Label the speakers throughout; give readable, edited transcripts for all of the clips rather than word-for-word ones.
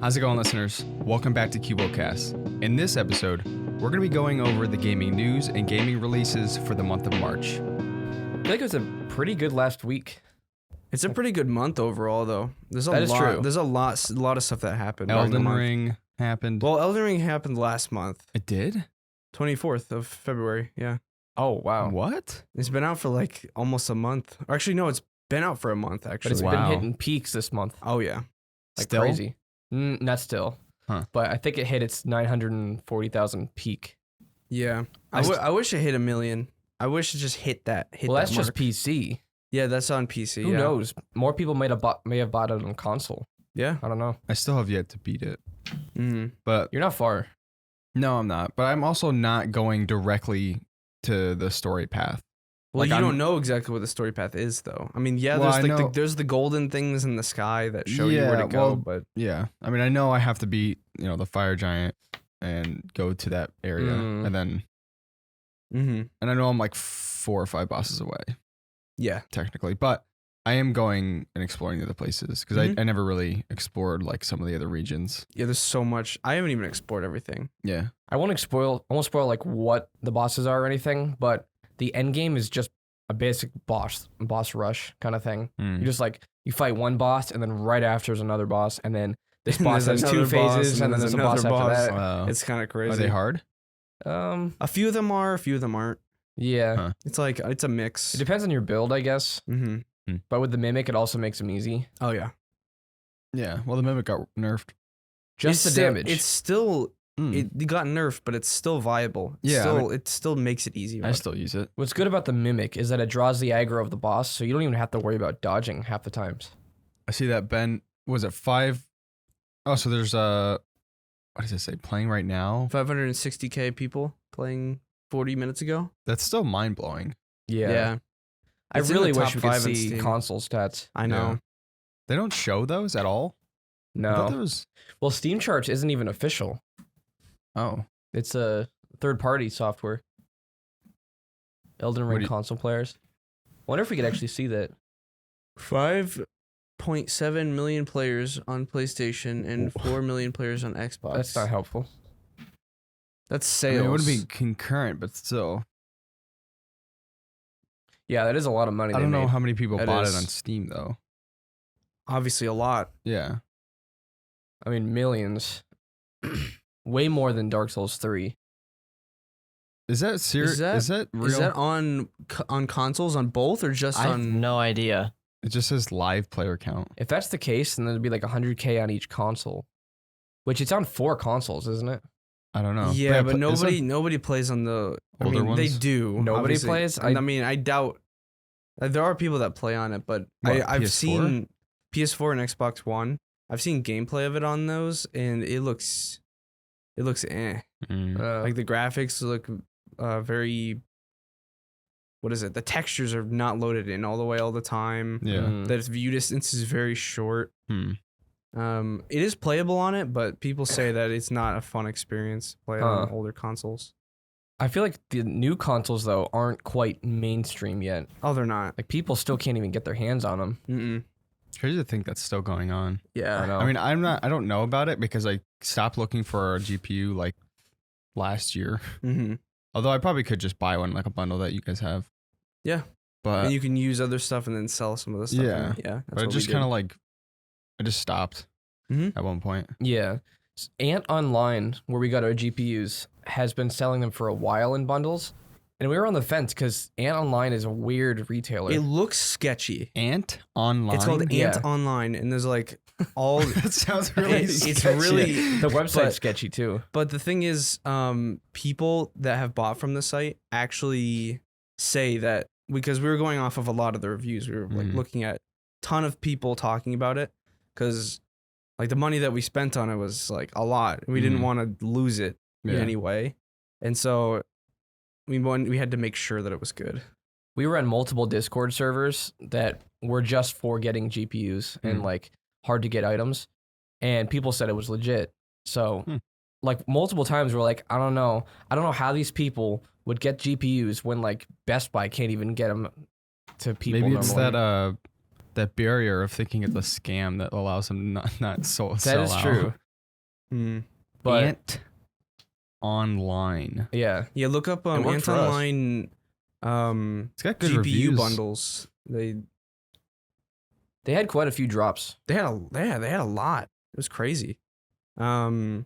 Speaker 1: How's it going, listeners? Welcome back to CuboldCast. In this episode, we're going to be going over the gaming news and gaming releases for the month of March.
Speaker 2: I feel like it was a pretty good last week.
Speaker 3: It's a pretty good month overall, though. There's a
Speaker 2: That is
Speaker 3: lot.
Speaker 2: true.
Speaker 3: There's a lot of stuff that happened. during the
Speaker 1: Elden
Speaker 3: month.
Speaker 1: Ring happened.
Speaker 3: Well, Elden Ring happened last month,
Speaker 1: It did?
Speaker 3: 24th of February. Yeah,
Speaker 2: Oh, wow.
Speaker 1: What?
Speaker 3: it's been out for like almost a month. Or actually, no, it's been out for a month.
Speaker 2: But
Speaker 3: Actually,
Speaker 2: it's
Speaker 1: Wow.
Speaker 2: been hitting peaks this month.
Speaker 3: oh yeah,
Speaker 2: Like
Speaker 1: Still?
Speaker 2: crazy. Not still.
Speaker 1: Huh.
Speaker 2: But I think it hit its 940,000 peak.
Speaker 3: yeah.
Speaker 1: I
Speaker 3: I wish it hit 1 million. I wish it just hit that.
Speaker 2: Well, that's just
Speaker 3: mark.
Speaker 2: PC.
Speaker 3: Yeah, that's on PC.
Speaker 2: Who
Speaker 3: yeah.
Speaker 2: knows? More people may have bought it on console.
Speaker 3: Yeah.
Speaker 2: I don't know.
Speaker 1: I still have yet to beat it.
Speaker 3: Mm.
Speaker 1: But
Speaker 2: You're not far.
Speaker 1: no, I'm not. But I'm also not going directly to the story path.
Speaker 3: Well,
Speaker 1: Like,
Speaker 3: you
Speaker 1: I'm-
Speaker 3: don't know exactly what the story path is, though. I mean, yeah,
Speaker 1: Well,
Speaker 3: there's
Speaker 1: I
Speaker 3: like
Speaker 1: know-
Speaker 3: there's the golden things in the sky that show you where
Speaker 1: Yeah,
Speaker 3: to go,
Speaker 1: well,
Speaker 3: but
Speaker 1: Yeah. I mean, I know I have to beat, the fire giant and go to that area.
Speaker 2: Mm.
Speaker 1: And then, and I know I'm like 4 or 5 bosses away,
Speaker 3: yeah.
Speaker 1: technically. But I am going and exploring the other places because
Speaker 3: Mhm.
Speaker 1: I never really explored like some of the other regions.
Speaker 3: Yeah, there's so much. I haven't even explored everything.
Speaker 1: Yeah.
Speaker 2: I won't spoil like what the bosses are or anything, but the end game is just a basic boss rush kind of thing.
Speaker 1: Mm.
Speaker 2: You just you fight one boss and then right after is another boss and then this
Speaker 3: And
Speaker 2: boss
Speaker 3: there's
Speaker 2: has 2
Speaker 3: another boss,
Speaker 2: phases and then there's a boss
Speaker 3: another
Speaker 2: after
Speaker 3: boss.
Speaker 2: that.
Speaker 1: Wow.
Speaker 3: It's kind of crazy.
Speaker 1: Are they hard?
Speaker 2: A
Speaker 3: A few of them are, a few of them aren't.
Speaker 2: yeah.
Speaker 1: Huh.
Speaker 3: It's like it's a mix.
Speaker 2: It depends on your build, I guess.
Speaker 3: Mm-hmm.
Speaker 2: But with the mimic, it also makes them easy.
Speaker 3: Oh yeah.
Speaker 1: Yeah. Well, the mimic got nerfed.
Speaker 2: Just the damage.
Speaker 3: It's still
Speaker 1: Mm.
Speaker 3: it got nerfed, but it's still viable.
Speaker 1: Yeah, I
Speaker 3: It still makes it easy.
Speaker 1: I still use it.
Speaker 2: What's good about the mimic is that it draws the aggro of the boss, so you don't even have to worry about dodging half the times.
Speaker 1: I see that Ben was it 5? Oh, so there's what does it say? Playing right now.
Speaker 3: 560K people playing 40 minutes ago.
Speaker 1: That's still mind blowing.
Speaker 2: Yeah. I
Speaker 3: It's in
Speaker 2: really
Speaker 3: the
Speaker 2: wish
Speaker 3: top
Speaker 2: we could
Speaker 3: 5 in
Speaker 2: see
Speaker 3: Steam.
Speaker 2: console stats.
Speaker 3: I know.
Speaker 1: Yeah. They don't show those at all. I thought
Speaker 2: No.
Speaker 1: there was.
Speaker 2: Well, Steam Charts isn't even official.
Speaker 1: Oh,
Speaker 2: It's a third-party software. Elden
Speaker 1: What
Speaker 2: Ring
Speaker 1: do you-
Speaker 2: console players. Wonder if we could actually see that.
Speaker 3: 5.7 million players on PlayStation and 4 million players on Xbox.
Speaker 2: That's not helpful.
Speaker 3: That's
Speaker 1: I
Speaker 3: sales.
Speaker 1: mean, it wouldn't be concurrent, but still.
Speaker 2: Yeah, that is a lot of money.
Speaker 1: I don't
Speaker 2: they
Speaker 1: know
Speaker 2: made.
Speaker 1: how many people
Speaker 3: That
Speaker 1: bought
Speaker 3: is.
Speaker 1: it on Steam though.
Speaker 3: Obviously a lot.
Speaker 1: Yeah.
Speaker 2: I mean, millions. Way more than Dark Souls 3.
Speaker 1: Is that serious? Is that real?
Speaker 3: Is that on consoles on both or just
Speaker 4: I have
Speaker 3: on?
Speaker 4: no idea.
Speaker 1: It just says live player count.
Speaker 2: If that's the case, then it'd be like 100K on each console. Which it's on 4 consoles, isn't it?
Speaker 1: I don't know.
Speaker 3: Yeah, but
Speaker 1: is it-
Speaker 3: nobody plays on the
Speaker 1: Older
Speaker 3: They
Speaker 1: ones?
Speaker 3: do.
Speaker 2: Nobody
Speaker 3: obviously.
Speaker 2: plays?
Speaker 3: I mean, I doubt. There are people that play on it, but
Speaker 1: What,
Speaker 3: I've
Speaker 1: PS4?
Speaker 3: seen PS4 and Xbox One. I've seen gameplay of it on those, and it looks eh.
Speaker 1: Mm.
Speaker 3: Like the graphics look very. What is it? The textures are not loaded in all the way all the time.
Speaker 1: Yeah.
Speaker 2: Mm.
Speaker 3: The view distance is very short.
Speaker 1: Hmm.
Speaker 3: It is playable on it, but people say that it's not a fun experience to play on
Speaker 2: Huh.
Speaker 3: older consoles.
Speaker 2: I feel like the new consoles, though, aren't quite mainstream yet.
Speaker 3: Oh, they're not.
Speaker 2: Like, people still can't even get their hands on them.
Speaker 3: Mm-mm.
Speaker 1: Crazy to think that's still going on.
Speaker 3: Yeah.
Speaker 2: I know.
Speaker 1: I mean, I don't know about it because I stopped looking for a GPU like last year.
Speaker 3: Mm-hmm.
Speaker 1: Although I probably could just buy one like a bundle that you guys have.
Speaker 3: Yeah.
Speaker 1: But
Speaker 3: And you can use other stuff and then sell some of the stuff.
Speaker 1: Yeah.
Speaker 3: Yeah.
Speaker 1: but it just kind of like I just stopped
Speaker 3: Mhm.
Speaker 1: at one point.
Speaker 2: Yeah. Ant Online, where we got our GPUs, has been selling them for a while in bundles. And we were on the fence because Ant Online is a weird retailer.
Speaker 3: It looks sketchy.
Speaker 1: Ant Online.
Speaker 3: It's called Ant
Speaker 2: Yeah.
Speaker 3: Online, and there's like all.
Speaker 1: That sounds really.
Speaker 3: It's
Speaker 1: sketchy.
Speaker 3: really.
Speaker 2: the website's
Speaker 3: but-
Speaker 2: sketchy, too.
Speaker 3: But the thing is, people that have bought from the site actually say that because we were going off of a lot of the reviews, we were like
Speaker 1: Mhm.
Speaker 3: looking at a ton of people talking about it because like the money that we spent on it was like a lot. We didn't
Speaker 1: Mhm.
Speaker 3: want to lose it in
Speaker 1: Yeah.
Speaker 3: any way, and so we had to make sure that it was good.
Speaker 2: We were on multiple Discord servers that were just for getting GPUs and
Speaker 1: Hmm.
Speaker 2: like hard to get items, and people said it was legit. So,
Speaker 1: Hmm.
Speaker 2: like multiple times, we're like, I don't know how these people would get GPUs when like Best Buy can't even get them to people.
Speaker 1: Maybe it's
Speaker 2: normally.
Speaker 1: that barrier of thinking it's a scam that allows them not
Speaker 2: That
Speaker 1: sell
Speaker 2: is
Speaker 1: out.
Speaker 2: true. But
Speaker 1: Ant Online.
Speaker 2: yeah,
Speaker 3: Yeah, look up
Speaker 2: It worked
Speaker 3: Ant
Speaker 2: for us.
Speaker 3: Online
Speaker 1: It's got good
Speaker 3: GPU
Speaker 1: reviews.
Speaker 3: bundles. They
Speaker 2: had quite a few drops.
Speaker 3: had a lot. It was crazy. I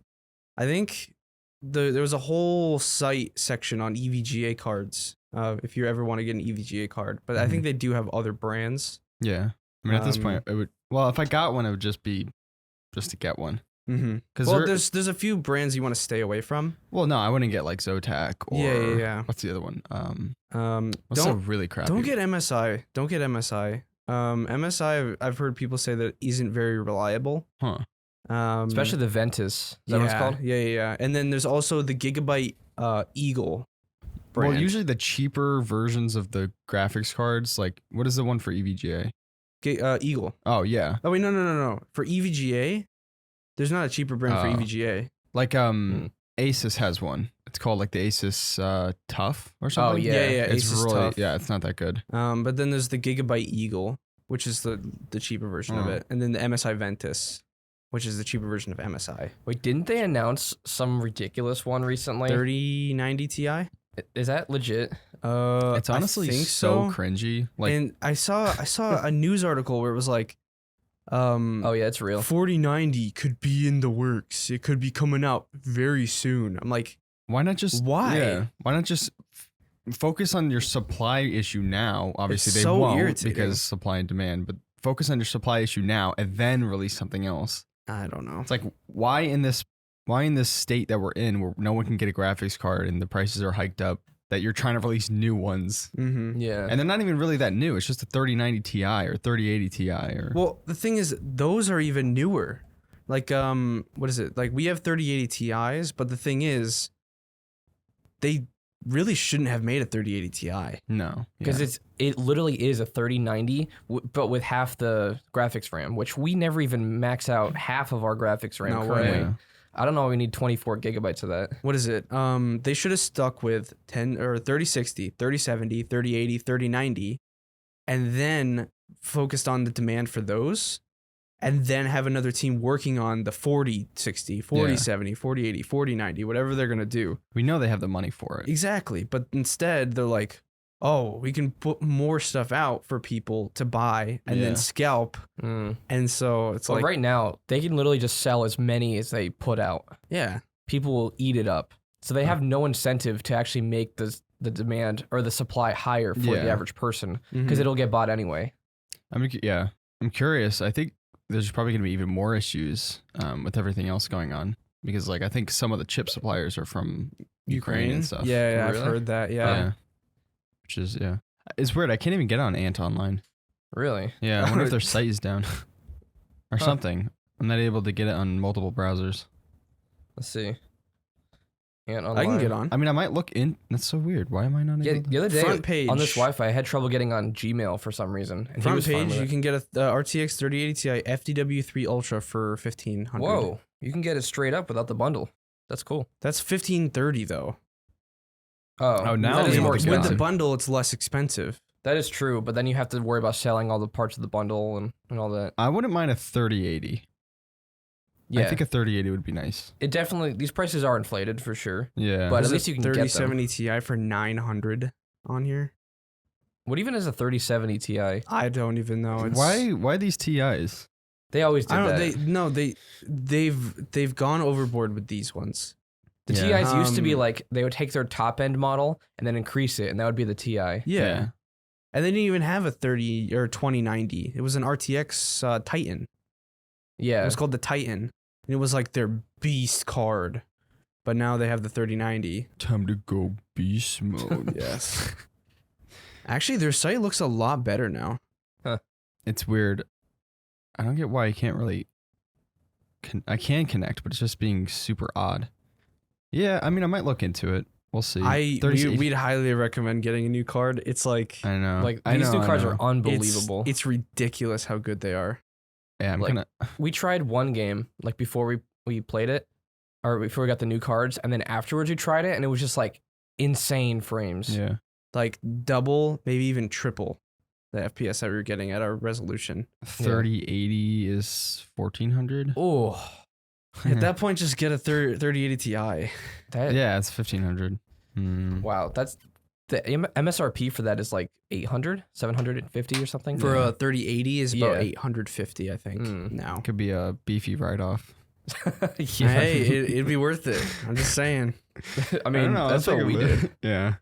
Speaker 3: think there was a whole site section on EVGA cards. If you ever want to get an EVGA card, but I think they do have other brands.
Speaker 1: Yeah. I mean, at this point, it would. Well, if I got one, it would just be to get one.
Speaker 3: Mm-hmm. Well, there's a few brands you want to stay away from.
Speaker 1: Well, no, I wouldn't get like Zotac or
Speaker 3: Yeah.
Speaker 1: what's the other one? What's
Speaker 3: Don't
Speaker 1: the really crappy?
Speaker 3: don't get MSI. Don't get MSI. MSI, I've heard people say that it isn't very reliable.
Speaker 1: Huh.
Speaker 2: Especially the Ventus. Is that what it's called?
Speaker 3: Yeah. And then there's also the Gigabyte Eagle brand.
Speaker 1: Well, usually the cheaper versions of the graphics cards, like what is the one for EVGA?
Speaker 3: Eagle.
Speaker 1: Oh yeah,
Speaker 3: Oh wait, no. For EVGA, there's not a cheaper brand for EVGA.
Speaker 1: like Asus has one. It's called like the Asus Tough or something.
Speaker 2: yeah.
Speaker 1: It's
Speaker 3: Asus
Speaker 1: really
Speaker 3: Tough.
Speaker 1: yeah, it's not that good.
Speaker 3: But then there's the Gigabyte Eagle, which is the cheaper version of
Speaker 1: Oh.
Speaker 3: it, and then the MSI Ventus, which is the cheaper version of MSI.
Speaker 2: Wait, didn't they announce some ridiculous one recently?
Speaker 3: 3090 Ti.
Speaker 2: Is that legit?
Speaker 1: It's honestly
Speaker 3: I think
Speaker 1: so cringy. Like
Speaker 3: and I saw a news article where it was like,
Speaker 2: Oh yeah, it's real.
Speaker 3: 4090 could be in the works. It could be coming out very soon. I'm like,
Speaker 1: why not just
Speaker 3: why?
Speaker 1: Why not just focus on your supply issue now? Obviously,
Speaker 3: It's
Speaker 1: they
Speaker 3: so
Speaker 1: won't
Speaker 3: irritating.
Speaker 1: because supply and demand. But focus on your supply issue now and then release something else.
Speaker 3: I don't know.
Speaker 1: It's like why in this state that we're in, where no one can get a graphics card and the prices are hiked up, that you're trying to release new ones,
Speaker 3: Mm-hmm.
Speaker 2: Yeah.
Speaker 1: and they're not even really that new. It's just a 3090 Ti or 3080 Ti or
Speaker 3: Well, the thing is, those are even newer. Like, what is it? Like, we have 3080 Ti's, but the thing is, they really shouldn't have made a 3080 Ti.
Speaker 1: no,
Speaker 2: Because it literally is a 3090, but with half the graphics RAM, which we never even max out half of our graphics RAM
Speaker 3: No
Speaker 2: currently.
Speaker 3: way.
Speaker 2: I don't know. We need 24 gigabytes of that.
Speaker 3: What is it? They should have stuck with 10 or 3060, 3070, 3080, 3090, and then focused on the demand for those, and then have another team working on the 4060, 4070, 4080, 4090, whatever they're gonna do.
Speaker 1: we know they have the money for it.
Speaker 3: Exactly. But instead, they're like, oh, we can put more stuff out for people to buy and
Speaker 1: Yeah.
Speaker 3: then scalp. And so it's
Speaker 2: But
Speaker 3: like,
Speaker 2: right now, they can literally just sell as many as they put out.
Speaker 3: yeah.
Speaker 2: People will eat it up. So they have no incentive to actually make the demand or the supply higher for the
Speaker 1: Yeah.
Speaker 2: average person
Speaker 3: Mhm.
Speaker 2: because it'll get bought anyway.
Speaker 1: I'm curious. I think there's probably going to be even more issues with everything else going on because, like, I think some of the chip suppliers are from Ukraine and stuff.
Speaker 3: Yeah, I've
Speaker 2: Really?
Speaker 3: heard that. Yeah.
Speaker 1: Which is it's weird. I can't even get on Ant Online.
Speaker 2: Really?
Speaker 1: Yeah, I wonder if their site is down or something. I'm not able to get it on multiple browsers.
Speaker 2: Let's see. And
Speaker 3: I can get on.
Speaker 1: I mean, I might look in. That's so weird. Why am I not
Speaker 2: Yeah,
Speaker 1: able to?
Speaker 2: the other day
Speaker 3: Front page.
Speaker 2: on this Wi-Fi, I had trouble getting on Gmail for some reason. And he
Speaker 3: Front
Speaker 2: was fine
Speaker 3: page,
Speaker 2: with
Speaker 3: you
Speaker 2: it.
Speaker 3: can get a RTX 3080 Ti FDW3 Ultra for 1500.
Speaker 2: Whoa, you can get it straight up without the bundle. That's cool.
Speaker 3: That's 1530 though.
Speaker 2: Oh,
Speaker 1: now
Speaker 2: that
Speaker 1: I'm
Speaker 2: is
Speaker 1: able
Speaker 2: more
Speaker 1: to get
Speaker 3: With
Speaker 1: on.
Speaker 3: the
Speaker 2: expensive.
Speaker 3: bundle, it's less expensive.
Speaker 2: That is true, but then you have to worry about selling all the parts of the bundle and all that.
Speaker 1: I wouldn't mind a 3080.
Speaker 2: Yeah,
Speaker 1: I think a 3080 would be nice.
Speaker 2: it definitely. These prices are inflated for sure.
Speaker 1: Yeah.
Speaker 2: But at
Speaker 3: There's
Speaker 2: least
Speaker 3: a
Speaker 2: you can get them.
Speaker 3: 3070 Ti for 900 on here.
Speaker 2: What even is a 3070 Ti?
Speaker 3: I don't even know. It's,
Speaker 1: why these TIs?
Speaker 2: They always did
Speaker 3: I don't.
Speaker 2: that.
Speaker 3: They've gone overboard with these ones.
Speaker 2: The
Speaker 1: Yeah.
Speaker 2: TIs used to be
Speaker 3: Um,
Speaker 2: like they would take their top end model and then increase it, and that would be the TI.
Speaker 3: Yeah. And they didn't even have a 30 or 2090. It was an RTX Titan. It
Speaker 2: Yeah,
Speaker 3: was called the Titan. And it was like their beast card. But now they have the 3090.
Speaker 1: Time to go beast mode.
Speaker 3: Yes. Actually, their site looks a lot better now.
Speaker 1: It's weird. I don't get why I can't really. I can connect, but it's just being super odd. Yeah, I mean, I might look into it. We'll see.
Speaker 3: We'd highly recommend getting a new card. It's like
Speaker 1: I know.
Speaker 2: like
Speaker 1: I
Speaker 2: these
Speaker 1: know,
Speaker 2: new
Speaker 1: I
Speaker 2: cards
Speaker 1: know.
Speaker 2: are unbelievable.
Speaker 3: It's ridiculous how good they are.
Speaker 1: Yeah, I'm
Speaker 2: like-
Speaker 1: gonna.
Speaker 2: We tried one game like before we played it, or before we got the new cards, and then afterwards we tried it, and it was just like insane frames.
Speaker 1: Yeah.
Speaker 3: Like double, maybe even triple the FPS that we were getting at our resolution.
Speaker 1: 3080 is 1400.
Speaker 2: Oh,
Speaker 3: At that point, just get a 3080 Ti.
Speaker 2: That,
Speaker 1: Yeah, it's 1500.
Speaker 2: Wow, that's the MSRP for that is like 800, 750 or something.
Speaker 3: For a 3080 is about
Speaker 2: Yeah.
Speaker 3: 850, I think. Now.
Speaker 1: Could be a beefy write-off.
Speaker 2: Yeah.
Speaker 3: Hey, it'd be worth it. I'm just saying.
Speaker 2: I mean, that's what we did.
Speaker 1: Yeah.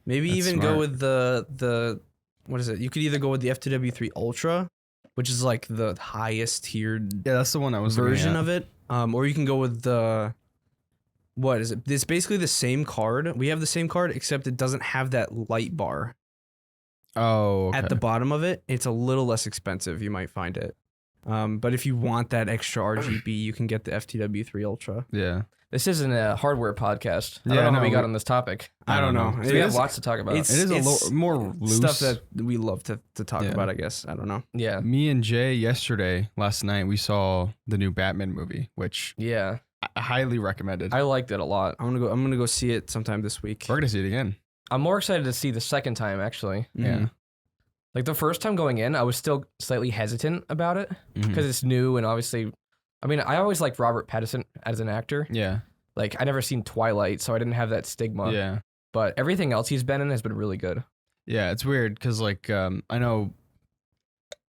Speaker 3: Maybe
Speaker 1: That's
Speaker 3: even
Speaker 1: smart.
Speaker 3: go with the what is it? You could either go with the F2W3 Ultra, which is like the highest tiered
Speaker 1: Yeah, that's the one I was
Speaker 3: version of it. Or you can go with the what is it? It's basically the same card. We have the same card, except it doesn't have that light bar
Speaker 1: Oh, okay.
Speaker 3: at the bottom of it. It's a little less expensive. You might find it. But if you want that extra RGB, you can get the FTW3 Ultra.
Speaker 1: Yeah.
Speaker 2: This isn't a hardware podcast. I
Speaker 1: Yeah,
Speaker 2: don't know how
Speaker 1: no,
Speaker 2: we got
Speaker 1: we-
Speaker 2: on this topic.
Speaker 3: I don't know.
Speaker 2: So we have lots to talk about.
Speaker 1: It is
Speaker 3: it's
Speaker 1: more loose.
Speaker 3: stuff that we love to talk
Speaker 1: Yeah.
Speaker 3: about, I guess. I don't know.
Speaker 2: Yeah.
Speaker 1: Me and Jay last night, we saw the new Batman movie, which
Speaker 2: Yeah.
Speaker 1: I highly recommended.
Speaker 2: I liked it a lot.
Speaker 3: I'm gonna go see it sometime this week.
Speaker 1: We're gonna see it again.
Speaker 2: I'm more excited to see the second time, actually.
Speaker 1: Yeah.
Speaker 2: Like the first time going in, I was still slightly hesitant about it because it's new and obviously, I mean, I always liked Robert Pattinson as an actor.
Speaker 1: Yeah.
Speaker 2: Like I never seen Twilight, so I didn't have that stigma.
Speaker 1: Yeah.
Speaker 2: But everything else he's been in has been really good.
Speaker 1: Yeah. It's weird because like I know,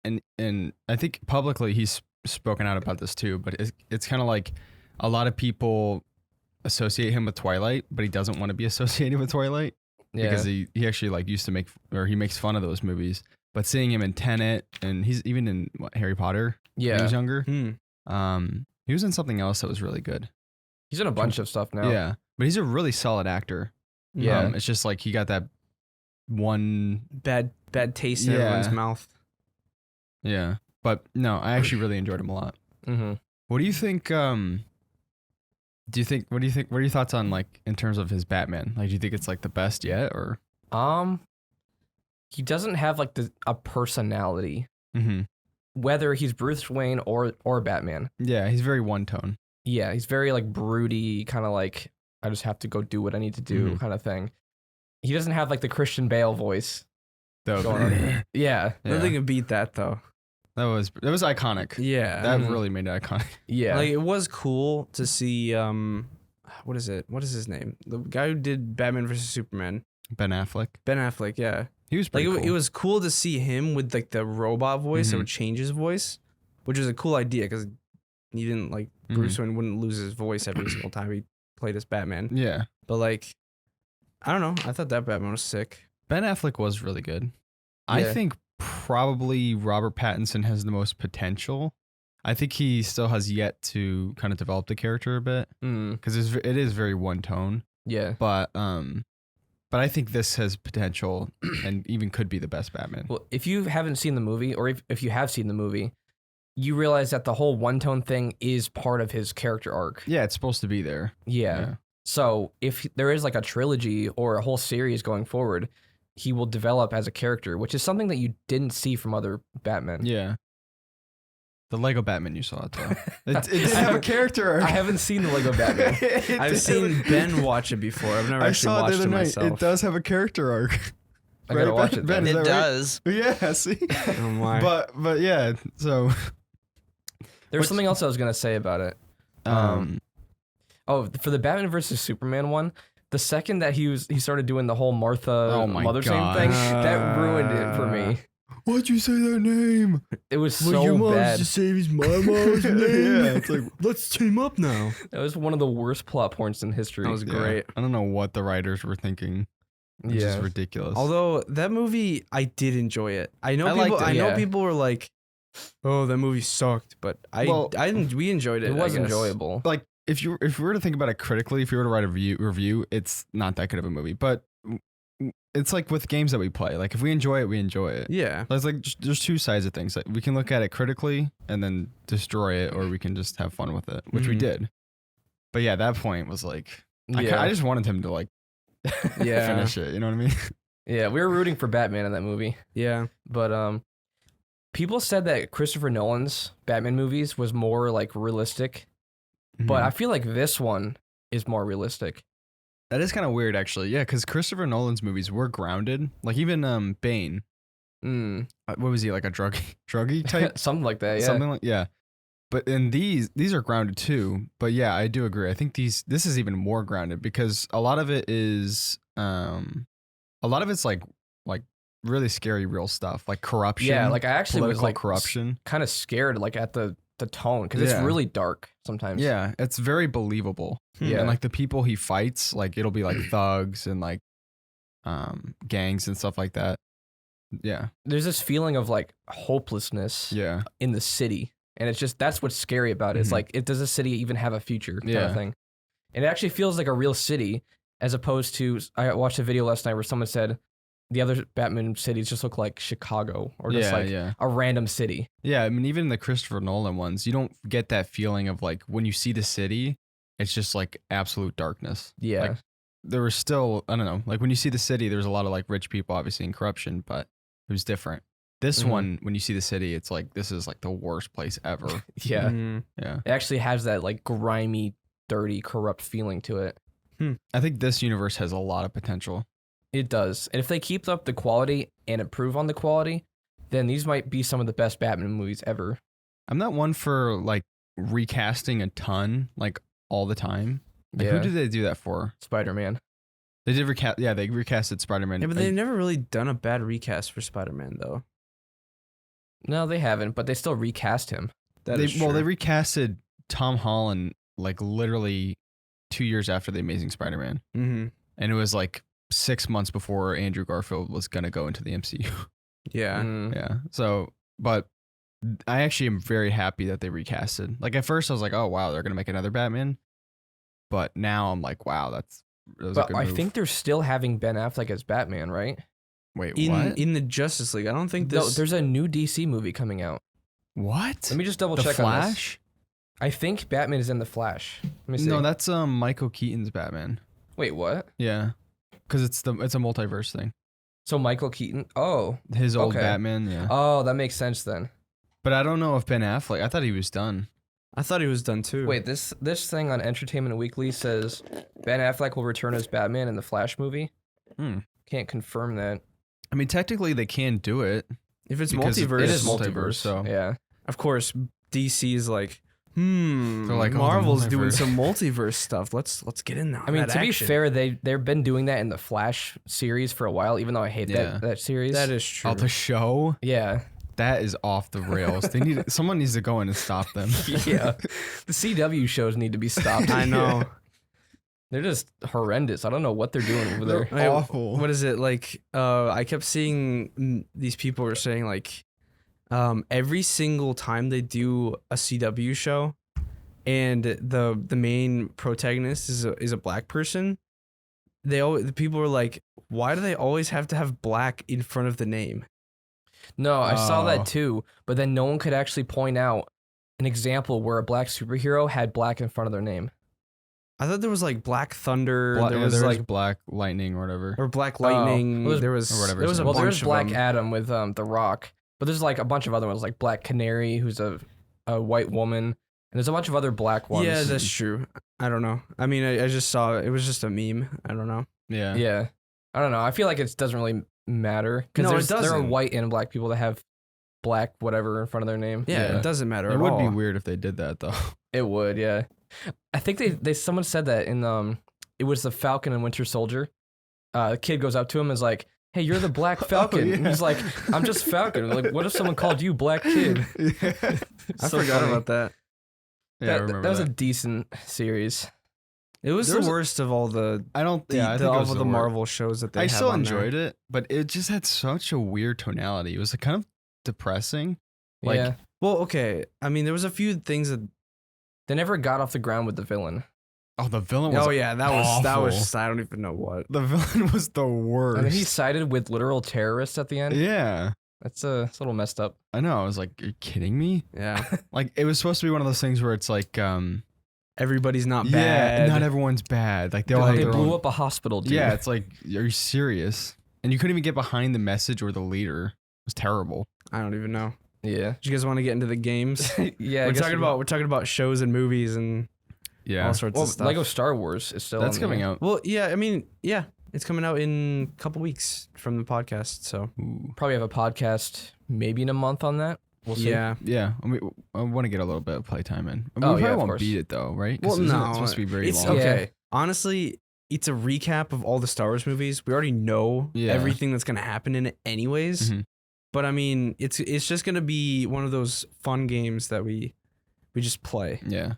Speaker 1: and I think publicly he's spoken out about this too. But it's kind of like a lot of people associate him with Twilight, but he doesn't want to be associated with Twilight.
Speaker 2: Yeah.
Speaker 1: Because he actually like used to he makes fun of those movies. But seeing him in Tenet and he's even in Harry Potter when he
Speaker 2: Yeah.
Speaker 1: was younger.
Speaker 3: Hmm.
Speaker 1: He was in something else that was really good.
Speaker 2: He's in a bunch of stuff now.
Speaker 1: Yeah. But he's a really solid actor.
Speaker 2: Yeah.
Speaker 1: It's just like he got that one.
Speaker 3: Bad taste in
Speaker 1: Yeah.
Speaker 3: everyone's mouth.
Speaker 1: Yeah. But no, I actually really enjoyed him a lot.
Speaker 2: Mm-hmm.
Speaker 1: What do you think? What are your thoughts on like in terms of his Batman? Like, do you think it's like the best yet or?
Speaker 2: He doesn't have like a personality,
Speaker 1: Mm-hmm.
Speaker 2: whether he's Bruce Wayne or Batman.
Speaker 1: Yeah, he's very one tone.
Speaker 2: Yeah, he's very like broody, kind of like I just have to go do what I need to do
Speaker 1: Mhm.
Speaker 2: kind of thing. He doesn't have like the Christian Bale voice.
Speaker 1: Though,
Speaker 2: Going on. Yeah,
Speaker 3: Nothing can beat that though.
Speaker 1: that was iconic.
Speaker 3: Yeah.
Speaker 1: That
Speaker 2: Mhm.
Speaker 1: really made it iconic.
Speaker 2: yeah.
Speaker 3: Like it was cool to see what is it? What is his name? The guy who did Batman vs Superman.
Speaker 1: Ben Affleck.
Speaker 3: Ben Affleck, yeah.
Speaker 1: He was
Speaker 3: Like
Speaker 1: pretty cool.
Speaker 3: it was cool to see him with like the robot voice that
Speaker 1: Mhm.
Speaker 3: would change his voice, which was a cool idea because he didn't like Bruce Wayne wouldn't lose his voice every single time he played as Batman.
Speaker 1: Yeah.
Speaker 3: But like, I don't know. I thought that Batman was sick.
Speaker 1: Ben Affleck was really good. I
Speaker 2: Yeah.
Speaker 1: think probably Robert Pattinson has the most potential. I think he still has yet to kind of develop the character a bit because it is very one tone.
Speaker 2: Yeah.
Speaker 1: But I think this has potential and even could be the best Batman.
Speaker 2: Well, if you haven't seen the movie, or if you have seen the movie, you realize that the whole one tone thing is part of his character arc.
Speaker 1: Yeah, it's supposed to be there.
Speaker 2: Yeah. So if there is like a trilogy or a whole series going forward, he will develop as a character, which is something that you didn't see from other Batman.
Speaker 1: Yeah. The Lego Batman you saw it though. It didn't have a character arc.
Speaker 2: I haven't seen the Lego Batman.
Speaker 3: I've seen Ben watch it before. I've never
Speaker 1: I
Speaker 3: actually
Speaker 1: saw it
Speaker 3: watched
Speaker 1: the
Speaker 3: it
Speaker 1: other night.
Speaker 3: myself.
Speaker 1: It does have a character arc.
Speaker 2: I gotta
Speaker 1: Right,
Speaker 2: watch
Speaker 1: Ben?
Speaker 2: it.
Speaker 1: Ben,
Speaker 2: Then.
Speaker 1: is
Speaker 4: It
Speaker 1: that right?
Speaker 4: does.
Speaker 1: Yeah, see?
Speaker 3: Oh my.
Speaker 1: But yeah, so
Speaker 2: There's something else I was gonna say about it. Oh, for the Batman versus Superman one, the second that he started doing the whole Martha
Speaker 1: Oh my
Speaker 2: mother same
Speaker 1: God.
Speaker 2: thing, that ruined it for me.
Speaker 1: why'd you say that name?
Speaker 2: It was so bad.
Speaker 3: save his mom's
Speaker 1: Yeah, it's like
Speaker 3: let's team up now.
Speaker 2: That was one of the worst plot points in history.
Speaker 3: That was
Speaker 1: yeah,
Speaker 3: great.
Speaker 1: I don't know what the writers were thinking. It's just ridiculous.
Speaker 3: Although that movie, I did enjoy it. I know
Speaker 1: I
Speaker 3: people.
Speaker 1: liked it,
Speaker 3: I know
Speaker 2: yeah.
Speaker 3: people were like, "Oh, that movie sucked," but
Speaker 1: Well,
Speaker 3: we enjoyed it.
Speaker 2: it was
Speaker 3: I guess.
Speaker 2: enjoyable.
Speaker 1: like if you were to think about it critically, if you were to write a review, it's not that good of a movie. But it's like with games that we play. Like if we enjoy it, we enjoy it.
Speaker 3: Yeah.
Speaker 1: There's like there's two sides of things. Like we can look at it critically and then destroy it, or we can just have fun with it, which we
Speaker 3: Mhm.
Speaker 1: did. But yeah, that point was like
Speaker 2: Yeah,
Speaker 1: I just wanted him to like
Speaker 3: Yeah.
Speaker 1: finish it. You know what I mean?
Speaker 2: yeah, we were rooting for Batman in that movie,
Speaker 3: Yeah.
Speaker 2: but people said that Christopher Nolan's Batman movies was more like realistic, but I feel like this one is more realistic.
Speaker 1: that is kind of weird, actually. Yeah, because Christopher Nolan's movies were grounded. Like even Bane.
Speaker 2: Mm.
Speaker 1: What was he, like a druggy type?
Speaker 2: Something like that. Yeah.
Speaker 1: Something like, yeah. But in these are grounded too. But yeah, I do agree. I think this is even more grounded because a lot of it is it's like really scary real stuff, like corruption.
Speaker 2: Yeah, like I actually was
Speaker 1: political
Speaker 2: like
Speaker 1: corruption.
Speaker 2: kind of scared like at the tone because it's really dark sometimes.
Speaker 1: Yeah, it's very believable.
Speaker 2: Yeah.
Speaker 1: And like the people he fights, like it'll be like thugs and like gangs and stuff like that. Yeah.
Speaker 2: There's this feeling of like hopelessness
Speaker 1: Yeah.
Speaker 2: in the city. And it's just, that's what's scary about it. It's like, does a city even have a future kind of thing? And it actually feels like a real city as opposed to, I watched a video last night where someone said the other Batman cities just look like Chicago or just a random city.
Speaker 1: Yeah, I mean, even the Christopher Nolan ones, you don't get that feeling of like when you see the city, it's just like absolute darkness.
Speaker 2: Yeah.
Speaker 1: Like, there was still, I don't know, like when you see the city, there's a lot of like rich people, obviously, and corruption, but it was different. This one, when you see the city, it's like, this is like the worst place ever.
Speaker 2: Yeah.
Speaker 1: Yeah.
Speaker 2: It actually has that like grimy, dirty, corrupt feeling to it.
Speaker 1: I think this universe has a lot of potential.
Speaker 2: It does. And if they keep up the quality and improve on the quality, then these might be some of the best Batman movies ever.
Speaker 1: I'm not one for like recasting a ton, like all the time. Like,
Speaker 2: Yeah.
Speaker 1: who did they do that for?
Speaker 2: Spider-Man.
Speaker 1: They did recast. Yeah, they recasted Spider-Man.
Speaker 3: Yeah, but they've never really done a bad recast for Spider-Man, though.
Speaker 2: No, they haven't, but they still recast him.
Speaker 3: That
Speaker 1: they
Speaker 3: is true.
Speaker 1: recasted Tom Holland like literally 2 years after the Amazing Spider-Man,
Speaker 3: Mm-hmm.
Speaker 1: and it was like 6 months before Andrew Garfield was gonna go into the MCU.
Speaker 3: Yeah.
Speaker 1: Yeah. So, but I actually am very happy that they recasted. Like at first, I was like, oh wow, they're gonna make another Batman, but now I'm like, wow, that was a
Speaker 2: But
Speaker 1: good
Speaker 2: I
Speaker 1: move.
Speaker 2: think they're still having Ben Affleck as Batman, right?
Speaker 1: Wait,
Speaker 3: In
Speaker 1: what?
Speaker 3: in the Justice League, I don't think
Speaker 2: No,
Speaker 3: this.
Speaker 2: there's a new DC movie coming out.
Speaker 1: What?
Speaker 2: Let me just double
Speaker 1: The
Speaker 2: check on this.
Speaker 1: Flash?
Speaker 2: I think Batman is in The Flash. Let me see.
Speaker 1: No, that's Michael Keaton's Batman.
Speaker 2: Wait, what?
Speaker 1: Yeah, because it's a multiverse thing.
Speaker 2: So Michael Keaton? Oh.
Speaker 1: His old
Speaker 2: Okay.
Speaker 1: Batman, yeah.
Speaker 2: Oh, that makes sense then.
Speaker 1: But I don't know if Ben Affleck. I thought he was done.
Speaker 3: I thought he was done too.
Speaker 2: Wait, this thing on Entertainment Weekly says Ben Affleck will return as Batman in the Flash movie. Can't confirm that.
Speaker 1: I mean, technically they can do it.
Speaker 3: If it's
Speaker 1: because
Speaker 3: multiverse,
Speaker 2: It is
Speaker 1: multiverse,
Speaker 2: multiverse.
Speaker 1: so-
Speaker 2: Yeah.
Speaker 3: of course, DC is like,
Speaker 1: They're like, oh, the
Speaker 3: Marvel's doing
Speaker 1: multiverse.
Speaker 3: some multiverse stuff. Let's get in there.
Speaker 2: I mean, to be fair, they've been doing that in the Flash series for a while, even though I hate
Speaker 1: Yeah.
Speaker 2: that series.
Speaker 3: that is true.
Speaker 1: Oh, the show
Speaker 2: Yeah.
Speaker 1: that is off the rails. They need someone needs to go in and stop them.
Speaker 2: Yeah. The CW shows need to be stopped.
Speaker 3: I know.
Speaker 2: They're just horrendous. I don't know what they're doing over there.
Speaker 1: They're awful.
Speaker 3: What is it like? I kept seeing these people were saying like, every single time they do a CW show, and the main protagonist is a black person, the people were like, why do they always have to have black in front of the name?
Speaker 2: No, I saw
Speaker 1: Oh.
Speaker 2: that too, but then no one could actually point out an example where a black superhero had black in front of their name.
Speaker 3: I thought there was like Black Thunder.
Speaker 1: There was
Speaker 3: like
Speaker 1: like Black Lightning or whatever.
Speaker 3: or Black Lightning.
Speaker 2: well,
Speaker 3: there was
Speaker 1: or whatever
Speaker 3: there was
Speaker 1: his
Speaker 3: a
Speaker 1: name
Speaker 2: Well,
Speaker 3: bunch
Speaker 2: there's
Speaker 3: of
Speaker 2: Black
Speaker 3: them.
Speaker 2: Adam with The Rock, but there's like a bunch of other ones, like Black Canary, who's a white woman, and there's a bunch of other black ones.
Speaker 3: Yeah, that's true. I don't know. I mean, I just saw it was just a meme. I don't know.
Speaker 1: Yeah.
Speaker 2: Yeah. I don't know. I feel like it doesn't really matter
Speaker 3: No, it
Speaker 2: there are
Speaker 3: doesn't.
Speaker 2: white and black people that have black whatever in front of their name.
Speaker 3: Yeah,
Speaker 1: Yeah.
Speaker 3: it doesn't matter.
Speaker 1: It
Speaker 3: at
Speaker 1: would
Speaker 3: all.
Speaker 1: be weird if they did that though.
Speaker 2: It would, yeah. I think they someone said that in it was the Falcon and Winter Soldier. A kid goes up to him and is like, "Hey, you're the Black Falcon."
Speaker 1: yeah.
Speaker 2: And he's like, "I'm just Falcon." Like, what if someone called you Black Kid?
Speaker 3: I
Speaker 2: So
Speaker 3: forgot
Speaker 2: funny.
Speaker 3: about that.
Speaker 1: Yeah, I
Speaker 2: that
Speaker 1: remember
Speaker 2: that was
Speaker 1: that.
Speaker 2: a decent series.
Speaker 3: It was
Speaker 1: There
Speaker 3: the
Speaker 1: was a-
Speaker 3: worst of all the
Speaker 1: I think it
Speaker 3: all
Speaker 1: was
Speaker 3: of the
Speaker 1: worst.
Speaker 3: Marvel shows that they
Speaker 1: I
Speaker 3: have
Speaker 1: still
Speaker 3: on there.
Speaker 1: enjoyed it, but it just had such a weird tonality. It was like kind of depressing. Like,
Speaker 2: Yeah.
Speaker 3: Well, okay. I mean, there was a few things that.
Speaker 2: They never got off the ground with the villain.
Speaker 1: Oh, the villain was.
Speaker 3: Oh yeah, that was
Speaker 1: awful.
Speaker 3: just I don't even know what.
Speaker 1: The villain was the worst.
Speaker 2: And then he sided with literal terrorists at the end.
Speaker 1: Yeah,
Speaker 2: It's a little messed up.
Speaker 1: I know. I was like, "Are you kidding me?"
Speaker 3: Yeah,
Speaker 1: Like, it was supposed to be one of those things where it's like,
Speaker 3: everybody's not
Speaker 1: yeah,
Speaker 3: bad.
Speaker 1: not everyone's bad. Like they all have
Speaker 2: They
Speaker 1: their
Speaker 2: blew
Speaker 1: own.
Speaker 2: up a hospital, dude.
Speaker 1: Yeah, it's like, are you serious? And you couldn't even get behind the message or the leader. It was terrible.
Speaker 3: I don't even know.
Speaker 2: Yeah.
Speaker 3: Do you guys want to get into the games?
Speaker 2: Yeah.
Speaker 3: we're talking about shows and movies and
Speaker 1: Yeah,
Speaker 3: all sorts
Speaker 2: Well,
Speaker 3: of stuff.
Speaker 2: Lego Star Wars is still
Speaker 1: that's
Speaker 2: on
Speaker 1: coming
Speaker 2: there.
Speaker 1: out.
Speaker 3: Well, yeah, I mean, yeah, it's coming out in a couple weeks from the podcast. So
Speaker 1: Ooh.
Speaker 2: Probably have a podcast maybe in a month on that. We'll see.
Speaker 1: Yeah. I want to get a little bit of playtime in. We
Speaker 2: Oh,
Speaker 1: probably
Speaker 2: yeah, of
Speaker 1: won't
Speaker 2: course.
Speaker 1: beat it though, right? 'Cause
Speaker 3: Well,
Speaker 1: isn't
Speaker 3: no,
Speaker 1: it supposed to be very
Speaker 3: it's
Speaker 1: long.
Speaker 3: okay.
Speaker 2: Yeah.
Speaker 3: Honestly, it's a recap of all the Star Wars movies. We already know everything that's gonna happen in it, anyways.
Speaker 1: Mhm.
Speaker 3: But I mean, it's just gonna be one of those fun games that we just play.
Speaker 1: Yeah.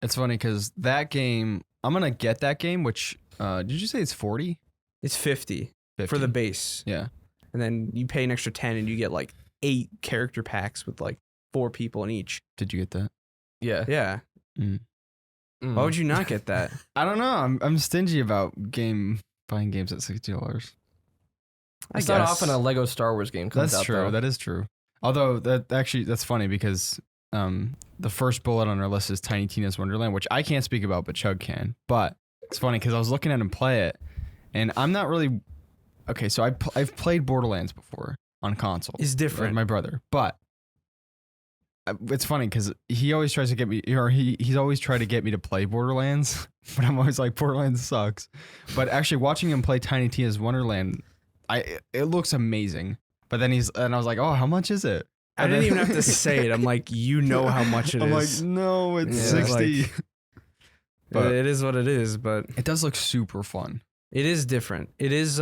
Speaker 1: It's funny because that game, I'm gonna get that game. Which did you say it's 40?
Speaker 3: It's 50 for the base,
Speaker 1: Yeah.
Speaker 3: and then you pay an extra 10, and you get like 8 character packs with like 4 people in each.
Speaker 1: Did you get that?
Speaker 2: Yeah.
Speaker 3: Yeah. Why would you not get that?
Speaker 1: I don't know. I'm stingy about buying games at $60.
Speaker 2: It's not often a Lego Star Wars game comes
Speaker 1: That's
Speaker 2: out,
Speaker 1: true.
Speaker 2: though.
Speaker 1: That is true. Although that's funny because the first bullet on our list is Tiny Tina's Wonderland, which I can't speak about, but Chug can. But it's funny because I was looking at him play it, and I'm not really okay. So I've played Borderlands before on console.
Speaker 3: It's different.
Speaker 1: With my brother, but it's funny because he always tries to get me, or he's always tried to get me to play Borderlands, but I'm always like, Borderlands sucks. But actually, watching him play Tiny Tina's Wonderland, it looks amazing. But then I was like, oh, how much is it?
Speaker 3: I didn't even have to say it. I'm like, you know how much it
Speaker 1: I'm
Speaker 3: is.
Speaker 1: like, no, it's
Speaker 3: Yeah,
Speaker 1: 60.
Speaker 3: like-
Speaker 1: But
Speaker 3: it is what it is, but
Speaker 1: it does look super fun.
Speaker 3: it is different. It is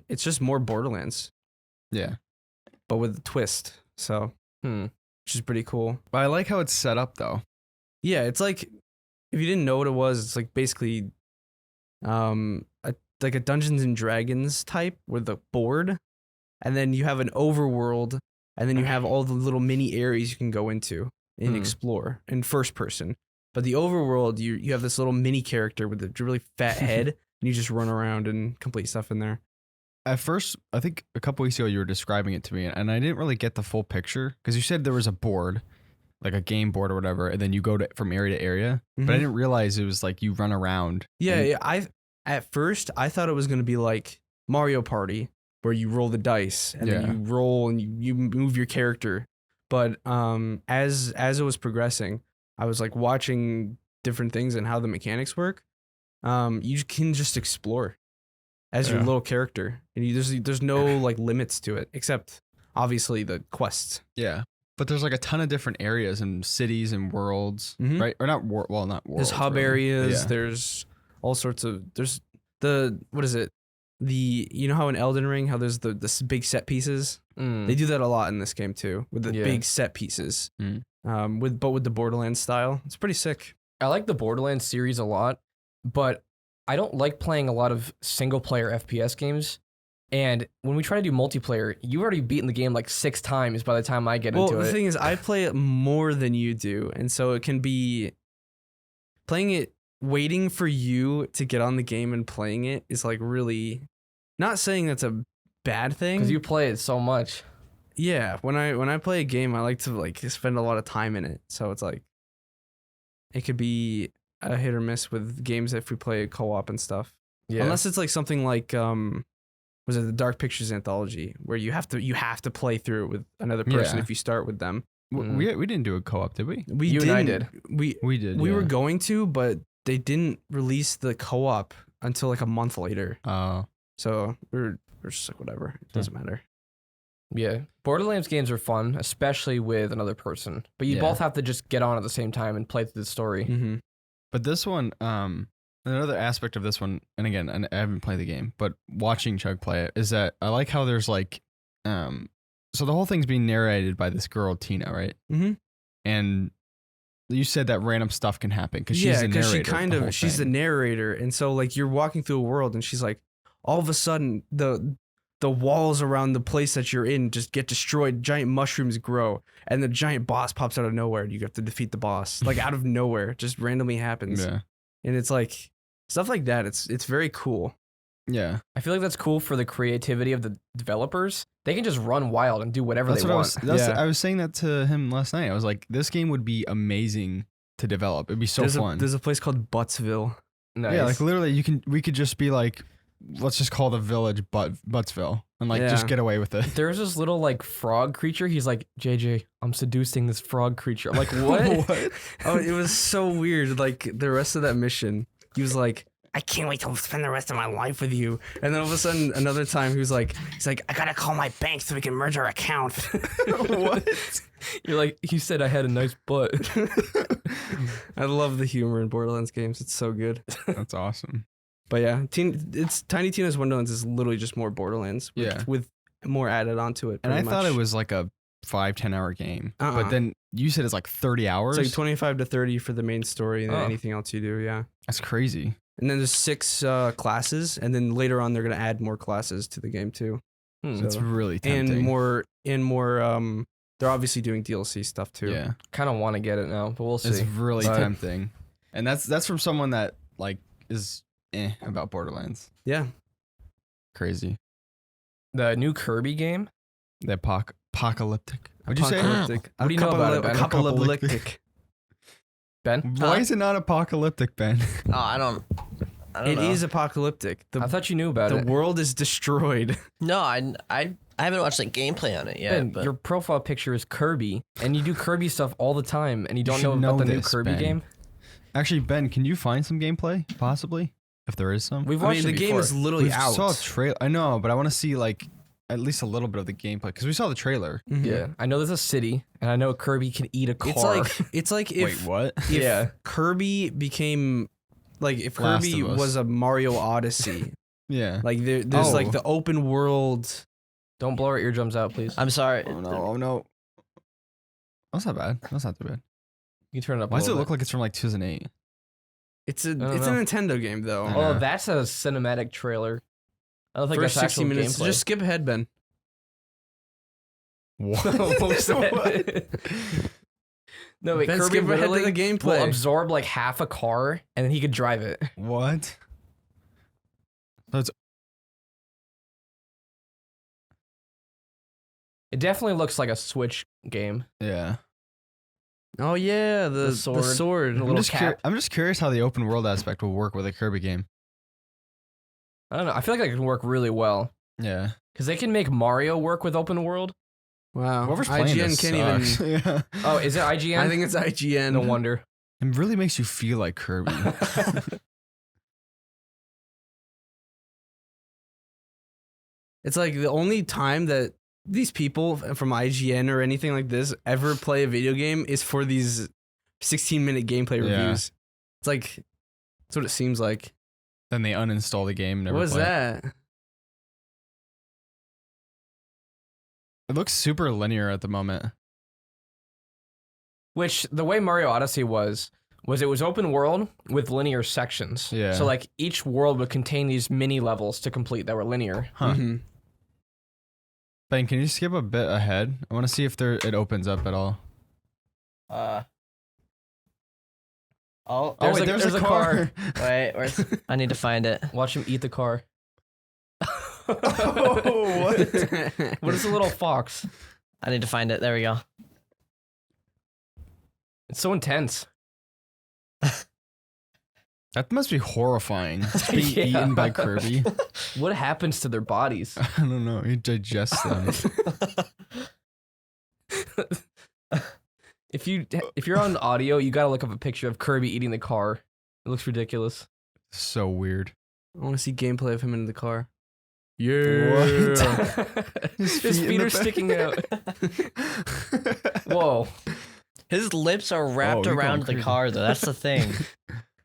Speaker 3: it's just more Borderlands,
Speaker 1: Yeah.
Speaker 3: but with a twist. So, which is pretty cool.
Speaker 1: But I like how it's set up though.
Speaker 3: Yeah, it's like if you didn't know what it was, it's like basically like a Dungeons and Dragons type with a board, and then you have an overworld, and then you have all the little mini areas you can go into and explore in first person. But the overworld, you have this little mini character with a really fat head, and you just run around and complete stuff in there.
Speaker 1: At first, I think a couple weeks ago you were describing it to me, and I didn't really get the full picture because you said there was a board, like a game board or whatever, and then you go from area to area. But I didn't realize it was like you run around.
Speaker 3: Yeah, at first I thought it was gonna be like Mario Party, where you roll the dice and then you roll and you move your character. But as it was progressing, I was like watching different things and how the mechanics work. You can just explore as your little character, and there's no like limits to it except obviously the quests.
Speaker 1: Yeah. But there's like a ton of different areas and cities and worlds, right? Or not not worlds.
Speaker 3: There's hub
Speaker 1: really.
Speaker 3: areas.
Speaker 1: Yeah.
Speaker 3: There's all sorts of. There's what is it? You know how in Elden Ring how there's the big set pieces. They do that a lot in this game too with the big set pieces. With the Borderlands style, it's pretty sick.
Speaker 2: I like the Borderlands series a lot, but I don't like playing a lot of single player FPS games. And when we try to do multiplayer, you've already beaten the game like 6 times by the time I get into it.
Speaker 3: Well, the thing is, I play it more than you do, and so it can be playing it. Waiting for you to get on the game and playing it is like really, not saying that's a bad thing.
Speaker 2: Because you play it so much.
Speaker 3: Yeah, when I play a game, I like to like spend a lot of time in it. So it's like it could be a hit or miss with games if we play co-op and stuff.
Speaker 2: Yeah.
Speaker 3: Unless it's like something like was it the Dark Pictures anthology where you have to play through it with another person if you start with them.
Speaker 1: We didn't do a co-op, did we?
Speaker 2: You and I did.
Speaker 3: We
Speaker 1: did.
Speaker 3: We were going to, but they didn't release the co-op until like a month later. So we're just like, whatever. It doesn't matter.
Speaker 2: Yeah. Borderlands games are fun, especially with another person. But you both have to just get on at the same time and play through the story.
Speaker 1: But this one, another aspect of this one, and again, I haven't played the game, but watching Chug play it, is that I like how there's like, so the whole thing's being narrated by this girl, Tina, right? And you said that random stuff can happen because she's the narrator.
Speaker 3: She's the narrator, and so like you're walking through a world, and she's like, all of a sudden the walls around the place that you're in just get destroyed. Giant mushrooms grow, and the giant boss pops out of nowhere, and you have to defeat the boss like out of nowhere, just randomly happens.
Speaker 1: Yeah,
Speaker 3: and it's like stuff like that. It's very cool.
Speaker 1: Yeah,
Speaker 2: I feel like that's cool for the creativity of the developers. They can just run wild and do whatever they want.
Speaker 1: I was saying that to him last night. I was like, this game would be amazing to develop. It'd be so fun.
Speaker 3: There's a place called Buttsville.
Speaker 2: Nice.
Speaker 1: Yeah, like literally, we could just be like, let's just call the village Buttsville and like just get away with it.
Speaker 2: There's this little like frog creature. He's like, JJ, I'm seducing this frog creature. I'm like, what?
Speaker 3: What? Oh, it was so weird. Like the rest of that mission, he was like, I can't wait to spend the rest of my life with you. And then all of a sudden, another time, he's like, I gotta call my bank so we can merge our account.
Speaker 1: What?
Speaker 2: You're like, he said I had a nice butt.
Speaker 3: I love the humor in Borderlands games. It's so good.
Speaker 1: That's awesome.
Speaker 3: But yeah, it's Tiny Tina's Wonderlands is literally just more Borderlands. With more added onto it.
Speaker 1: And I
Speaker 3: much.
Speaker 1: thought it was like a 5-10 hour game. But then you said it's like 30 hours?
Speaker 3: It's like 25 to 30 for the main story and then anything else you do, yeah.
Speaker 1: That's crazy.
Speaker 3: And then there's 6 classes, and then later on they're gonna add more classes to the game too.
Speaker 1: That's really tempting.
Speaker 3: And more they're obviously doing DLC stuff too.
Speaker 1: Yeah.
Speaker 2: Kind of want to get it now, but we'll see.
Speaker 1: It's really tempting. And that's from someone that like is about Borderlands.
Speaker 3: Yeah.
Speaker 1: Crazy.
Speaker 2: The new Kirby game?
Speaker 1: The apocalyptic. What'd you say?
Speaker 3: Apocalyptic.
Speaker 2: What do you know about it, Ben?
Speaker 3: Apocalyptic.
Speaker 2: Ben?
Speaker 1: Why is it not apocalyptic, Ben?
Speaker 4: Oh, I don't know.
Speaker 3: It is apocalyptic.
Speaker 2: I thought you knew about it.
Speaker 3: The world is destroyed.
Speaker 4: No, I haven't watched like gameplay on it yet.
Speaker 2: Ben,
Speaker 4: but
Speaker 2: your profile picture is Kirby, and you do Kirby stuff all the time, and you don't know
Speaker 1: should
Speaker 2: about
Speaker 1: know
Speaker 2: the new
Speaker 1: this,
Speaker 2: Kirby
Speaker 1: Ben.
Speaker 2: game?
Speaker 1: Actually, Ben, can you find some gameplay, possibly? If there is some?
Speaker 2: We've
Speaker 3: I
Speaker 2: watched
Speaker 3: mean,
Speaker 2: it
Speaker 3: the game
Speaker 2: before.
Speaker 3: is literally
Speaker 1: We
Speaker 3: out.
Speaker 1: saw a trailer. I know, but I want to see like at least a little bit of the gameplay because we saw the trailer.
Speaker 3: Mhm.
Speaker 2: Yeah, I know there's a city, and I know Kirby can eat a car.
Speaker 3: It's like if
Speaker 1: Wait, what?
Speaker 3: if
Speaker 2: Yeah.
Speaker 3: Kirby became like if
Speaker 1: Last
Speaker 3: Kirby
Speaker 1: of Us.
Speaker 3: was a Mario Odyssey.
Speaker 1: Yeah.
Speaker 3: Like there's like
Speaker 1: Oh.
Speaker 3: the open world.
Speaker 2: Don't blow our eardrums out, please.
Speaker 4: I'm sorry.
Speaker 1: Oh no! Oh no! That's not bad. That's not too bad.
Speaker 2: You can turn it up.
Speaker 1: Why
Speaker 2: a
Speaker 1: does it
Speaker 2: little
Speaker 1: look like it's from like 2008?
Speaker 3: It's
Speaker 2: don't
Speaker 3: a
Speaker 2: know.
Speaker 3: Nintendo game though.
Speaker 1: I
Speaker 2: bit. Oh,
Speaker 1: know.
Speaker 2: that's a cinematic trailer. I don't think
Speaker 3: First
Speaker 2: that's
Speaker 3: 60
Speaker 2: actual
Speaker 3: minutes.
Speaker 2: gameplay.
Speaker 3: Just skip ahead, Ben.
Speaker 1: What?
Speaker 2: What was that? No, wait,
Speaker 3: Ben,
Speaker 2: Kirby
Speaker 3: skip ahead to
Speaker 2: literally
Speaker 3: the gameplay.
Speaker 2: will absorb like half a car, and then he could drive it.
Speaker 1: What? That's
Speaker 2: It definitely looks like a Switch game.
Speaker 1: yeah.
Speaker 3: Oh yeah, the
Speaker 2: sword.
Speaker 3: sword.
Speaker 2: The little cap.
Speaker 1: I'm just curious how the open world aspect will work with a Kirby game.
Speaker 2: I don't know. I feel like that can work really well
Speaker 1: Yeah.
Speaker 2: because they can make Mario work with open world.
Speaker 3: Wow.
Speaker 1: Whoever's playing
Speaker 3: IGN
Speaker 1: this
Speaker 3: can't
Speaker 1: sucks.
Speaker 3: even.
Speaker 1: Yeah.
Speaker 2: Oh, is it IGN?
Speaker 3: I think it's IGN.
Speaker 2: no wonder.
Speaker 1: It really makes you feel like Kirby.
Speaker 3: It's like the only time that these people from IGN or anything like this ever play a video game is for these 16-minute gameplay
Speaker 1: Yeah.
Speaker 3: reviews. It's like that's what it seems like.
Speaker 1: Then they uninstall the game. Never
Speaker 3: What was
Speaker 1: play it.
Speaker 3: that?
Speaker 1: It looks super linear at the moment.
Speaker 2: Which the way Mario Odyssey was it was open world with linear sections.
Speaker 1: Yeah.
Speaker 2: So like each world would contain these mini levels to complete that were linear.
Speaker 1: Huh.
Speaker 3: Mhm.
Speaker 1: Ben, can you skip a bit ahead? I want to see if it opens up at all.
Speaker 4: Oh,
Speaker 1: Oh, wait, there's a car.
Speaker 4: wait, where's? I need to find it.
Speaker 2: Watch him eat the car.
Speaker 1: Oh, what?
Speaker 2: What is a little fox?
Speaker 4: I need to find it. There we go.
Speaker 2: It's so intense.
Speaker 1: That must be horrifying. Just being
Speaker 2: Yeah.
Speaker 1: eaten by Kirby.
Speaker 2: What happens to their bodies?
Speaker 1: I don't know. He digests them.
Speaker 2: If you're on audio, you gotta look up a picture of Kirby eating the car. It looks ridiculous.
Speaker 1: So weird.
Speaker 3: I want to see gameplay of him in the car.
Speaker 2: His
Speaker 1: His
Speaker 2: feet are sticking out. Whoa.
Speaker 4: His lips are wrapped
Speaker 1: you're going
Speaker 4: around the
Speaker 1: crazy.
Speaker 4: car, though. That's the thing.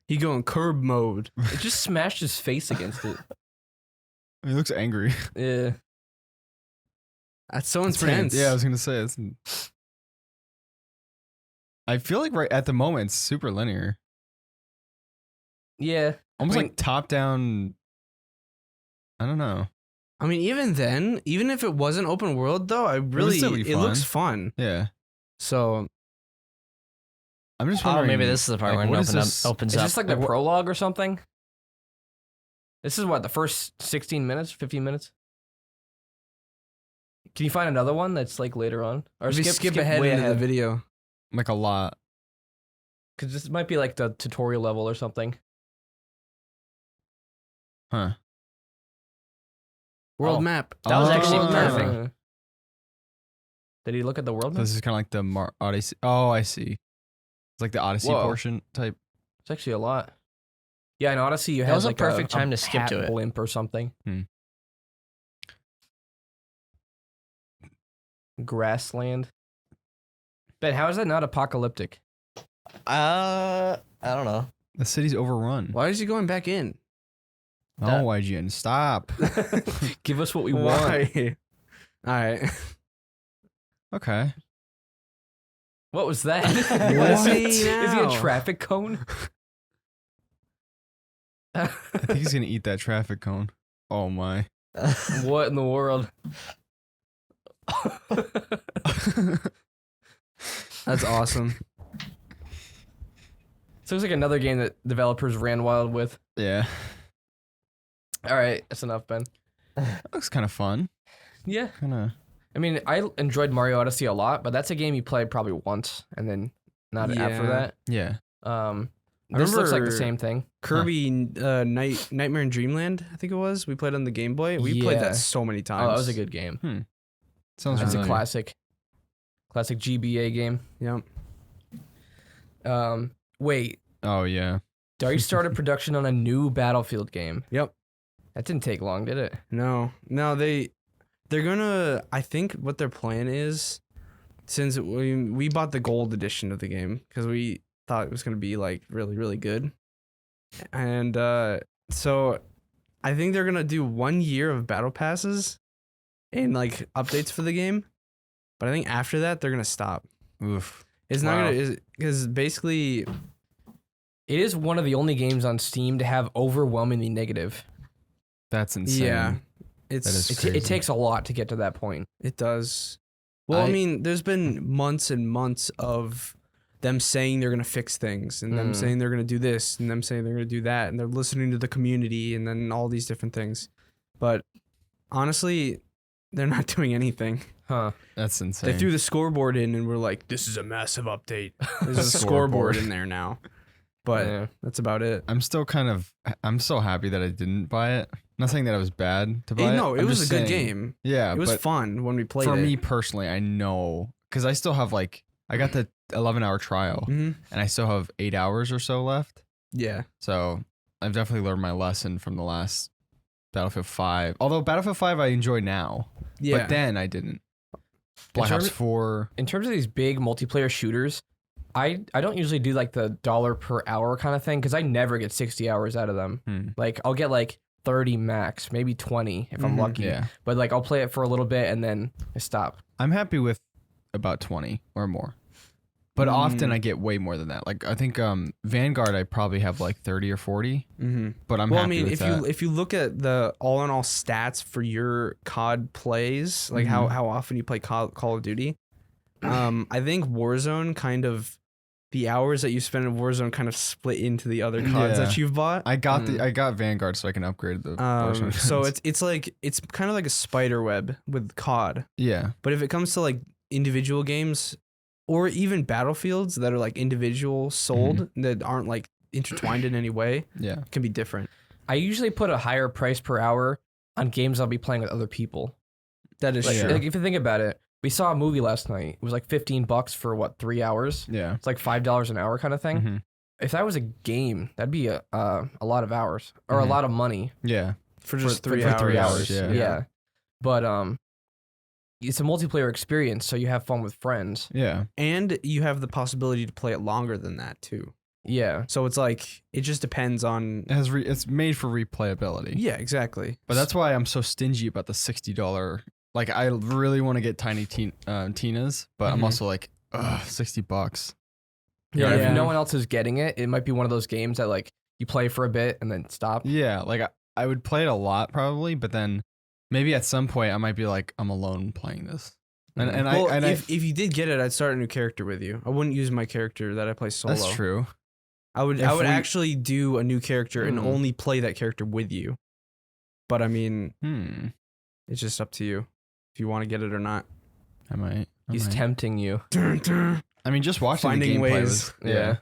Speaker 3: He going curb mode.
Speaker 2: It just smashed his face against it.
Speaker 1: He looks angry.
Speaker 2: Yeah.
Speaker 3: That's so
Speaker 1: It's pretty-
Speaker 3: intense.
Speaker 1: Yeah, I was gonna say it's. I feel like right at the moment it's super linear,
Speaker 2: Yeah.
Speaker 1: almost
Speaker 2: I mean-
Speaker 1: like top down. I don't know.
Speaker 3: I mean, even then, even if it wasn't open world though,
Speaker 1: still be
Speaker 3: it looks fun.
Speaker 1: Yeah,
Speaker 3: So
Speaker 1: I'm just
Speaker 4: Oh,
Speaker 1: wondering.
Speaker 4: maybe this is the part
Speaker 1: like,
Speaker 4: where
Speaker 1: what
Speaker 4: it
Speaker 1: is this-
Speaker 4: opens
Speaker 2: Is
Speaker 4: up.
Speaker 2: this like the
Speaker 1: Like, what-
Speaker 2: prologue or something? This is what, the first 16 minutes, 15 minutes? Can you find another one that's like later on? Or
Speaker 3: maybe skip ahead
Speaker 2: way
Speaker 3: into the video.
Speaker 1: like a lot.
Speaker 2: Because this might be like the tutorial level or something.
Speaker 1: Huh.
Speaker 3: World
Speaker 2: Oh.
Speaker 3: map.
Speaker 4: That was actually
Speaker 1: Oh.
Speaker 4: perfect.
Speaker 2: Did he look at the world map?
Speaker 1: This is kind of like the Odyssey. Oh, I see. It's like the Odyssey
Speaker 2: Whoa.
Speaker 1: portion type.
Speaker 2: It's actually a lot. Yeah, in Odyssey you
Speaker 4: That
Speaker 2: had
Speaker 4: was a
Speaker 2: like
Speaker 4: perfect time to skip
Speaker 2: hat
Speaker 4: to it.
Speaker 2: blimp or something. Grassland. Ben, how is that not apocalyptic?
Speaker 4: I don't know.
Speaker 1: The city's overrun.
Speaker 3: Why is he going back in?
Speaker 1: Oh, IGN, stop.
Speaker 2: Give us what we want.
Speaker 3: Why? All right.
Speaker 1: Okay.
Speaker 2: What was that?
Speaker 3: Why
Speaker 2: Is he a
Speaker 3: now?
Speaker 2: traffic cone?
Speaker 1: I think he's gonna eat that traffic cone. Oh my.
Speaker 2: What in the world?
Speaker 3: That's awesome.
Speaker 2: So looks like another game that developers ran wild with.
Speaker 1: Yeah.
Speaker 2: All right, that's enough, Ben.
Speaker 1: That looks kind of fun.
Speaker 2: Yeah.
Speaker 1: Kinda.
Speaker 2: I mean, I enjoyed Mario Odyssey a lot, but that's a game you play probably once and then not after that.
Speaker 1: Yeah.
Speaker 2: This looks like the
Speaker 3: remember
Speaker 2: same thing.
Speaker 3: Kirby Nightmare in Dreamland, I think it was. We played on the Game Boy. We played
Speaker 2: Yeah.
Speaker 3: that so many times.
Speaker 2: Oh, that was a good game.
Speaker 1: Sounds
Speaker 2: That's
Speaker 1: familiar.
Speaker 2: a classic GBA game.
Speaker 3: Yep.
Speaker 2: Wait,
Speaker 1: Oh yeah.
Speaker 2: DICE started production on a new Battlefield game.
Speaker 3: Yep.
Speaker 2: That didn't take long, did it?
Speaker 3: No, they're gonna. I think what their plan is, since we bought the gold edition of the game because we thought it was gonna be like really really good, and so I think they're gonna do 1 year of battle passes and like updates for the game, but I think after that they're gonna stop.
Speaker 1: Oof.
Speaker 3: It's not
Speaker 2: Wow.
Speaker 3: gonna because basically
Speaker 2: It is one of the only games on Steam to have overwhelmingly negative.
Speaker 1: That's insane.
Speaker 3: yeah,
Speaker 1: That is
Speaker 3: it's
Speaker 1: crazy.
Speaker 2: It takes a lot to get to that point.
Speaker 3: It does. Well, I mean, there's been months and months of them saying they're gonna fix things, and them saying they're gonna do this, and them saying they're gonna do that, and they're listening to the community, and then all these different things. But honestly, they're not doing anything.
Speaker 2: Huh.
Speaker 1: That's insane.
Speaker 3: They threw the scoreboard in, and we're like, "This is a massive update. There's a scoreboard in there now." But
Speaker 2: Yeah.
Speaker 3: that's about it.
Speaker 1: I'm so happy that I didn't buy it. Not saying that it was bad to buy it.
Speaker 3: No, it
Speaker 1: I'm
Speaker 3: was a
Speaker 1: just
Speaker 3: good
Speaker 1: saying-
Speaker 3: game.
Speaker 1: Yeah,
Speaker 3: It was
Speaker 1: but
Speaker 3: fun when we played
Speaker 1: for
Speaker 3: it.
Speaker 1: me personally, I know because I still have I got the 11-hour trial
Speaker 3: Mhm.
Speaker 1: and I still have 8 hours or so left.
Speaker 3: Yeah.
Speaker 1: So I've definitely learned my lesson from the last Battlefield 5. Although Battlefield 5 I enjoy now,
Speaker 3: Yeah.
Speaker 1: but then I didn't. Black Ops 4.
Speaker 2: In terms of these big multiplayer shooters, I don't usually do like the dollar per hour kind of thing because I never get 60 hours out of them. Like I'll get like 30 max, maybe 20 if I'm lucky.
Speaker 1: Yeah,
Speaker 2: But like I'll play it for a little bit and then I stop.
Speaker 1: I'm happy with about 20 or more. But often I get way more than that. Like I think Vanguard I probably have like 30 or 40.
Speaker 3: Mm-hmm.
Speaker 1: But I'm
Speaker 3: Well, I
Speaker 1: happy
Speaker 3: mean,
Speaker 1: with
Speaker 3: if
Speaker 1: that.
Speaker 3: you look at the all in all stats for your COD plays, like how often you play Call of Duty, I think Warzone kind of the hours that you spend in Warzone kind of split into the other CODs that you've bought.
Speaker 1: I got I got Vanguard so I can upgrade the Warzone
Speaker 3: So
Speaker 1: guns.
Speaker 3: it's kind of like a spider web with COD.
Speaker 1: yeah.
Speaker 3: But if it comes to like individual games or even Battlefields that are like individual sold that aren't like intertwined in any way,
Speaker 1: Yeah.
Speaker 3: it can be different.
Speaker 2: I usually put a higher price per hour on games I'll be playing with other people.
Speaker 3: That is
Speaker 2: Like,
Speaker 3: true.
Speaker 2: like if you think about it, we saw a movie last night. It was like $15 for what, 3 hours?
Speaker 1: Yeah.
Speaker 2: It's like $5 an hour kind of thing.
Speaker 1: Mhm.
Speaker 2: If that was a game, that'd be a lot of hours or a lot of money
Speaker 1: Yeah.
Speaker 3: for just
Speaker 2: for
Speaker 3: 3
Speaker 2: for
Speaker 3: hours.
Speaker 2: 3 hours.
Speaker 1: Yeah.
Speaker 2: Yeah. But it's a multiplayer experience, so you have fun with friends.
Speaker 1: Yeah.
Speaker 3: And you have the possibility to play it longer than that too.
Speaker 2: Yeah.
Speaker 3: So it's like it just depends on.
Speaker 1: It has it's made for replayability.
Speaker 3: Yeah, exactly.
Speaker 1: But that's why I'm so stingy about the $60. Like I really want to get tiny Tina's, but I'm also like, ugh, $60.
Speaker 2: Yeah.
Speaker 3: Yeah.
Speaker 2: If no one else is getting it, it might be one of those games that like you play for a bit and then stop.
Speaker 1: Yeah, like I would play it a lot probably, but then maybe at some point I might be like, I'm alone playing this. And
Speaker 3: Well,
Speaker 1: I
Speaker 3: if you did get it, I'd start a new character with you. I wouldn't use my character that I play solo.
Speaker 1: that's true.
Speaker 3: I would
Speaker 1: If we-
Speaker 3: actually do a new character and only play that character with you. But I mean, it's just up to you if you want to get it or not.
Speaker 1: I might.
Speaker 2: He's tempting you.
Speaker 1: I mean, just watching
Speaker 3: Finding
Speaker 1: the gameplay
Speaker 3: ways.
Speaker 1: was
Speaker 2: Yeah.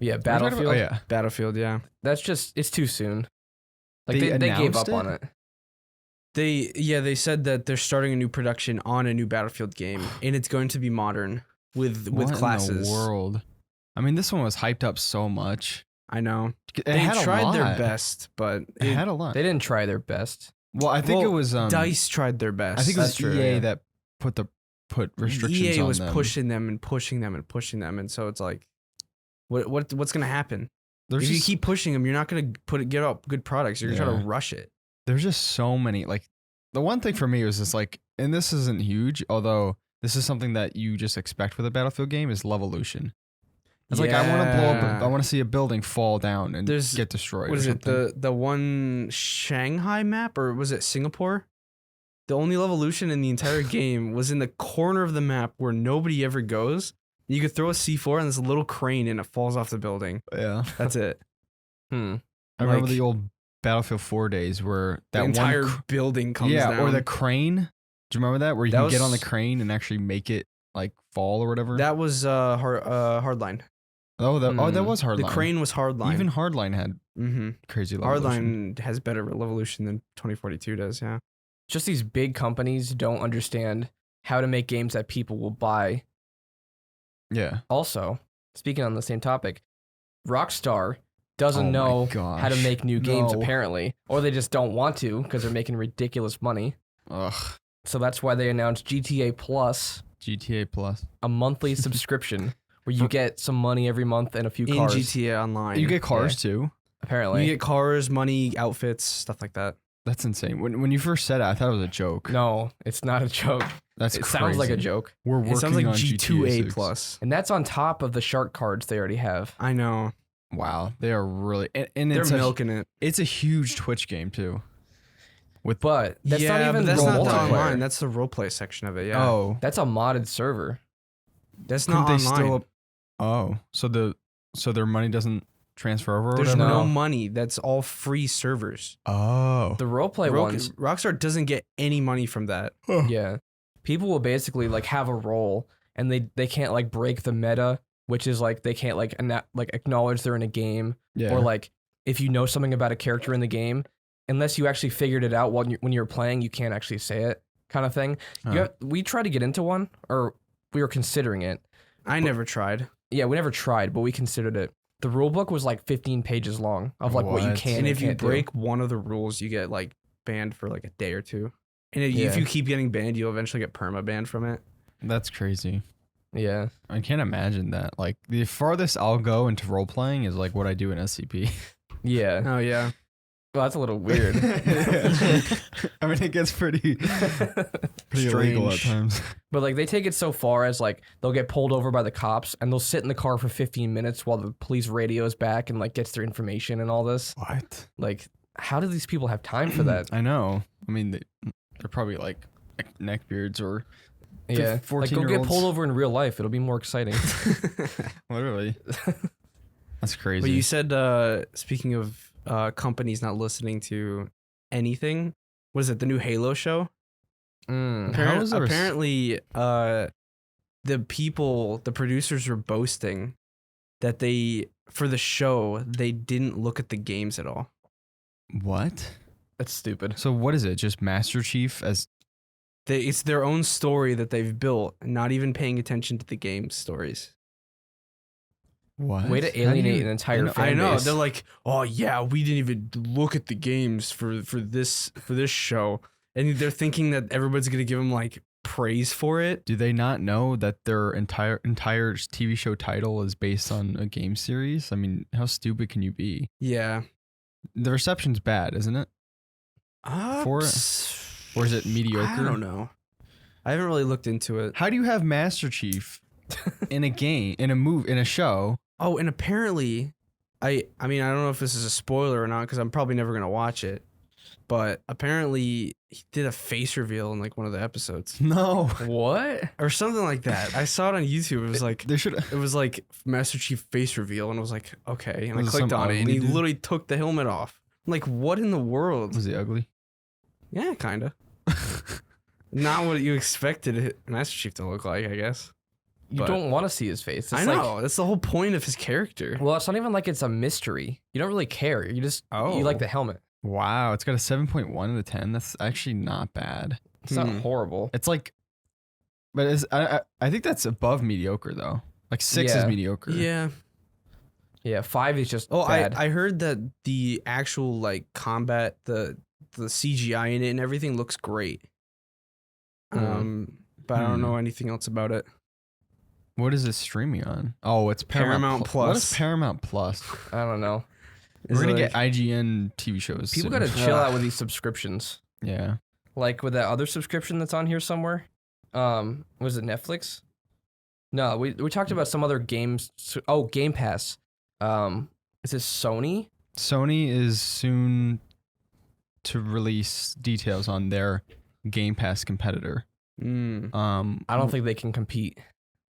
Speaker 2: Yeah,
Speaker 1: what
Speaker 2: Battlefield.
Speaker 1: Oh yeah.
Speaker 3: Battlefield, yeah.
Speaker 2: That's just it's too soon. Like
Speaker 1: They
Speaker 2: they gave
Speaker 1: announced
Speaker 2: up on
Speaker 1: it?
Speaker 2: it.
Speaker 3: They said that they're starting a new production on a new Battlefield game, and it's going to be modern with
Speaker 1: What
Speaker 3: classes.
Speaker 1: in the world? I mean, this one was hyped up so much.
Speaker 3: I know.
Speaker 1: They had
Speaker 3: tried their
Speaker 1: lot.
Speaker 3: best, but
Speaker 1: It had a lot.
Speaker 2: They didn't try their best.
Speaker 1: Well, I think it was
Speaker 3: DICE tried their best.
Speaker 1: I think it was
Speaker 2: That's true,
Speaker 1: EA
Speaker 2: yeah.
Speaker 1: that put restrictions
Speaker 3: EA
Speaker 1: on
Speaker 3: was
Speaker 1: them.
Speaker 3: pushing them and pushing them and pushing them, and so it's like, what's gonna happen?
Speaker 1: There's
Speaker 3: If you
Speaker 1: just,
Speaker 3: keep pushing them, you're not gonna get out good products. You're gonna try
Speaker 1: Yeah.
Speaker 3: to rush it.
Speaker 1: there's just so many. Like the one thing for me was just like, and this isn't huge, although this is something that you just expect with a Battlefield game is levolution. It's like I want to blow up. I want to see a building fall down and get destroyed.
Speaker 3: What
Speaker 1: or
Speaker 3: is it?
Speaker 1: something.
Speaker 3: The one Shanghai map, or was it Singapore? The only levolution in the entire game was in the corner of the map where nobody ever goes. You could throw a C4 on this little crane and it falls off the building.
Speaker 1: Yeah,
Speaker 3: That's it.
Speaker 1: I remember
Speaker 3: Like-
Speaker 1: the old Battlefield 4 days where that
Speaker 3: The entire
Speaker 1: one,
Speaker 3: building comes down.
Speaker 1: or the crane. Do you remember that where you
Speaker 3: That
Speaker 1: can get on the
Speaker 3: was-
Speaker 1: crane and actually make it like fall or whatever?
Speaker 3: That was Hardline.
Speaker 1: that was Hardline.
Speaker 3: The crane was Hardline.
Speaker 1: Even Hardline had
Speaker 3: mm-hmm.
Speaker 1: crazy levolution.
Speaker 3: Hardline has better levolution than 2042 does. Yeah.
Speaker 2: Just these big companies don't understand how to make games that people will buy.
Speaker 1: Yeah.
Speaker 2: Also, speaking on the same topic, Rockstar doesn't
Speaker 1: Oh my
Speaker 2: know
Speaker 1: gosh.
Speaker 2: how to make new games
Speaker 1: No.
Speaker 2: apparently, or they just don't want to because they're making ridiculous money.
Speaker 1: Ugh.
Speaker 2: So that's why they announced GTA Plus,
Speaker 1: GTA Plus.
Speaker 2: a monthly subscription where you get some money every month and a few
Speaker 3: In
Speaker 2: cars.
Speaker 3: GTA Online.
Speaker 1: You get cars too.
Speaker 2: Apparently,
Speaker 3: You get cars, money, outfits, stuff like that.
Speaker 1: That's insane. When you first said it, I thought it was a joke.
Speaker 2: no, it's not a joke.
Speaker 1: That's
Speaker 2: It
Speaker 1: crazy.
Speaker 2: sounds like a joke,
Speaker 1: We're working
Speaker 3: It sounds like
Speaker 1: on
Speaker 3: G2A
Speaker 1: GTA 6.
Speaker 3: plus.
Speaker 2: and that's on top of the shark cards they already have.
Speaker 3: I know.
Speaker 1: Wow, they are really and
Speaker 3: They're
Speaker 1: it's
Speaker 3: milking it.
Speaker 1: it's a huge Twitch game too. With
Speaker 2: But that's
Speaker 3: yeah,
Speaker 2: not even
Speaker 3: but that's
Speaker 2: real
Speaker 3: not the
Speaker 2: multiplayer.
Speaker 3: online. That's the roleplay section of it. Yeah.
Speaker 1: oh,
Speaker 2: That's a modded server.
Speaker 3: that's
Speaker 1: couldn't
Speaker 3: not
Speaker 1: they
Speaker 3: online.
Speaker 1: still? So their money doesn't transfer over. Or
Speaker 3: There's
Speaker 1: whatever?
Speaker 3: no
Speaker 2: No.
Speaker 3: money. That's all free servers.
Speaker 1: Oh,
Speaker 2: The roleplay ones,
Speaker 3: Rockstar doesn't get any money from that.
Speaker 2: yeah. People will basically like have a role and they can't like break the meta, which is like they can't like acknowledge they're in a game,
Speaker 1: yeah.
Speaker 2: or like if you know something about a character in the game, unless you actually figured it out when you're playing, you can't actually say it, kind of thing.
Speaker 1: Huh.
Speaker 2: We tried to get into one, or we were considering it.
Speaker 3: I never tried.
Speaker 2: Yeah, we never tried, but we considered it. The rule book was like 15 pages long of like what you
Speaker 1: What?
Speaker 2: can
Speaker 3: And
Speaker 2: and
Speaker 3: if you
Speaker 2: can't do.
Speaker 3: break one of the rules, you get like banned for like a day or two. And if
Speaker 2: Yeah.
Speaker 3: you keep getting banned, you'll eventually get perma banned from it.
Speaker 1: That's crazy.
Speaker 2: Yeah.
Speaker 1: I can't imagine that. Like the farthest I'll go into role playing is like what I do in SCP.
Speaker 2: Yeah.
Speaker 3: Oh yeah.
Speaker 2: Well, that's a little weird.
Speaker 1: I mean, it gets pretty illegal at
Speaker 3: Strange.
Speaker 1: times.
Speaker 2: But like they take it so far as like they'll get pulled over by the cops and they'll sit in the car for 15 minutes while the police radios back and like gets their information and all this.
Speaker 1: What?
Speaker 2: Like, how do these people have time for that?
Speaker 1: I know. I mean, they're probably like neckbeards or
Speaker 2: Yeah. Like, go get
Speaker 1: 14-year-olds.
Speaker 2: pulled over in real life. It'll be more exciting.
Speaker 1: literally. That's crazy.
Speaker 3: But you said, speaking of companies not listening to anything, what is it? The new Halo show?
Speaker 2: Mm.
Speaker 1: How is there a s-
Speaker 3: Apparently, the producers were boasting that for the show, they didn't look at the games at all.
Speaker 1: What?
Speaker 2: That's stupid.
Speaker 1: So what is it? Just Master Chief as
Speaker 3: It's their own story that they've built, not even paying attention to the game stories.
Speaker 1: what?
Speaker 2: Way to
Speaker 1: How do
Speaker 2: alienate
Speaker 1: you-
Speaker 2: an entire
Speaker 1: know-
Speaker 2: fan
Speaker 3: I know.
Speaker 2: base.
Speaker 3: They're like, oh yeah, we didn't even look at the games for this show, and they're thinking that everybody's gonna give them like praise for it.
Speaker 1: Do they not know that their entire TV show title is based on a game series? I mean, how stupid can you be?
Speaker 3: Yeah.
Speaker 1: The reception's bad, isn't it? For it? Or is it mediocre?
Speaker 3: I don't know. I haven't really looked into it.
Speaker 1: How do you have Master Chief in a game, in a show?
Speaker 3: Oh, and apparently, I mean, I don't know if this is a spoiler or not because I'm probably never gonna watch it. But apparently, he did a face reveal in like one of the episodes
Speaker 1: No.
Speaker 2: What?
Speaker 3: or something like that. I saw it on YouTube. It was like
Speaker 1: They should.
Speaker 3: it was like Master Chief face reveal, and I was like, okay. And I
Speaker 1: Was it
Speaker 3: clicked
Speaker 1: some
Speaker 3: on it, and
Speaker 1: ugly
Speaker 3: he
Speaker 1: dude?
Speaker 3: literally took the helmet off. I'm like, what in the world?
Speaker 1: Was he ugly?
Speaker 3: Yeah, kind of. Not what you expected Master Chief to look like, I guess.
Speaker 2: You
Speaker 3: But-
Speaker 2: don't want to see his face. It's
Speaker 3: I
Speaker 2: like,
Speaker 3: know. That's the whole point of his character.
Speaker 2: well, it's not even like it's a mystery. You don't really care. You just you like the helmet.
Speaker 1: Wow, it's got a 7.1 out of 10. That's actually not bad.
Speaker 2: It's not
Speaker 3: Hmm.
Speaker 2: horrible.
Speaker 1: It's like, but I think that's above mediocre though. Like 6 is
Speaker 2: Yeah.
Speaker 1: mediocre.
Speaker 3: Yeah.
Speaker 2: Yeah, 5 is just
Speaker 3: Oh,
Speaker 2: bad.
Speaker 3: I heard that the actual like combat, the CGI in it and everything looks great. But I don't know anything else about it.
Speaker 1: What is this streaming on? Oh, it's
Speaker 3: Paramount
Speaker 1: Plus. What is
Speaker 3: Plus.
Speaker 1: Paramount Plus?
Speaker 2: I don't know.
Speaker 1: We're gonna
Speaker 3: like-
Speaker 1: get IGN TV shows.
Speaker 2: People
Speaker 1: soon.
Speaker 2: gotta chill out with these subscriptions.
Speaker 1: Yeah.
Speaker 2: Like with that other subscription that's on here somewhere. Was it Netflix? No, we talked about some other games. Oh, Game Pass. Is this Sony?
Speaker 1: Sony is soon to release details on their Game Pass competitor.
Speaker 2: I don't think they can compete.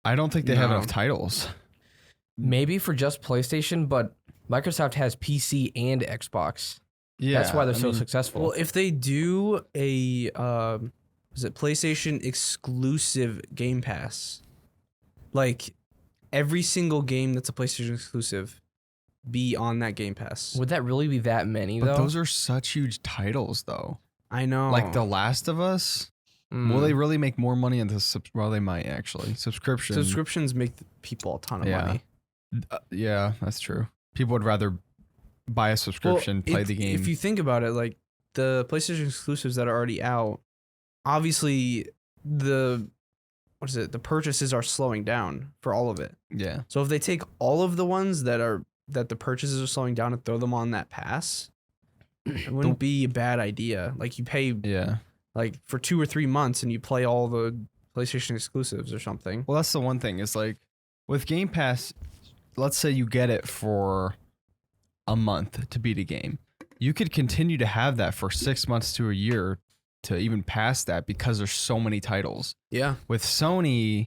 Speaker 1: I don't think they have
Speaker 3: No.
Speaker 1: enough titles.
Speaker 2: Maybe for just PlayStation, but Microsoft has PC and Xbox.
Speaker 1: Yeah,
Speaker 2: That's why they're
Speaker 1: I
Speaker 2: so
Speaker 1: mean,
Speaker 2: successful.
Speaker 3: Well, if they do a is it PlayStation exclusive Game Pass, like every single game that's a PlayStation exclusive be on that Game Pass.
Speaker 2: Would that really be that many
Speaker 1: But
Speaker 2: though?
Speaker 1: those are such huge titles, though.
Speaker 3: I know.
Speaker 1: Like The Last of Us. Will they really make more money on the well, they might actually.
Speaker 3: subscriptions make people a ton of
Speaker 1: Yeah.
Speaker 3: money.
Speaker 1: Yeah, that's true. People would rather buy a subscription, play the game.
Speaker 3: If you think about it, like the PlayStation exclusives that are already out, obviously the purchases are slowing down for all of it.
Speaker 1: yeah.
Speaker 3: So if they take all of the ones that the purchases are slowing down and throw them on that pass, it wouldn't be a bad idea. Like you pay
Speaker 1: Yeah.
Speaker 3: like for 2 or 3 months and you play all the PlayStation exclusives or something.
Speaker 1: Well, that's the one thing is like with Game Pass, let's say you get it for a month to beat a game. You could continue to have that for 6 months to a year to even past that because there's so many titles.
Speaker 3: Yeah.
Speaker 1: With Sony,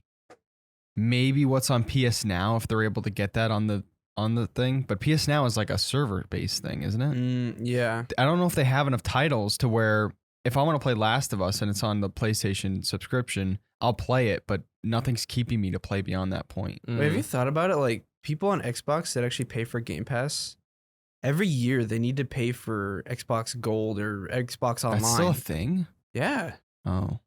Speaker 1: maybe what's on PS Now if they're able to get that on the thing, but PS Now is like a server-based thing, isn't it?
Speaker 3: Yeah.
Speaker 1: I don't know if they have enough titles to where if I want to play Last of Us and it's on the PlayStation subscription, I'll play it, but nothing's keeping me to play beyond that point.
Speaker 3: Wait, have you thought about it? Like people on Xbox that actually pay for Game Pass, every year they need to pay for Xbox Gold or Xbox Online.
Speaker 1: That's still a thing?
Speaker 3: Yeah.
Speaker 1: Oh.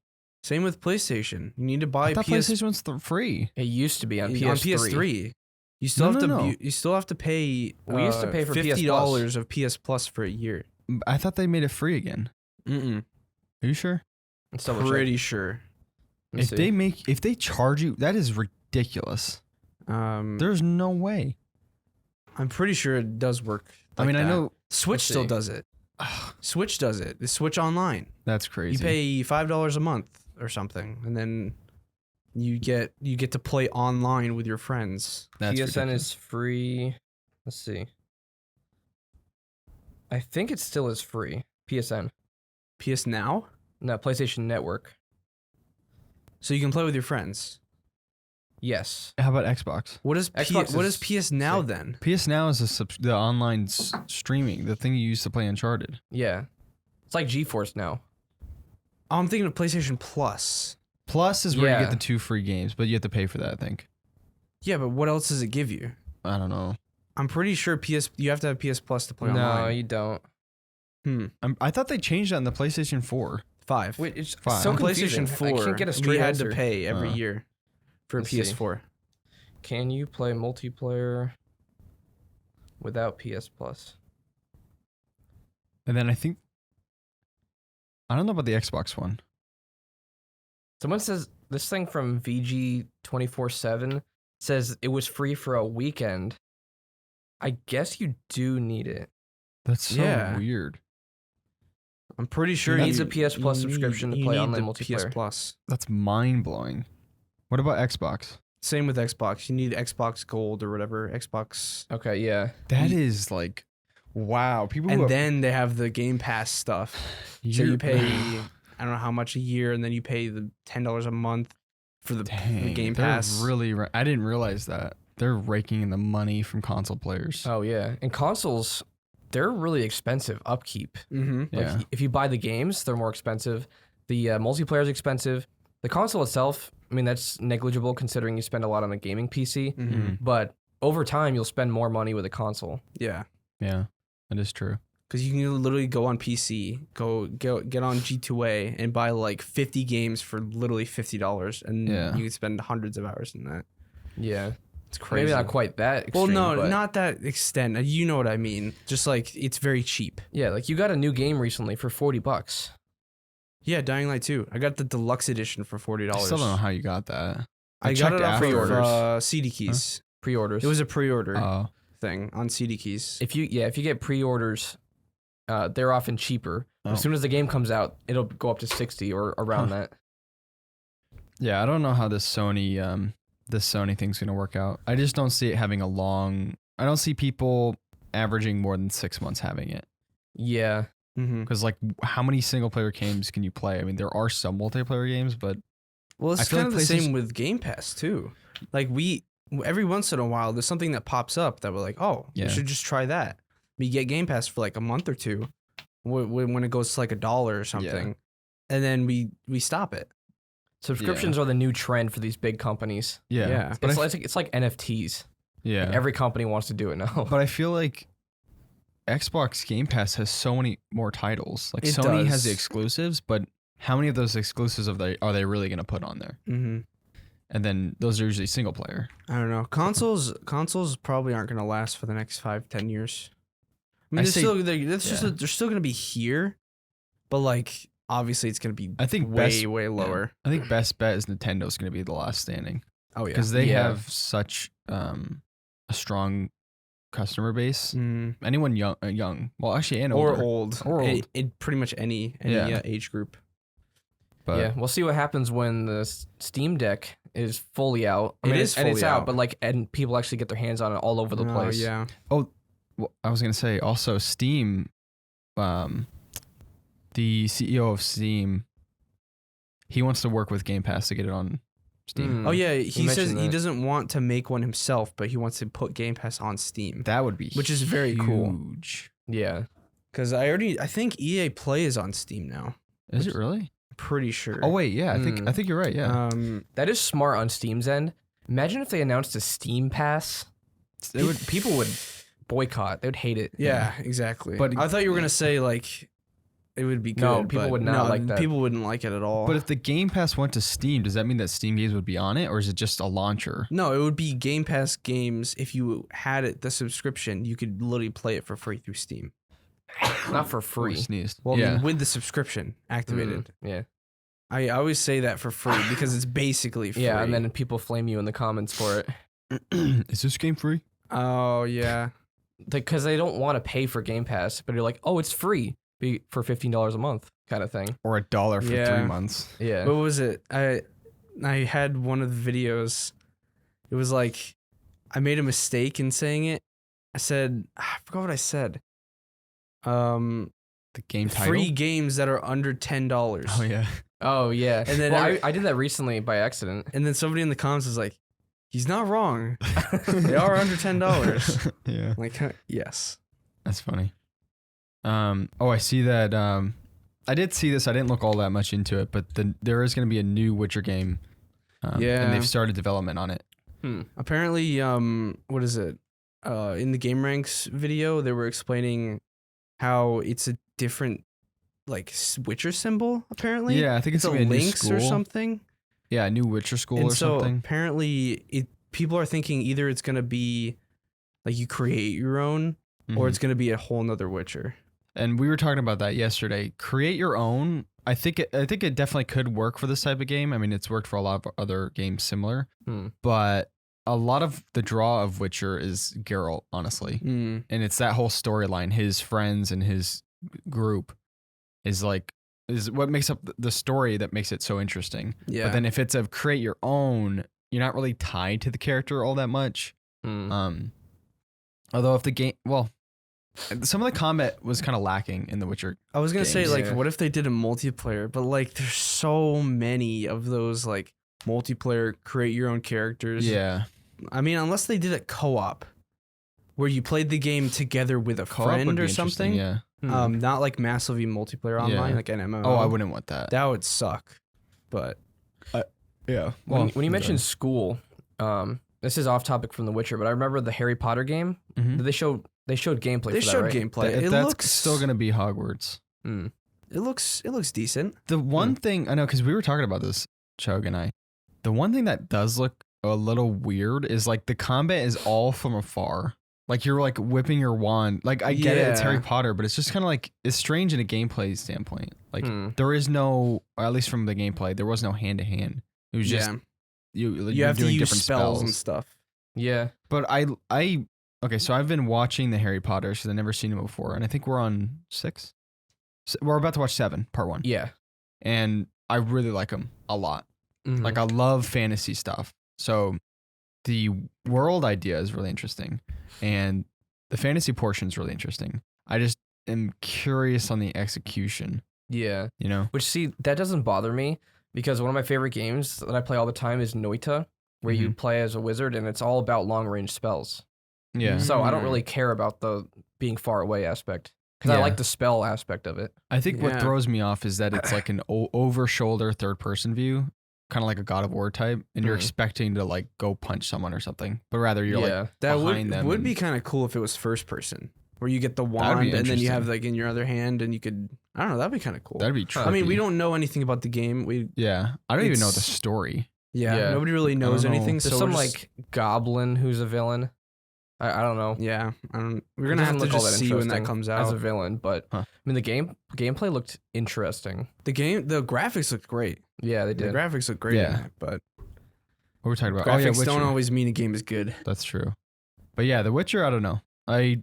Speaker 3: Same with PlayStation. You need to buy
Speaker 1: I thought PlayStation was free.
Speaker 2: It used to be on PS3.
Speaker 3: on PS3. You still
Speaker 1: No,
Speaker 3: have to.
Speaker 1: no.
Speaker 3: You still have to pay.
Speaker 2: We used to pay for PS
Speaker 3: $50 of PS Plus for a year.
Speaker 1: I thought they made it free again.
Speaker 3: Mm-mm.
Speaker 1: Are you sure?
Speaker 2: Let's double check.
Speaker 3: Pretty sure.
Speaker 2: Let me see.
Speaker 1: If they charge you, that is ridiculous. There's no way.
Speaker 3: I'm pretty sure it does work.
Speaker 1: I mean, I know
Speaker 3: Switch
Speaker 2: Let's
Speaker 3: still
Speaker 2: see.
Speaker 3: does it. Switch does it. The Switch Online.
Speaker 1: that's crazy.
Speaker 3: You pay $5 a month or something, and then you get to play online with your friends.
Speaker 1: That's
Speaker 2: PSN
Speaker 1: ridiculous.
Speaker 2: is free. Let's see. I think it still is free. PSN.
Speaker 3: PS Now,
Speaker 2: No, PlayStation Network.
Speaker 3: so you can play with your friends.
Speaker 2: Yes.
Speaker 1: How about Xbox?
Speaker 3: What is
Speaker 2: Xbox
Speaker 3: what
Speaker 2: is
Speaker 3: is PS Now
Speaker 2: sick.
Speaker 3: then?
Speaker 1: PS Now is the online streaming, the thing you used to play Uncharted.
Speaker 2: Yeah. It's like GeForce now.
Speaker 3: Oh, I'm thinking of PlayStation Plus.
Speaker 1: Plus is where you
Speaker 2: Yeah.
Speaker 1: get the 2 free games, but you have to pay for that, I think.
Speaker 3: Yeah, but what else does it give you?
Speaker 1: I don't know.
Speaker 3: I'm pretty sure you have to have PS Plus to play
Speaker 2: No,
Speaker 3: online.
Speaker 2: you don't.
Speaker 1: I thought they changed that in the PlayStation 4.
Speaker 3: 5.
Speaker 2: Wait, it's
Speaker 1: Fine.
Speaker 2: so
Speaker 3: On
Speaker 2: confusing.
Speaker 3: PlayStation 4,
Speaker 2: I can't get a
Speaker 3: we
Speaker 2: straight
Speaker 3: had
Speaker 2: answer.
Speaker 3: to pay every year for
Speaker 2: Let's see.
Speaker 3: PS4.
Speaker 2: Can you play multiplayer without PS Plus?
Speaker 1: And then I don't know about the Xbox one.
Speaker 2: Someone says this thing from VG247 says it was free for a weekend. I guess you do need it.
Speaker 1: That's so
Speaker 3: Yeah.
Speaker 1: weird.
Speaker 3: I'm pretty sure
Speaker 2: Needs
Speaker 3: you
Speaker 2: a PS Plus
Speaker 3: you
Speaker 2: subscription to
Speaker 3: you
Speaker 2: play
Speaker 3: need
Speaker 2: online
Speaker 3: the
Speaker 2: multiplayer.
Speaker 3: PS Plus.
Speaker 1: That's mind-blowing. What about Xbox?
Speaker 3: Same with Xbox. You need Xbox Gold or whatever. Xbox.
Speaker 2: Okay, yeah.
Speaker 1: That is like, wow. People who
Speaker 3: And
Speaker 1: have-
Speaker 3: then they have the Game Pass stuff. So
Speaker 1: You're-
Speaker 3: you pay, I don't know how much a year, and then you pay the $10 a month for the
Speaker 1: Dang,
Speaker 3: Game
Speaker 1: they're
Speaker 3: Pass.
Speaker 1: really, I didn't realize that. They're raking in the money from console players.
Speaker 2: Oh, yeah. And consoles, they're really expensive upkeep.
Speaker 3: Mm-hmm.
Speaker 2: Like,
Speaker 1: Yeah.
Speaker 2: if you buy the games, they're more expensive. The multiplayer is expensive. The console itself, I mean, that's negligible considering you spend a lot on a gaming PC.
Speaker 3: Mm-hmm.
Speaker 2: But over time, you'll spend more money with a console.
Speaker 3: Yeah.
Speaker 1: Yeah, that is true.
Speaker 3: Because you can literally go on PC, get on G2A, and buy like 50 games for literally $50, and
Speaker 1: Yeah.
Speaker 3: you can spend hundreds of hours in that.
Speaker 2: Yeah.
Speaker 3: It's crazy.
Speaker 2: Maybe not quite that extreme.
Speaker 3: Well, no,
Speaker 2: but
Speaker 3: not that extent. You know what I mean. Just like it's very cheap.
Speaker 2: yeah, like you got a new game recently for $40.
Speaker 3: Yeah, Dying Light 2. I got the deluxe edition for $40.
Speaker 1: I still don't know how you got that.
Speaker 3: I got
Speaker 1: checked
Speaker 3: it off
Speaker 1: afterwards.
Speaker 3: of CD Keys.
Speaker 2: Pre-orders.
Speaker 3: It was a pre-order
Speaker 1: Oh,
Speaker 3: thing on CD Keys.
Speaker 2: if you get pre-orders, they're often cheaper.
Speaker 1: Oh.
Speaker 2: As soon as the game comes out, it'll go up to 60 or around that.
Speaker 1: yeah. I don't know how this Sony thing's gonna work out. I just don't see it having I don't see people averaging more than 6 months having it.
Speaker 2: Yeah.
Speaker 3: Mm-hmm.
Speaker 1: Because like, how many single player games can you play? I mean, there are some multiplayer games, but
Speaker 3: Well,
Speaker 1: I
Speaker 3: it's
Speaker 1: feel
Speaker 3: kind
Speaker 1: like
Speaker 3: of the
Speaker 1: PlayStation-
Speaker 3: same with Game Pass too. Like every once in a while, there's something that pops up that we're like, oh,
Speaker 1: Yeah.
Speaker 3: we should just try that. We get Game Pass for like a month or two, when it goes to like $1 or something, and then we stop it.
Speaker 2: Subscriptions are the new trend for these big companies.
Speaker 1: yeah,
Speaker 3: Yeah.
Speaker 1: But
Speaker 2: It's like NFTs.
Speaker 1: yeah.
Speaker 2: Like every company wants to do it now.
Speaker 1: But I feel like Xbox Game Pass has so many more titles. Like
Speaker 3: It
Speaker 1: Sony has
Speaker 3: does.
Speaker 1: the exclusives, but how many of those exclusives are they really going to put on there?
Speaker 3: Mm-hmm.
Speaker 1: And then those are usually single player.
Speaker 3: I don't know. Consoles probably aren't going to last for the next 5-10 years. I mean,
Speaker 1: I
Speaker 3: they're
Speaker 1: say-
Speaker 3: still
Speaker 1: yeah.
Speaker 3: they're still going to be here, but like obviously it's going to be
Speaker 1: I think
Speaker 3: way lower.
Speaker 1: I think best bet is Nintendo's going to be the last standing
Speaker 3: Oh yeah,
Speaker 1: because they
Speaker 2: Yeah.
Speaker 1: have such a strong customer base.
Speaker 3: Mm.
Speaker 1: Anyone young, well, actually, and
Speaker 3: or
Speaker 1: older.
Speaker 3: old,
Speaker 1: Or old.
Speaker 3: It pretty much any
Speaker 1: Yeah.
Speaker 3: age group.
Speaker 1: But
Speaker 2: yeah, we'll see what happens when the Steam Deck is fully out. I
Speaker 3: It
Speaker 2: mean,
Speaker 3: is
Speaker 2: and it's
Speaker 3: fully
Speaker 2: out,
Speaker 3: out.
Speaker 2: but like, and people actually get their hands on it all over the
Speaker 3: Oh,
Speaker 2: place.
Speaker 3: yeah.
Speaker 1: well, I was going to say also Steam. The CEO of Steam, he wants to work with Game Pass to get it on Steam.
Speaker 2: Mm.
Speaker 3: Oh yeah,
Speaker 2: You
Speaker 3: he says
Speaker 2: mentioned
Speaker 3: he
Speaker 2: that.
Speaker 3: doesn't want to make one himself, but he wants to put Game Pass on Steam.
Speaker 1: That would be
Speaker 3: Which is very cool.
Speaker 1: huge.
Speaker 2: Yeah.
Speaker 3: Because I think EA Play is on Steam now.
Speaker 1: Is it really?
Speaker 3: Pretty sure.
Speaker 1: Oh wait, yeah, I think you're right. Yeah,
Speaker 2: That is smart on Steam's end. Imagine if they announced a Steam Pass. People would boycott. They would hate it.
Speaker 3: yeah, exactly.
Speaker 1: But-
Speaker 3: But I thought you were gonna say like it would be good.
Speaker 2: No, people
Speaker 3: but
Speaker 2: would not
Speaker 3: no,
Speaker 2: like that.
Speaker 3: People wouldn't like it at all.
Speaker 1: but if the Game Pass went to Steam, does that mean that Steam games would be on it, or is it just a launcher?
Speaker 3: no, it would be Game Pass games. If you had it, the subscription, you could literally play it for free through Steam.
Speaker 2: Not for
Speaker 1: Oh, I
Speaker 2: free.
Speaker 1: sneezed.
Speaker 3: Well, I
Speaker 1: yeah,
Speaker 3: mean, with the subscription activated.
Speaker 2: Yeah.
Speaker 3: I always say that for free because it's basically free.
Speaker 2: Yeah, and then people flame you in the comments for it.
Speaker 1: is this game free?
Speaker 3: oh yeah,
Speaker 2: Because they don't want to pay for Game Pass, but you're like, oh, it's free for $15 a month kind of thing.
Speaker 1: Or $1 for
Speaker 3: Yeah.
Speaker 1: 3 months?
Speaker 2: Yeah.
Speaker 3: what was it? I had one of the videos. It was like I made a mistake in saying it. I said I forgot what I said.
Speaker 1: The game title.
Speaker 3: Free games that are under $10.
Speaker 1: Oh yeah.
Speaker 2: Oh, yeah.
Speaker 3: And then
Speaker 2: well,
Speaker 3: every-
Speaker 2: I did that recently by accident.
Speaker 3: And then somebody in the comments was like, "He's not wrong. They are under $10."
Speaker 1: yeah,
Speaker 3: Like, yes.
Speaker 1: that's funny. Oh, I see that. I did see this. I didn't look all that much into it, but there is going to be a new Witcher game.
Speaker 3: Yeah.
Speaker 1: and they've started development on it.
Speaker 3: Apparently, what is it? In the Game Ranks video, they were explaining how it's a different, like, Witcher symbol. Apparently,
Speaker 1: Yeah, I think it's
Speaker 3: it's a
Speaker 1: gonna be a new
Speaker 3: Lynx
Speaker 1: school
Speaker 3: or something.
Speaker 1: Yeah, a new Witcher school
Speaker 3: And
Speaker 1: or
Speaker 3: so
Speaker 1: something.
Speaker 3: apparently, people are thinking either it's gonna be like you create your own, or
Speaker 1: Mhm.
Speaker 3: it's gonna be a whole nother Witcher.
Speaker 1: And we were talking about that yesterday. Create your own. I think it definitely could work for this type of game. I mean, it's worked for a lot of other games similar, but a lot of the draw of Witcher is Geralt, honestly.
Speaker 3: Mm.
Speaker 1: And it's that whole storyline. His friends and his group is what makes up the story that makes it so interesting.
Speaker 3: Yeah.
Speaker 1: But then if it's a create your own, you're not really tied to the character all that much. Although if the game, well, some of the combat was kind of lacking in the Witcher.
Speaker 3: I was gonna say,
Speaker 1: games.
Speaker 3: like,
Speaker 2: Yeah.
Speaker 3: what if they did a multiplayer? But like, there's so many of those like multiplayer create your own characters.
Speaker 1: Yeah.
Speaker 3: I mean, unless they did a co-op, where you played the game together with a
Speaker 1: Co-op would
Speaker 3: friend
Speaker 1: be
Speaker 3: or
Speaker 1: interesting,
Speaker 3: something.
Speaker 1: Yeah.
Speaker 3: Not like massively multiplayer online,
Speaker 1: Yeah.
Speaker 3: like an MMO.
Speaker 1: Oh, I wouldn't want that.
Speaker 3: That would suck. But
Speaker 1: Yeah.
Speaker 2: When you mentioned school, this is off topic from The Witcher, but I remember the Harry Potter game.
Speaker 1: Mhm.
Speaker 2: They showed gameplay.
Speaker 3: they
Speaker 2: for that,
Speaker 3: showed
Speaker 2: right?
Speaker 3: gameplay.
Speaker 1: If
Speaker 3: It
Speaker 1: that's
Speaker 3: looks
Speaker 1: still gonna be Hogwarts.
Speaker 3: It looks decent.
Speaker 1: The one thing I know, because we were talking about this, Chug and I. The one thing that does look a little weird is like the combat is all from afar. Like you're like whipping your wand. Like I get it, it's Harry Potter, but it's just kind of like it's strange in a gameplay standpoint. Like there is no, or at least from the gameplay, there was no hand to hand. It was just you have
Speaker 3: to use
Speaker 1: different
Speaker 3: spells and stuff.
Speaker 2: Yeah.
Speaker 1: But okay, so I've been watching the Harry Potters because I've never seen them before, and I think we're on 6. We're about to watch 7, part 1.
Speaker 2: Yeah.
Speaker 1: And I really like them a lot.
Speaker 2: Mhm.
Speaker 1: Like I love fantasy stuff. So the world idea is really interesting, and the fantasy portion is really interesting. I just am curious on the execution.
Speaker 2: Yeah.
Speaker 1: You know,
Speaker 2: Which, see, that doesn't bother me because one of my favorite games that I play all the time is Noita, where you play as a wizard and it's all about long range spells.
Speaker 1: yeah.
Speaker 2: So I don't really care about the being far away aspect because I like the spell aspect of it.
Speaker 1: I think what throws me off is that it's like an over shoulder third person view, kind of like a God of War type, and you're expecting to like go punch someone or something, but rather you're like
Speaker 3: that
Speaker 1: behind them.
Speaker 3: Would be kind of cool if it was first person, where you get the wand and then you have like in your other hand, and you could, I don't know, that'd be kind of cool.
Speaker 1: That'd be trippy.
Speaker 3: I mean, we don't know anything about the game.
Speaker 1: I don't even know the story.
Speaker 3: Yeah, nobody really knows anything.
Speaker 2: There's
Speaker 3: so
Speaker 2: some like goblin who's a villain. I don't know.
Speaker 3: Yeah, we're gonna have to just see when that comes out
Speaker 2: as a villain. But I mean, the gameplay looked interesting.
Speaker 3: The graphics looked great.
Speaker 2: Yeah, they did.
Speaker 3: The graphics look great.
Speaker 1: Yeah.
Speaker 3: But
Speaker 1: What were we talking about?
Speaker 3: graphics don't always mean a game is good.
Speaker 1: That's true. But yeah, The Witcher, I don't know. I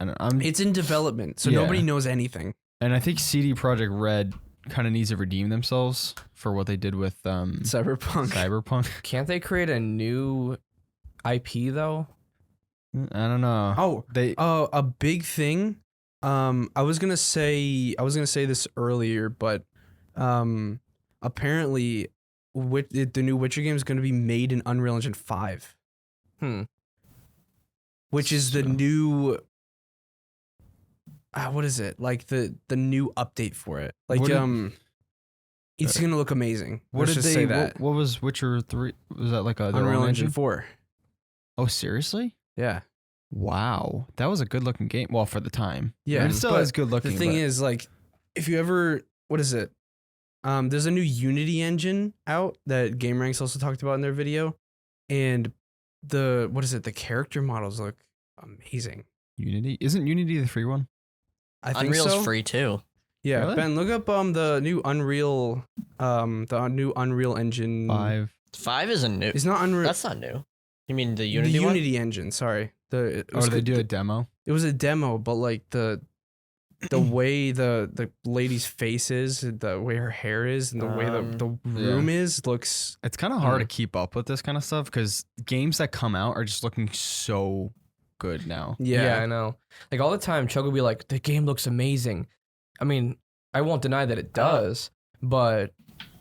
Speaker 1: don't know.
Speaker 3: It's in development, so nobody knows anything.
Speaker 1: And I think CD Projekt Red kind of needs to redeem themselves for what they did with Cyberpunk.
Speaker 2: Can't they create a new IP though?
Speaker 1: I don't know.
Speaker 3: A big thing. I was gonna say this earlier, but apparently, the new Witcher game is gonna be made in Unreal Engine 5. Which is the new. What is it like the new update for it? Like it's gonna look amazing.
Speaker 1: What
Speaker 3: Let's
Speaker 1: did
Speaker 3: just
Speaker 1: they?
Speaker 3: say that?
Speaker 1: What was Witcher 3? Was that like a
Speaker 3: Unreal Engine 4?
Speaker 1: Oh, seriously?
Speaker 3: Yeah.
Speaker 1: Wow, that was a good looking game. Well, for the time.
Speaker 3: Yeah,
Speaker 1: it still is good looking.
Speaker 3: The thing is, like, if you ever, what is it? There's a new Unity engine out that GameRanks also talked about in their video, and the character models look amazing.
Speaker 1: Unity, isn't Unity the free one?
Speaker 3: I think
Speaker 4: Unreal's free too.
Speaker 3: Yeah,
Speaker 1: really?
Speaker 3: Ben, look up the new Unreal Engine
Speaker 1: 5.
Speaker 4: 5 isn't new.
Speaker 3: It's not Unreal.
Speaker 4: That's not new. You mean the Unity one?
Speaker 3: Unity engine. Sorry.
Speaker 1: Did they do a demo?
Speaker 3: It was a demo, but like the way the lady's face is, the way her hair is, and the way the room is looks.
Speaker 1: It's kind of hard to keep up with this kind of stuff because games that come out are just looking so good now.
Speaker 2: Yeah, I know. Like all the time, Chug will be like, "The game looks amazing." I mean, I won't deny that it does, but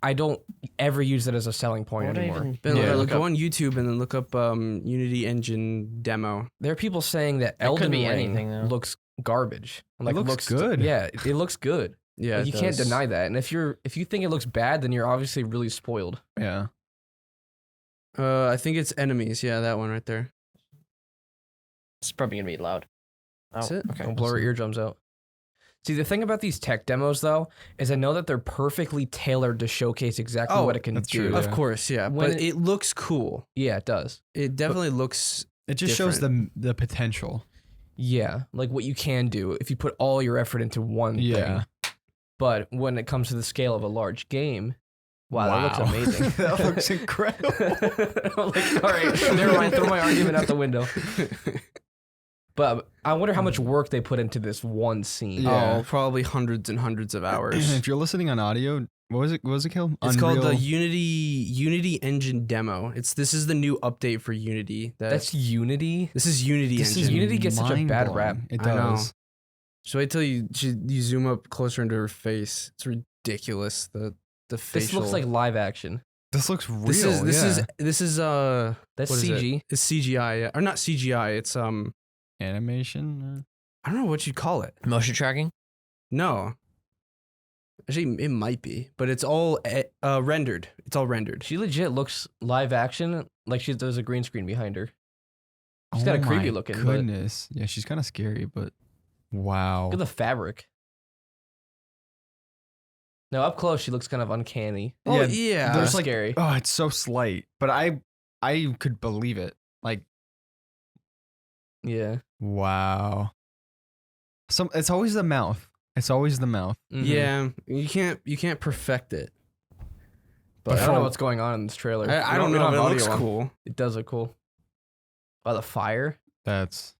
Speaker 2: I don't ever use it as a selling point anymore.
Speaker 3: Go on YouTube and then look up Unity Engine demo.
Speaker 2: There are people saying that Elden Ring looks garbage. Like,
Speaker 1: it looks good.
Speaker 2: Yeah, it looks good.
Speaker 3: Yeah,
Speaker 2: like, you can't deny that. And if you think it looks bad, then you're obviously really spoiled.
Speaker 1: Yeah.
Speaker 3: I think it's Enemies. Yeah, that one right there.
Speaker 4: It's probably gonna be loud.
Speaker 3: That's it.
Speaker 2: Okay. Don't blow our eardrums out. See, the thing about these tech demos, though, is I know that they're perfectly tailored to showcase exactly what it can do.
Speaker 1: True,
Speaker 3: of course, yeah. But it looks cool.
Speaker 2: Yeah, it does.
Speaker 3: It definitely looks.
Speaker 1: It just shows the potential.
Speaker 2: Yeah, like what you can do if you put all your effort into one thing. But when it comes to the scale of a large game, wow. That looks amazing.
Speaker 1: That looks incredible.
Speaker 2: Like, all right, never mind. Throw my argument out the window. But I wonder how much work they put into this one scene.
Speaker 1: Yeah.
Speaker 3: Oh, probably hundreds and hundreds of hours.
Speaker 1: If you're listening on audio, what was it called?
Speaker 3: It's called the Unity Engine demo. This is the new update for Unity.
Speaker 2: That's Unity?
Speaker 3: This is Unity Engine.
Speaker 2: Unity gets such a bad rap.
Speaker 1: It does.
Speaker 3: I know. So wait till you zoom up closer into her face. It's ridiculous. The facial.
Speaker 2: This looks like live action.
Speaker 1: This looks real.
Speaker 3: This is
Speaker 2: that's CG.
Speaker 3: It's CGI, yeah. Or not CGI. It's
Speaker 1: animation.
Speaker 3: I don't know what you'd call it.
Speaker 4: Motion tracking?
Speaker 3: No. Actually, it might be, but it's all rendered. It's all rendered.
Speaker 2: She legit looks live action, like there's a green screen behind her. She's got a creepy looking.
Speaker 1: Goodness, yeah, she's kind of scary, but wow.
Speaker 2: Look at the fabric. No, up close she looks kind of uncanny.
Speaker 3: Oh yeah,
Speaker 1: There's
Speaker 2: scary.
Speaker 1: Oh, it's so slight, but I could believe it. Like,
Speaker 2: Yeah.
Speaker 1: wow. It's always the mouth. It's always the mouth.
Speaker 2: Mhm.
Speaker 3: Yeah, you can't perfect it.
Speaker 2: But I don't
Speaker 3: for-
Speaker 2: know what's going on in this trailer.
Speaker 3: I
Speaker 2: We
Speaker 3: don't
Speaker 2: we
Speaker 3: know,
Speaker 2: have
Speaker 3: but it
Speaker 2: audio
Speaker 3: looks
Speaker 2: on.
Speaker 3: cool.
Speaker 2: It does look cool. Oh, the fire.
Speaker 1: That's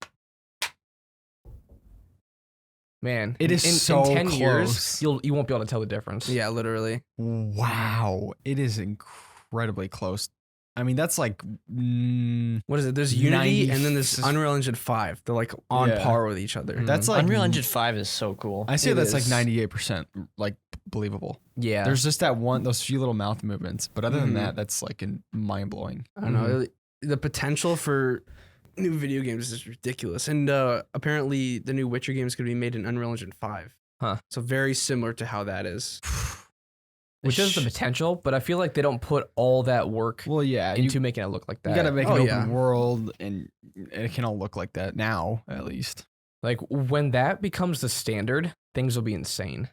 Speaker 2: Man,
Speaker 1: It is
Speaker 2: in
Speaker 1: so
Speaker 2: 10 years,
Speaker 1: close.
Speaker 2: you won't be able to tell the difference.
Speaker 3: Yeah, literally.
Speaker 1: wow. It is incredibly close. I mean, that's like
Speaker 3: What is it? There's Unity
Speaker 1: 90
Speaker 3: and then there's Unreal Engine 5. They're like on
Speaker 1: Yeah.
Speaker 3: par with each other.
Speaker 2: Mhm.
Speaker 1: that's like
Speaker 4: Unreal Engine 5 is so cool.
Speaker 1: I say
Speaker 3: It
Speaker 1: that's like
Speaker 3: is.
Speaker 1: 98% like believable.
Speaker 2: Yeah.
Speaker 1: There's just those few little mouth movements, but other than
Speaker 3: Mhm.
Speaker 1: that, that's like mind blowing.
Speaker 3: I don't know. The potential for new video games is ridiculous. And apparently the new Witcher game is going to be made in Unreal Engine 5.
Speaker 2: Huh.
Speaker 3: So very similar to how that is.
Speaker 2: Which is the potential, but I feel like they don't put all that work
Speaker 1: Well, yeah,
Speaker 2: into making it look like that.
Speaker 1: you got to make
Speaker 3: Oh,
Speaker 1: an
Speaker 3: yeah.
Speaker 1: open world, and it can all look like that now, at least.
Speaker 2: Like when that becomes the standard, things will be insane.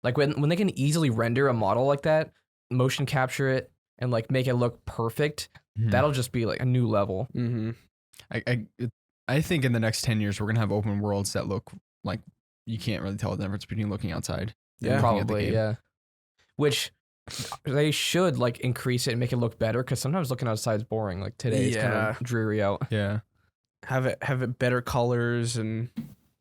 Speaker 2: Like when they can easily render a model like that, motion capture it, and like make it look perfect, that'll just be like a new level.
Speaker 3: Mm-hmm.
Speaker 1: I think in the next 10 years, we're gonna have open worlds that look like you can't really tell the difference between looking outside. and
Speaker 3: Yeah.
Speaker 1: looking at the
Speaker 2: Probably,
Speaker 1: game.
Speaker 2: yeah. Which they should like increase it and make it look better, because sometimes looking outside is boring. Like today, it's kind
Speaker 3: Yeah.
Speaker 2: of dreary out.
Speaker 1: Yeah,
Speaker 3: Have it better colors and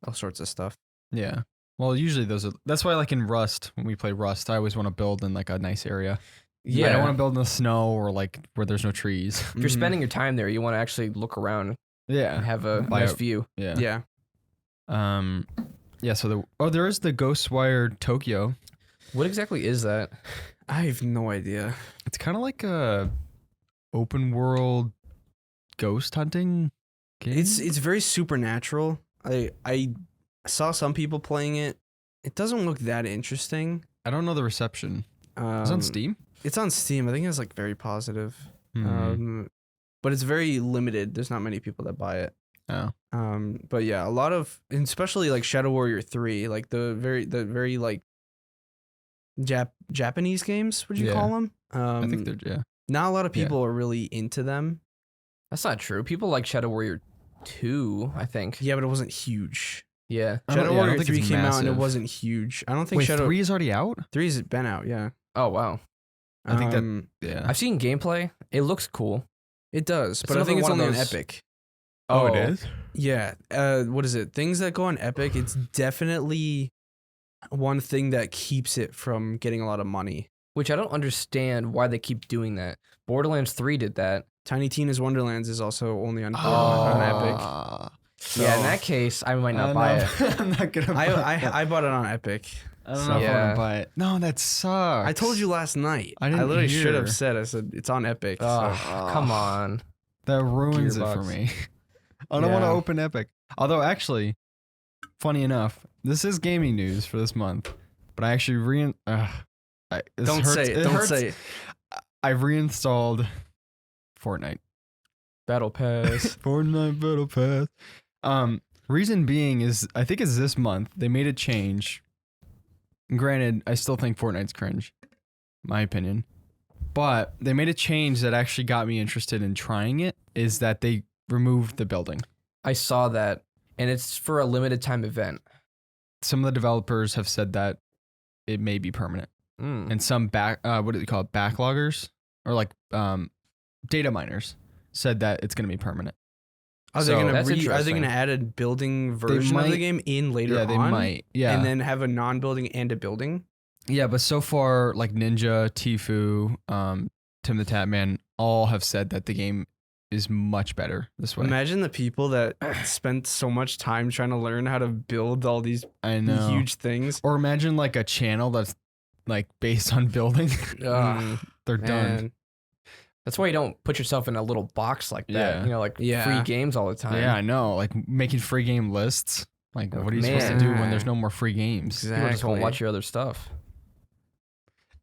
Speaker 3: all sorts of stuff.
Speaker 1: yeah. Well, usually that's why like in Rust, when we play Rust, I always want to build in like a nice area. I
Speaker 2: Yeah.
Speaker 1: don't want to build in the snow or like where there's no trees.
Speaker 2: If you're spending your time there, you want to actually look around and
Speaker 1: Yeah,
Speaker 2: have a
Speaker 1: Buy
Speaker 2: nice
Speaker 1: a-
Speaker 2: view.
Speaker 1: yeah.
Speaker 3: Yeah.
Speaker 1: Yeah. So there is the Ghostwire Tokyo.
Speaker 2: What exactly is that?
Speaker 3: I have no idea.
Speaker 1: It's kind of like a open world ghost hunting game.
Speaker 3: It's very supernatural. I saw some people playing it. It doesn't look that interesting.
Speaker 1: I don't know the reception. It's on Steam.
Speaker 3: It's on Steam. I think it's like very positive.
Speaker 1: Hmm.
Speaker 3: But it's very limited. There's not many people that buy it.
Speaker 1: Oh.
Speaker 3: But yeah, a lot of, and especially like Shadow Warrior 3, like the very like Japanese games, would you
Speaker 1: Yeah.
Speaker 3: call them?
Speaker 1: I think they're yeah.
Speaker 3: Not a lot of
Speaker 1: Yeah.
Speaker 3: people are really into them.
Speaker 2: That's not true. People like Shadow Warrior 2, I think.
Speaker 3: Yeah, but it wasn't huge.
Speaker 2: Yeah.
Speaker 1: I don't-
Speaker 3: Shadow
Speaker 1: yeah, I don't
Speaker 3: Warrior
Speaker 1: think
Speaker 3: 3
Speaker 1: it's
Speaker 3: came out and it
Speaker 1: massive.
Speaker 3: wasn't huge. I don't think
Speaker 1: Wait,
Speaker 3: Shadow
Speaker 1: 3 is already out?
Speaker 3: 3's been out, yeah.
Speaker 2: Oh, wow.
Speaker 1: I think that
Speaker 3: Um,
Speaker 1: yeah.
Speaker 2: I've seen gameplay. It looks cool.
Speaker 3: it does,
Speaker 2: It's
Speaker 3: but I think it's
Speaker 2: another
Speaker 3: only
Speaker 2: one
Speaker 3: on
Speaker 2: of those-
Speaker 3: Epic.
Speaker 1: Oh, it is.
Speaker 3: Yeah. What is it? Things that go on Epic, it's definitely one thing that keeps it from getting a lot of money.
Speaker 2: Which I don't understand why they keep doing that. Borderlands 3 did that.
Speaker 3: Tiny Tina's Wonderlands is also only on Epic.
Speaker 2: Yeah, in that case, I might not buy it.
Speaker 1: I'm not gonna. buy it.
Speaker 3: I bought it on Epic.
Speaker 1: I don't know if I
Speaker 2: Yeah.
Speaker 1: want to buy it. No, that sucks.
Speaker 3: I told you last night.
Speaker 1: I didn't
Speaker 3: literally should
Speaker 1: hear.
Speaker 3: have said. I said it's on Epic.
Speaker 2: Oh,
Speaker 3: so.
Speaker 2: come on.
Speaker 1: that ruins it for
Speaker 2: Gearbox.
Speaker 1: me. I don't want to
Speaker 3: Yeah.
Speaker 1: open Epic. Although actually, funny enough, this is gaming news for this month. But I actually
Speaker 3: Don't say it. Don't say it.
Speaker 1: I've reinstalled Fortnite.
Speaker 2: Battle Pass.
Speaker 1: Fortnite Battle Pass. Reason being is I think it's this month they made a change. Granted, I still think Fortnite's cringe, my opinion. But they made a change that actually got me interested in trying it. Is that they removed the building.
Speaker 2: I saw that, and it's for a limited time event.
Speaker 1: Some of the developers have said that it may be permanent, and some what do they call it, backloggers or like data miners said that it's going to be permanent.
Speaker 3: Are
Speaker 1: So-
Speaker 3: they
Speaker 2: That's
Speaker 3: gonna
Speaker 2: interesting.
Speaker 3: add a building version of the
Speaker 1: might-
Speaker 3: game in later
Speaker 1: Yeah,
Speaker 3: on?
Speaker 1: they might. Yeah,
Speaker 3: And then have a non-building and a building.
Speaker 1: yeah, but so far, like Ninja, Tfue, Tim the Tatman, all have said that the game is much better this way.
Speaker 3: Imagine the people that spent so much time trying to learn how to build all these
Speaker 1: I know.
Speaker 3: huge things.
Speaker 1: Or imagine like a channel that's like based on building.
Speaker 2: Ugh.
Speaker 1: They're done.
Speaker 3: Man.
Speaker 2: That's why you don't put yourself in a little box like that.
Speaker 1: Yeah.
Speaker 2: You know, like
Speaker 3: Yeah.
Speaker 2: free games all the time.
Speaker 1: Yeah, I know. Like making free game lists. Like,
Speaker 2: Oh,
Speaker 1: what are you supposed to do when
Speaker 3: man.
Speaker 1: there's no more free games?
Speaker 2: People just won't
Speaker 3: Exactly.
Speaker 2: watch your other stuff.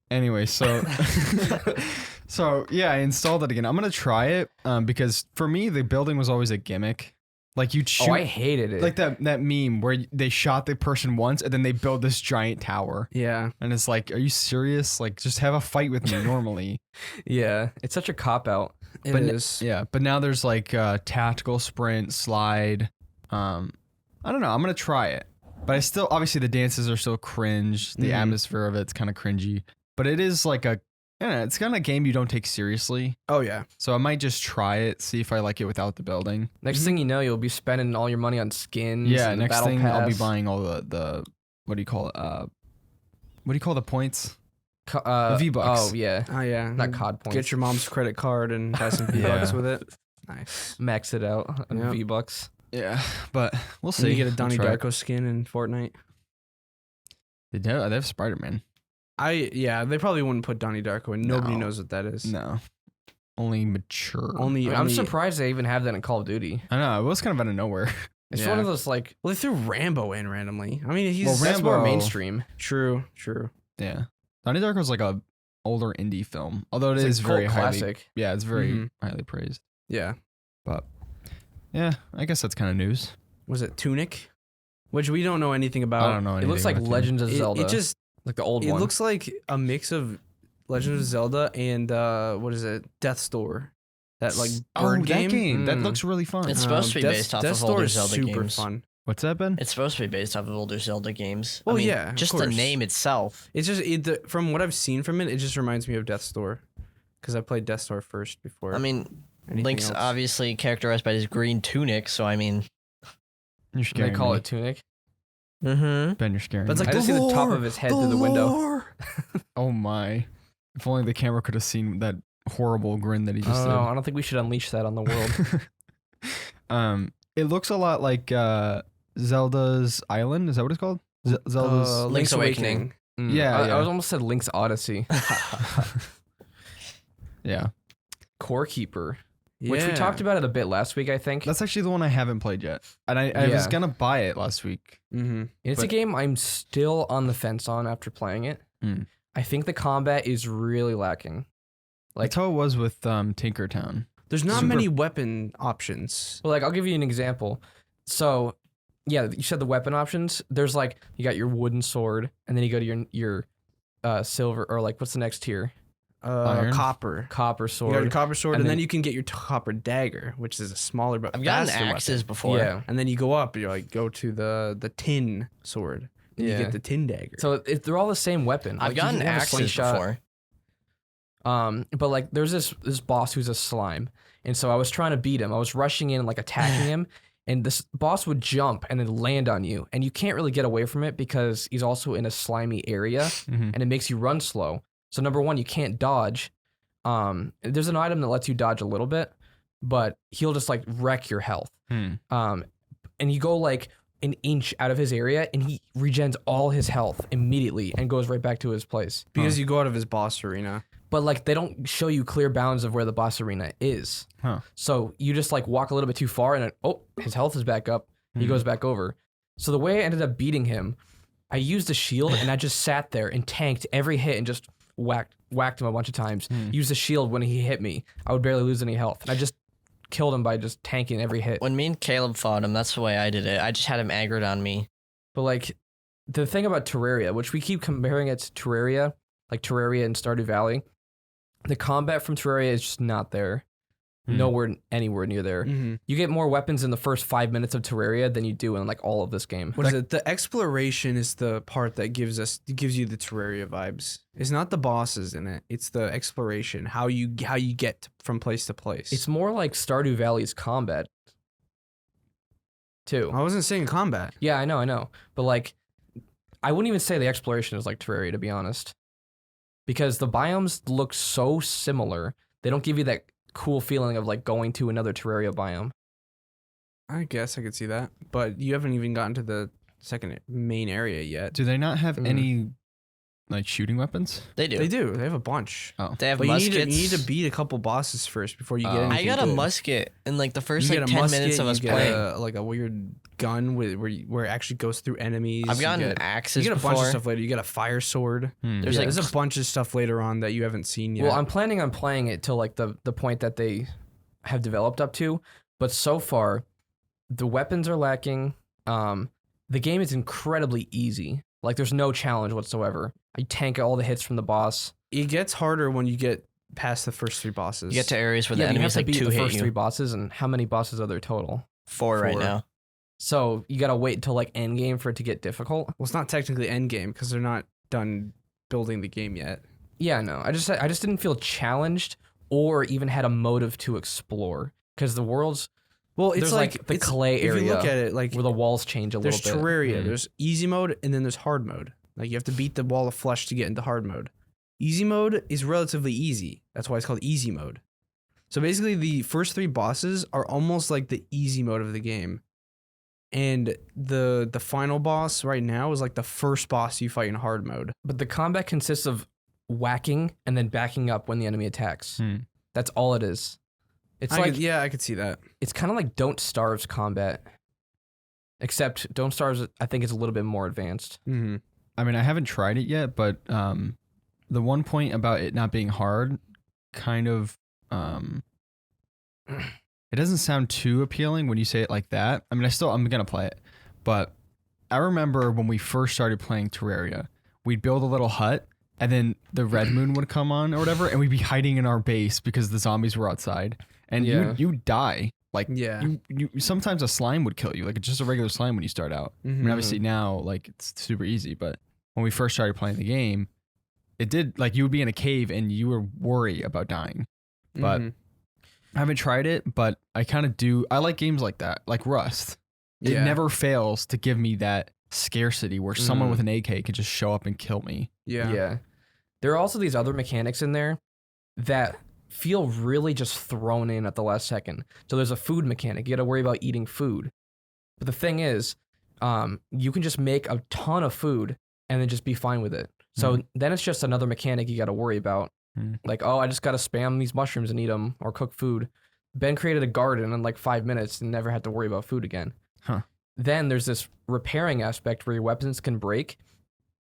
Speaker 1: Anyway, so so yeah, I installed it again. I'm gonna try it because for me the building was always a gimmick. Like you'd shoot
Speaker 2: Oh, I hated it.
Speaker 1: like that meme where they shot the person once and then they build this giant tower.
Speaker 3: Yeah.
Speaker 1: And it's like, are you serious? Like, just have a fight with me normally.
Speaker 2: Yeah, it's such a cop out.
Speaker 3: It
Speaker 1: but
Speaker 3: is.
Speaker 1: Yeah, but now there's like tactical sprint, slide. I don't know. I'm gonna try it, but I still obviously the dances are still cringe. The atmosphere of it's kind of cringy, but it is like it's kind of a game you don't take seriously.
Speaker 3: Oh yeah.
Speaker 1: So I might just try it, see if I like it without the building.
Speaker 2: Next thing you know, you'll be spending all your money on skins.
Speaker 1: Yeah,
Speaker 2: and
Speaker 1: next
Speaker 2: battle
Speaker 1: thing
Speaker 2: pass.
Speaker 1: I'll be buying all the what do you call it? What do you call the points? The V-Bucks.
Speaker 2: Oh yeah,
Speaker 3: Oh yeah.
Speaker 2: not COD points.
Speaker 3: Get your mom's credit card and buy some V-Bucks
Speaker 1: Yeah.
Speaker 3: with it. Nice.
Speaker 2: Max it out on
Speaker 3: Yep.
Speaker 2: V-Bucks.
Speaker 1: Yeah, but we'll
Speaker 3: So
Speaker 1: see.
Speaker 3: you get a
Speaker 1: I'll
Speaker 3: Donnie
Speaker 1: try it.
Speaker 3: Darko skin in Fortnite.
Speaker 1: They have Spider-Man.
Speaker 3: They probably wouldn't put Donnie Darko in. Nobody
Speaker 1: No.
Speaker 3: knows what that is.
Speaker 1: No, only mature.
Speaker 2: I'm surprised they even have that in Call of Duty.
Speaker 1: I know, it was kind of out of nowhere.
Speaker 2: It's
Speaker 3: Yeah.
Speaker 2: one of those like
Speaker 3: Well, they threw Rambo in randomly. I mean, he's
Speaker 1: Well,
Speaker 2: that's more
Speaker 1: Rambo-
Speaker 2: mainstream.
Speaker 3: true.
Speaker 1: Yeah, Donnie Darko was like a older indie film, although
Speaker 2: It's
Speaker 1: is
Speaker 2: a cult
Speaker 1: very highly.
Speaker 2: classic.
Speaker 1: Yeah, it's very
Speaker 3: Mhm.
Speaker 1: highly praised.
Speaker 3: Yeah.
Speaker 1: But yeah, I guess that's kind of news.
Speaker 3: Was it Tunic? Which we don't know anything about.
Speaker 1: I don't know.
Speaker 2: It
Speaker 1: Anything
Speaker 2: looks like
Speaker 1: about
Speaker 2: Legends of
Speaker 3: It,
Speaker 2: Zelda,
Speaker 3: it just
Speaker 2: like the old
Speaker 3: it
Speaker 2: one.
Speaker 3: looks like a mix of Legend of Zelda and what is it? Death's Door. That like bird
Speaker 1: that
Speaker 3: game.
Speaker 1: That
Speaker 2: Mm.
Speaker 1: looks really fun.
Speaker 4: It's supposed to be based off
Speaker 3: Death's
Speaker 4: of
Speaker 3: Door
Speaker 4: older
Speaker 3: is
Speaker 4: Zelda
Speaker 3: super
Speaker 4: games.
Speaker 3: fun.
Speaker 1: What's that, Ben?
Speaker 4: It's supposed to be based off of older Zelda games.
Speaker 3: Well,
Speaker 4: I mean,
Speaker 3: yeah, of
Speaker 4: just the
Speaker 3: course.
Speaker 4: name itself.
Speaker 3: It's just from what I've seen from it, it just reminds me of Death's Door because I played Death's Door first before.
Speaker 4: I mean,
Speaker 3: anything
Speaker 4: Link's
Speaker 3: else.
Speaker 4: obviously characterized by his green tunic, so I mean,
Speaker 1: You're
Speaker 2: they
Speaker 1: scaring
Speaker 2: call
Speaker 1: me.
Speaker 2: it Tunic.
Speaker 4: mm-hmm.
Speaker 1: Ben, you're scaring
Speaker 3: But it's
Speaker 1: me.
Speaker 3: like
Speaker 2: I just see the top
Speaker 3: lore,
Speaker 2: of his head through the window.
Speaker 3: lore.
Speaker 1: Oh my! If only the camera could have seen that horrible grin that he just did.
Speaker 2: I don't think we should unleash that on the world.
Speaker 1: It looks a lot like Zelda's Island. Is that what it's called? Zelda's.
Speaker 4: Link's Awakening.
Speaker 1: Yeah,
Speaker 2: I
Speaker 1: yeah.
Speaker 2: was almost said Link's Odyssey.
Speaker 1: Yeah,
Speaker 2: Core Keeper, which we talked about it a bit last week, I think.
Speaker 1: that's actually the one I haven't played yet, and I was
Speaker 2: Yeah.
Speaker 1: gonna buy it last week.
Speaker 3: Mm-hmm.
Speaker 2: It's a
Speaker 1: but-
Speaker 2: game I'm still on the fence on after playing it.
Speaker 1: Mm.
Speaker 2: I think the combat is really lacking.
Speaker 1: That's how it was with Tinkertown.
Speaker 3: There's not
Speaker 2: Super-
Speaker 3: many weapon options.
Speaker 2: Well, like I'll give you an example. So, yeah, you said the weapon options. There's like you got your wooden sword, and then you go to your silver or like what's the next tier?
Speaker 1: Iron?
Speaker 3: Copper.
Speaker 2: Copper
Speaker 3: You got
Speaker 2: sword.
Speaker 3: your copper sword,
Speaker 2: and
Speaker 3: and
Speaker 2: then-
Speaker 3: then you can get your copper dagger, which is a smaller but
Speaker 4: I've gotten
Speaker 3: faster
Speaker 4: axes
Speaker 3: weapon.
Speaker 4: before.
Speaker 2: Yeah.
Speaker 3: And then you go up, you like go to the tin sword. And
Speaker 2: Yeah.
Speaker 3: You get the tin dagger.
Speaker 2: So they're all the same weapon.
Speaker 4: I've
Speaker 2: Like, you
Speaker 4: gotten
Speaker 2: can have a
Speaker 4: axes
Speaker 2: slingshot.
Speaker 4: before.
Speaker 2: But like there's this boss who's a slime, and so I was trying to beat him. I was rushing in and like attacking him, and this boss would jump and then land on you, and you can't really get away from it because he's also in a slimy area,
Speaker 1: Mhm.
Speaker 2: and it makes you run slow. So number one, you can't dodge. There's an item that lets you dodge a little bit, but he'll just like wreck your health.
Speaker 1: Hmm.
Speaker 2: And you go like an inch out of his area, and he regens all his health immediately and goes right back to his place.
Speaker 3: because you go out of his boss arena.
Speaker 2: But like they don't show you clear bounds of where the boss arena is.
Speaker 1: Huh.
Speaker 2: So you just like walk a little bit too far and then, his health is back up. He
Speaker 1: Hmm.
Speaker 2: goes back over. So the way I ended up beating him, I used a shield and I just sat there and tanked every hit and just whacked him a bunch of times.
Speaker 1: Hmm.
Speaker 2: Used the shield when he hit me. I would barely lose any health. And I just killed him by just tanking every hit.
Speaker 4: When me and Caleb fought him, that's the way I did it. I just had him aggroed on me.
Speaker 2: But like the thing about Terraria, which we keep comparing it to Terraria, like Terraria and Stardew Valley, the combat from Terraria is just not there.
Speaker 1: Hmm.
Speaker 2: Anywhere near there.
Speaker 3: Mm-hmm.
Speaker 2: You get more weapons in the first 5 minutes of Terraria than you do in like all of this game.
Speaker 3: What is it? The exploration is the part that gives you the Terraria vibes. It's not the bosses in it. It's the exploration, how you get from place to place.
Speaker 2: It's more like Stardew Valley's combat, too.
Speaker 3: I wasn't saying combat.
Speaker 2: Yeah, I know. But like, I wouldn't even say the exploration is like Terraria, to be honest. Because the biomes look so similar. They don't give you that cool feeling of like going to another Terraria biome.
Speaker 3: I guess I could see that, but you haven't even gotten to the second main area yet.
Speaker 1: Do they not have
Speaker 2: Mm.
Speaker 1: any like shooting weapons?
Speaker 4: They do.
Speaker 3: They do. They have a bunch.
Speaker 4: They have
Speaker 3: But
Speaker 4: muskets.
Speaker 3: you need to beat a couple bosses first before you get
Speaker 1: Oh.
Speaker 3: anything
Speaker 4: I got a
Speaker 3: good.
Speaker 4: musket in like the first
Speaker 3: You
Speaker 4: like
Speaker 3: get a
Speaker 4: 10
Speaker 3: musket,
Speaker 4: minutes of
Speaker 3: you
Speaker 4: us
Speaker 3: get
Speaker 4: playing.
Speaker 3: like a weird gun where it actually goes through enemies.
Speaker 4: I've gotten
Speaker 3: you
Speaker 4: axes
Speaker 3: get a
Speaker 4: before.
Speaker 3: bunch of stuff later. You get a fire sword.
Speaker 1: Hmm.
Speaker 4: There's
Speaker 3: Yeah,
Speaker 4: like
Speaker 3: there's a bunch of stuff later on that you haven't seen yet.
Speaker 2: Well, I'm planning on playing it till like the point that they have developed up to, but so far the weapons are lacking. The game is incredibly easy. Like there's no challenge whatsoever. I tank all the hits from the boss.
Speaker 3: It gets harder when you get past the first 3 bosses.
Speaker 4: You get to areas where
Speaker 2: Yeah,
Speaker 4: the
Speaker 2: you have
Speaker 4: enemies
Speaker 2: to
Speaker 4: like
Speaker 2: beat
Speaker 4: 2
Speaker 2: the
Speaker 4: hit
Speaker 2: first
Speaker 4: you.
Speaker 2: 3 bosses, and how many bosses are there total?
Speaker 4: 4 right
Speaker 3: 4.
Speaker 4: now.
Speaker 2: So you gotta wait until like end game for it to get difficult.
Speaker 3: Well, it's not technically end game because they're not done building the game yet.
Speaker 2: Yeah, no, I just didn't feel challenged or even had a motive to explore because the world's
Speaker 3: Well, it's
Speaker 2: there's
Speaker 3: like
Speaker 2: the
Speaker 3: it's,
Speaker 2: clay area
Speaker 3: If you look at it, like
Speaker 2: where the walls change a
Speaker 3: there's
Speaker 2: little bit.
Speaker 3: Terraria, there's easy mode, and then there's hard mode. Like you have to beat the wall of flesh to get into hard mode. Easy mode is relatively easy. That's why it's called easy mode. So basically, the first 3 bosses are almost like the easy mode of the game, and the final boss right now is like the first boss you fight in hard mode.
Speaker 2: But the combat consists of whacking and then backing up when the enemy attacks. That's all it is. It's
Speaker 3: I
Speaker 2: like
Speaker 3: could see that.
Speaker 2: it's kind of like Don't Starve's combat, except Don't Starve's I think is a little bit more advanced.
Speaker 3: Mm-hmm.
Speaker 1: I mean, I haven't tried it yet, but the one point about it not being hard kind of it doesn't sound too appealing when you say it like that. I mean, I'm gonna play it, but I remember when we first started playing Terraria, we'd build a little hut, and then the red moon would come on or whatever, and we'd be hiding in our base because the zombies were outside, and
Speaker 2: Yeah.
Speaker 1: you die. Like
Speaker 3: Yeah.
Speaker 1: you sometimes a slime would kill you, like it's just a regular slime when you start out. I mean, obviously now like it's super easy, but when we first started playing the game, it did like you would be in a cave and you were worried about dying. But I haven't tried it, but I kind of do. I like games like that, like Rust. It
Speaker 3: Yeah.
Speaker 1: never fails to give me that scarcity where someone with an AK can just show up and kill me.
Speaker 3: Yeah.
Speaker 2: There are also these other mechanics in there that feel really just thrown in at the last second. So there's a food mechanic. You got to worry about eating food. But the thing is, you can just make a ton of food and then just be fine with it. So then it's just another mechanic you got to worry about. Like, oh, I just got to spam these mushrooms and eat them or cook food. Ben created a garden in like 5 minutes and never had to worry about food again.
Speaker 1: Huh.
Speaker 2: Then there's this repairing aspect where your weapons can break,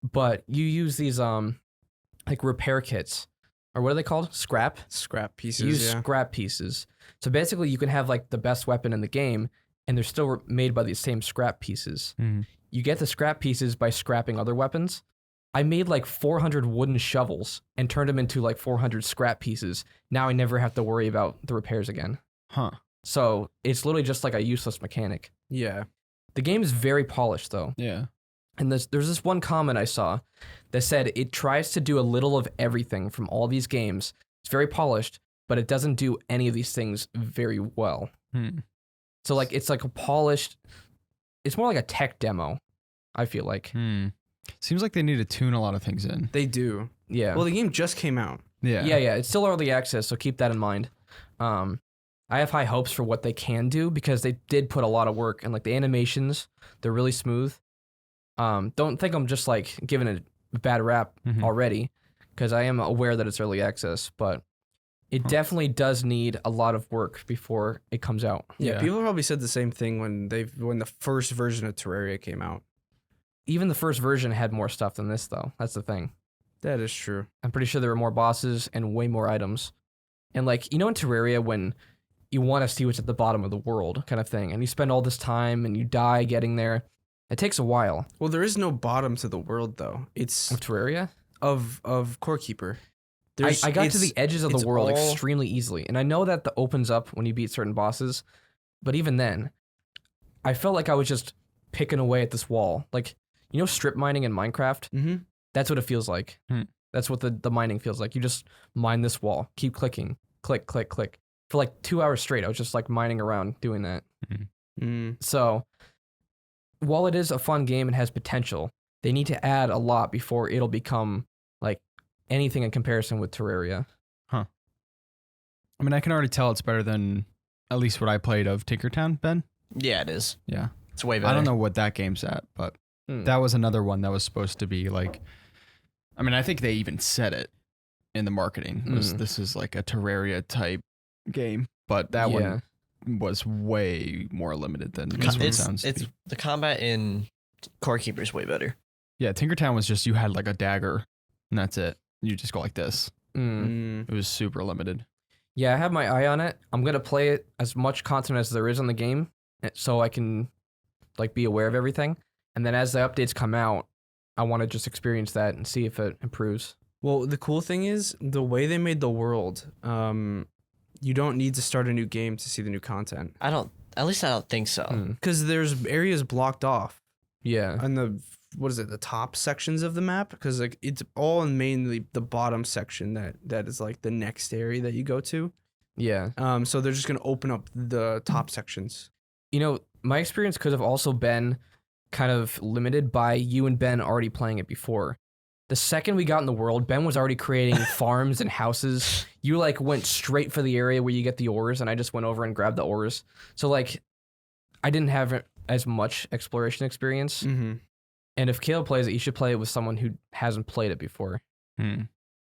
Speaker 2: but you use these like repair kits, or what are they called? Scrap
Speaker 3: pieces.
Speaker 2: you use
Speaker 3: Yeah.
Speaker 2: scrap pieces. So basically, you can have like the best weapon in the game, and they're still made by these same scrap pieces. You get the scrap pieces by scrapping other weapons. I made like 400 wooden shovels and turned them into like 400 scrap pieces. Now I never have to worry about the repairs again.
Speaker 1: Huh.
Speaker 2: So it's literally just like a useless mechanic.
Speaker 3: Yeah.
Speaker 2: The game is very polished though.
Speaker 1: Yeah.
Speaker 2: And there's this one comment I saw that said it tries to do a little of everything from all these games. It's very polished, but it doesn't do any of these things very well. So like it's like a polished, it's more like a tech demo, I feel like.
Speaker 1: Seems like they need to tune a lot of things in.
Speaker 3: They do.
Speaker 2: Yeah.
Speaker 3: Well, the game just came out.
Speaker 1: Yeah.
Speaker 2: Yeah. It's still early access, so keep that in mind. I have high hopes for what they can do because they did put a lot of work and like the animations, they're really smooth. Don't think I'm just like giving it a bad rap already because I am aware that it's early access, but it definitely does need a lot of work before it comes out.
Speaker 3: Yeah. People probably said the same thing when the first version of Terraria came out.
Speaker 2: Even the first version had more stuff than this though. That's the thing.
Speaker 3: That is true.
Speaker 2: I'm pretty sure there were more bosses and way more items. And like, you know in Terraria when you want to see what's at the bottom of the world kind of thing, and you spend all this time and you die getting there, it takes a while.
Speaker 3: Well, there is no bottom to the world though. It's
Speaker 2: Of Terraria?
Speaker 3: of Core Keeper.
Speaker 2: I got to the edges of the
Speaker 3: it's
Speaker 2: world
Speaker 3: all-
Speaker 2: extremely easily. And I know that the opens up when you beat certain bosses, but even then, I felt like I was just picking away at this wall. Like, you know strip mining in Minecraft?
Speaker 3: Mm-hmm.
Speaker 2: That's what it feels like. That's what the mining feels like. You just mine this wall, keep clicking, click, click, click. For like 2 hours straight, I was just like mining around doing that. So, while it is a fun game and has potential, they need to add a lot before it'll become like anything in comparison with Terraria.
Speaker 1: I mean, I can already tell it's better than at least what I played of Tinkertown, Ben.
Speaker 4: Yeah, it is.
Speaker 1: Yeah.
Speaker 4: It's way better.
Speaker 1: I don't know what that game's at, but that was another one that was supposed to be like, I mean, I think they even said it in the marketing. This is like a Terraria type game, but that one was way more limited than this one sounds to
Speaker 4: It's
Speaker 1: be.
Speaker 4: the combat in Core Keeper is way better.
Speaker 1: Yeah, Tinkertown was just you had like a dagger and that's it. You just go like this. It was super limited.
Speaker 2: Yeah, I have my eye on it. I'm gonna play it as much content as there is on the game, so I can like be aware of everything. And then as the updates come out, I want to just experience that and see if it improves.
Speaker 3: Well, the cool thing is the way they made the world. You don't need to start a new game to see the new content.
Speaker 4: At least I don't think so.
Speaker 3: Because there's areas blocked off
Speaker 2: Yeah.
Speaker 3: on the top sections of the map. Because like it's all in mainly the bottom section that is like the next area that you go to.
Speaker 2: Yeah.
Speaker 3: So they're just gonna open up the top sections.
Speaker 2: You know, my experience could have also been kind of limited by you and Ben already playing it before. The second we got in the world, Ben was already creating farms and houses. You like went straight for the area where you get the ores, and I just went over and grabbed the ores. So like, I didn't have as much exploration experience.
Speaker 3: Mm-hmm.
Speaker 2: And if Caleb plays it, you should play it with someone who hasn't played it before.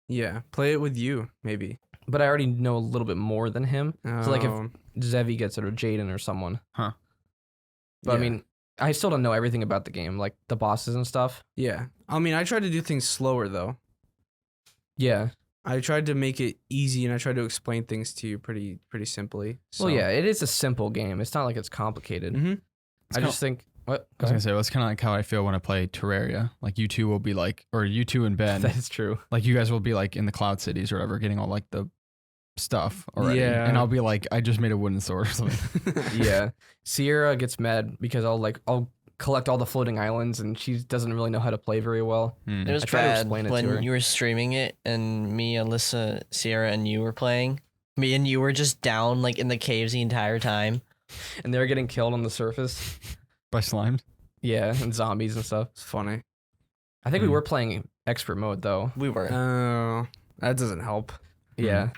Speaker 3: Yeah, play it with you maybe.
Speaker 2: But I already know a little bit more than him. So like if
Speaker 3: Oh,
Speaker 2: Zevi gets it or Jaden or someone.
Speaker 1: Huh.
Speaker 2: But
Speaker 3: yeah.
Speaker 2: I mean, I still don't know everything about the game, like the bosses and stuff.
Speaker 3: Yeah. I mean, I tried to do things slower though.
Speaker 2: Yeah.
Speaker 3: I tried to make it easy and I tried to explain things to you pretty simply. So.
Speaker 2: Well, yeah, it is a simple game. It's not like it's complicated.
Speaker 3: Mm-hmm.
Speaker 2: I just think what
Speaker 1: I was gonna say, well, it's kind of like how I feel when I play Terraria. Like you two will be like, or you two and Ben,
Speaker 2: that is true.
Speaker 1: like you guys will be like in the cloud cities or whatever, getting all like the stuff already.
Speaker 3: Yeah.
Speaker 1: And I'll be like, I just made a wooden sword or something.
Speaker 2: Yeah. Sierra gets mad because I'll collect all the floating islands and she doesn't really know how to play very well.
Speaker 4: It was
Speaker 2: I tried to
Speaker 4: bad
Speaker 2: explain it to her.
Speaker 4: when you were streaming it and me, Alyssa, Sierra, and you were playing. Me and you were just down like in the caves the entire time.
Speaker 2: And they're getting killed on the surface.
Speaker 1: By slimes.
Speaker 2: Yeah, and zombies and stuff.
Speaker 3: It's funny.
Speaker 2: I think we were playing expert mode though.
Speaker 4: We were.
Speaker 3: Oh, that doesn't help.
Speaker 2: Yeah.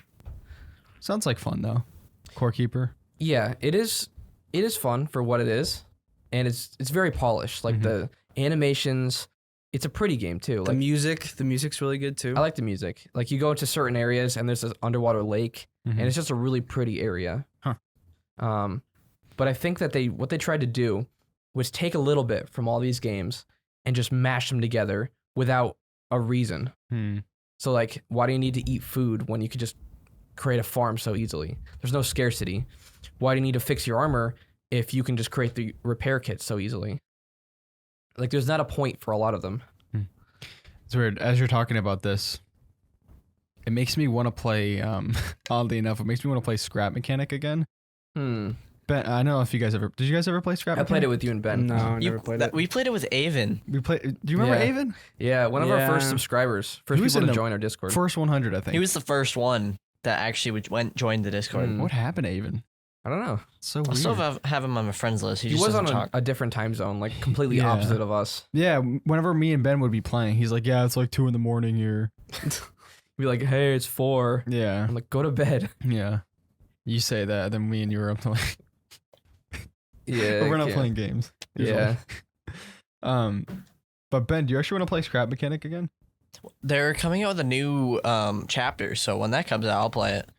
Speaker 1: Sounds like fun though. Core Keeper.
Speaker 2: Yeah, it is fun for what it is. And it's very polished. Like the animations, it's a pretty game too.
Speaker 3: The
Speaker 2: Like
Speaker 3: music's really good too.
Speaker 2: I like the music. Like you go into certain areas and there's an underwater lake
Speaker 1: Mhm.
Speaker 2: and it's just a really pretty area.
Speaker 1: Huh.
Speaker 2: But I think that what they tried to do was take a little bit from all these games and just mash them together without a reason. So like, why do you need to eat food when you could just create a farm so easily? There's no scarcity. Why do you need to fix your armor if you can just create the repair kit so easily? Like, there's not a point for a lot of them.
Speaker 1: It's weird. As you're talking about this, it makes me want to play, oddly enough, it makes me want to play Scrap Mechanic again. Ben, I don't know if you guys did you guys ever play Scrap
Speaker 2: I
Speaker 1: Mechanic?
Speaker 2: played it with you and Ben.
Speaker 3: No, I never played it.
Speaker 4: We played it with Avon.
Speaker 1: Do you remember
Speaker 2: Yeah.
Speaker 1: Avon?
Speaker 2: Yeah, one of our first
Speaker 3: Yeah.
Speaker 2: subscribers.
Speaker 1: He
Speaker 2: First
Speaker 1: was
Speaker 2: people
Speaker 1: in
Speaker 2: to
Speaker 1: the
Speaker 2: join our Discord.
Speaker 1: First 100, I think.
Speaker 4: He was the first one that actually joined the Discord.
Speaker 2: Hmm.
Speaker 1: What happened to Avon?
Speaker 2: I don't know.
Speaker 1: It's so
Speaker 4: I
Speaker 1: weird.
Speaker 4: still have him on my friends list. He
Speaker 2: He
Speaker 4: just
Speaker 2: was on
Speaker 4: doesn't talk.
Speaker 2: a different time zone, like completely
Speaker 1: Yeah.
Speaker 2: opposite of us.
Speaker 1: Yeah, whenever me and Ben would be playing, he's like, "Yeah, it's like 2 a.m. here."
Speaker 2: He'd be like, hey, it's 4.
Speaker 1: Yeah,
Speaker 2: I'm like, go to bed.
Speaker 1: yeah. You say that, then me and you were up to like,
Speaker 2: Yeah.
Speaker 1: but we're not
Speaker 2: okay.
Speaker 1: playing games. usually.
Speaker 2: Yeah.
Speaker 1: But Ben, do you actually want to play Scrap Mechanic again?
Speaker 4: They're coming out with a new chapter, so when that comes out, I'll play it.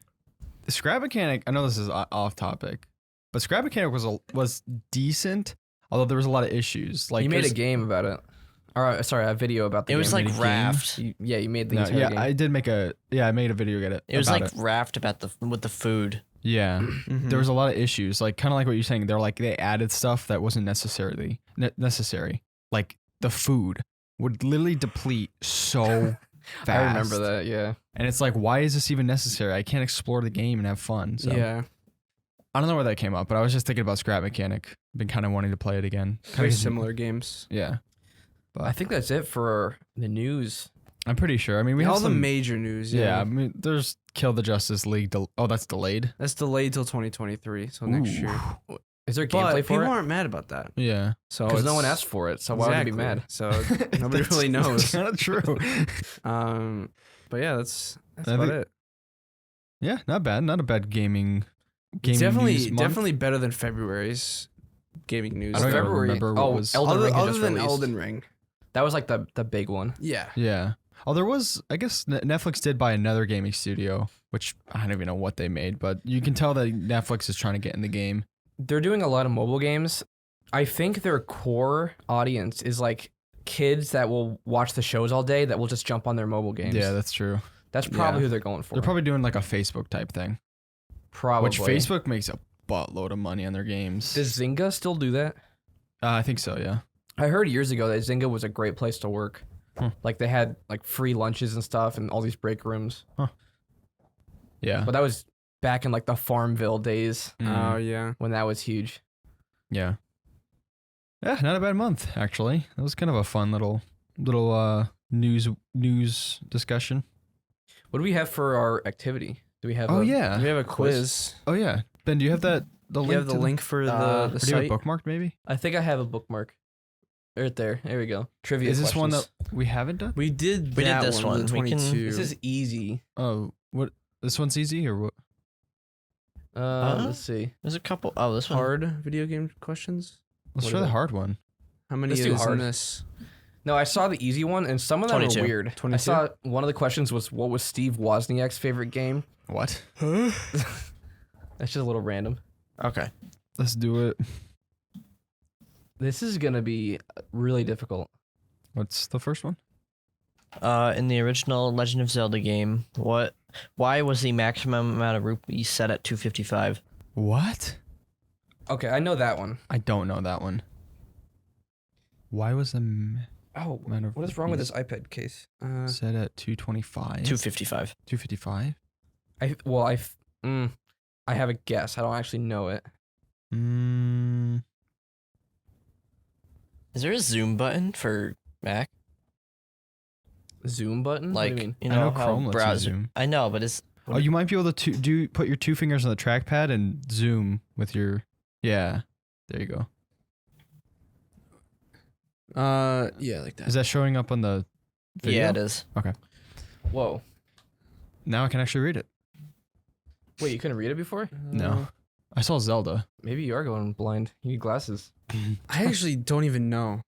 Speaker 1: The Scrap Mechanic, I know this is off topic, but Scrap Mechanic was decent, although there was a lot of issues. Like
Speaker 2: You made a
Speaker 1: there's-
Speaker 2: game about it. Or, sorry, a video about the
Speaker 4: It
Speaker 2: game.
Speaker 4: was like
Speaker 1: made a game?
Speaker 4: Raft.
Speaker 2: You made the
Speaker 1: No,
Speaker 2: entire
Speaker 1: yeah,
Speaker 2: game.
Speaker 1: I did make I made a video get it.
Speaker 4: It was
Speaker 1: about
Speaker 4: like
Speaker 1: it.
Speaker 4: Raft about with the food.
Speaker 1: Yeah.
Speaker 3: Mhm.
Speaker 1: There was a lot of issues, like kind of like what you're saying. They're like they added stuff that wasn't necessarily necessary. Like the food would literally deplete so fast.
Speaker 2: I remember that, yeah.
Speaker 1: And it's like, why is this even necessary? I can't explore the game and have fun. So
Speaker 3: Yeah.
Speaker 1: I don't know where that came up, but I was just thinking about Scrap Mechanic. Been kind of wanting to play it again.
Speaker 3: Very
Speaker 1: Kinda-
Speaker 3: similar games.
Speaker 1: Yeah.
Speaker 2: I think that's it for the news.
Speaker 1: I'm pretty sure. I mean, we have
Speaker 3: all the
Speaker 1: some,
Speaker 3: major news.
Speaker 1: yeah. I mean, there's Kill the Justice League. Oh, that's delayed.
Speaker 3: That's delayed till 2023, so next
Speaker 1: Ooh.
Speaker 3: year.
Speaker 2: Is there
Speaker 3: But
Speaker 2: gameplay
Speaker 3: people
Speaker 2: for it?
Speaker 3: aren't mad about that.
Speaker 1: Yeah.
Speaker 3: So
Speaker 2: Because no
Speaker 3: it's-
Speaker 2: one asked for it, so why would they be
Speaker 3: Exactly.
Speaker 2: mad?
Speaker 3: So nobody really knows.
Speaker 1: That's kind of true.
Speaker 3: But yeah, that's
Speaker 1: I
Speaker 3: about
Speaker 1: think-
Speaker 3: it.
Speaker 1: Yeah, not bad. Not a bad gaming.
Speaker 3: It's definitely
Speaker 1: news month.
Speaker 3: definitely better than February's gaming news.
Speaker 1: I don't even
Speaker 2: February.
Speaker 1: remember what
Speaker 2: Oh,
Speaker 1: was.
Speaker 2: Elden
Speaker 3: other
Speaker 2: Ring had
Speaker 3: other
Speaker 2: just
Speaker 3: than
Speaker 2: released.
Speaker 3: Elden Ring.
Speaker 2: That was like the big one.
Speaker 3: Yeah.
Speaker 1: Yeah. Oh, there was. I guess Netflix did buy another gaming studio, which I don't even know what they made, but you can tell that Netflix is trying to get in the game.
Speaker 2: They're doing a lot of mobile games. I think their core audience is like kids that will watch the shows all day that will just jump on their mobile games.
Speaker 1: Yeah, that's true.
Speaker 2: That's probably
Speaker 3: Yeah.
Speaker 2: who they're going for.
Speaker 1: They're probably doing like a Facebook type thing,
Speaker 2: Probably.
Speaker 1: which Facebook makes a buttload of money on their games.
Speaker 2: Does Zynga still do that?
Speaker 1: I think so. Yeah.
Speaker 2: I heard years ago that Zynga was a great place to work. Like they had like free lunches and stuff and all these break rooms.
Speaker 1: Yeah.
Speaker 2: But that was back in like the Farmville days
Speaker 3: Oh yeah.
Speaker 2: when that was huge.
Speaker 1: Yeah. Yeah, not a bad month actually. That was kind of a fun little news discussion.
Speaker 2: What do we have for our activity? Do we have?
Speaker 1: Oh
Speaker 2: a,
Speaker 1: yeah.
Speaker 3: We have a quiz.
Speaker 1: Oh yeah. Ben, do you have the
Speaker 3: Do
Speaker 1: link?
Speaker 3: you have the
Speaker 1: to
Speaker 3: link for
Speaker 2: or
Speaker 3: the
Speaker 1: or do you have
Speaker 3: site?
Speaker 1: it bookmarked maybe?
Speaker 2: I think I have a bookmark. Right there. There we go. Trivia.
Speaker 1: Is this one
Speaker 2: questions.
Speaker 1: that we haven't done?
Speaker 3: We did
Speaker 4: We did
Speaker 3: that
Speaker 4: this one.
Speaker 3: The
Speaker 4: We can-
Speaker 3: 22.
Speaker 2: This is easy.
Speaker 1: Oh, what? This one's easy or what?
Speaker 2: Let's see.
Speaker 4: There's a couple. Oh, this one.
Speaker 3: hard video game questions.
Speaker 1: Let's
Speaker 2: What
Speaker 1: try
Speaker 2: is
Speaker 1: the
Speaker 2: it?
Speaker 1: hard one.
Speaker 3: How many
Speaker 2: Let's
Speaker 3: is
Speaker 2: do
Speaker 3: in
Speaker 2: hard.
Speaker 3: this?
Speaker 2: No, I saw the easy one, and some of them
Speaker 4: 22.
Speaker 2: were weird. I
Speaker 3: 22?
Speaker 2: saw one of the questions was, "What was Steve Wozniak's favorite game?"
Speaker 1: What?
Speaker 3: Huh?
Speaker 2: That's just a little random.
Speaker 4: Okay.
Speaker 1: Let's do it.
Speaker 2: This is gonna be really difficult.
Speaker 1: What's the first one?
Speaker 4: In the original Legend of Zelda game, why was the maximum amount of rupees set at 255?
Speaker 1: What?
Speaker 2: Okay, I know that one.
Speaker 1: I don't know that one. Why was the
Speaker 2: Oh,
Speaker 1: amount of
Speaker 2: what is wrong with
Speaker 1: rupees
Speaker 2: this iPad case?
Speaker 1: set at 225?
Speaker 4: 255.
Speaker 1: 255?
Speaker 2: I have a guess. I don't actually know it.
Speaker 4: Is there a zoom button for Mac?
Speaker 2: Zoom button?
Speaker 4: Like,
Speaker 2: what do you mean?
Speaker 4: you
Speaker 1: I
Speaker 4: know,
Speaker 1: know
Speaker 4: how
Speaker 1: Chrome lets you
Speaker 4: browser.
Speaker 1: zoom.
Speaker 4: I know, but it's
Speaker 1: Oh, you might be able to put your two fingers on the trackpad and zoom with your. Yeah. There you go.
Speaker 3: Yeah, like that.
Speaker 1: Is that showing up on the video?
Speaker 4: yeah, it is.
Speaker 2: Whoa.
Speaker 1: Now I can actually read it.
Speaker 2: Wait, you couldn't read it before?
Speaker 1: No. I saw Zelda.
Speaker 2: Maybe you are going blind. You need glasses.
Speaker 3: I actually don't even know.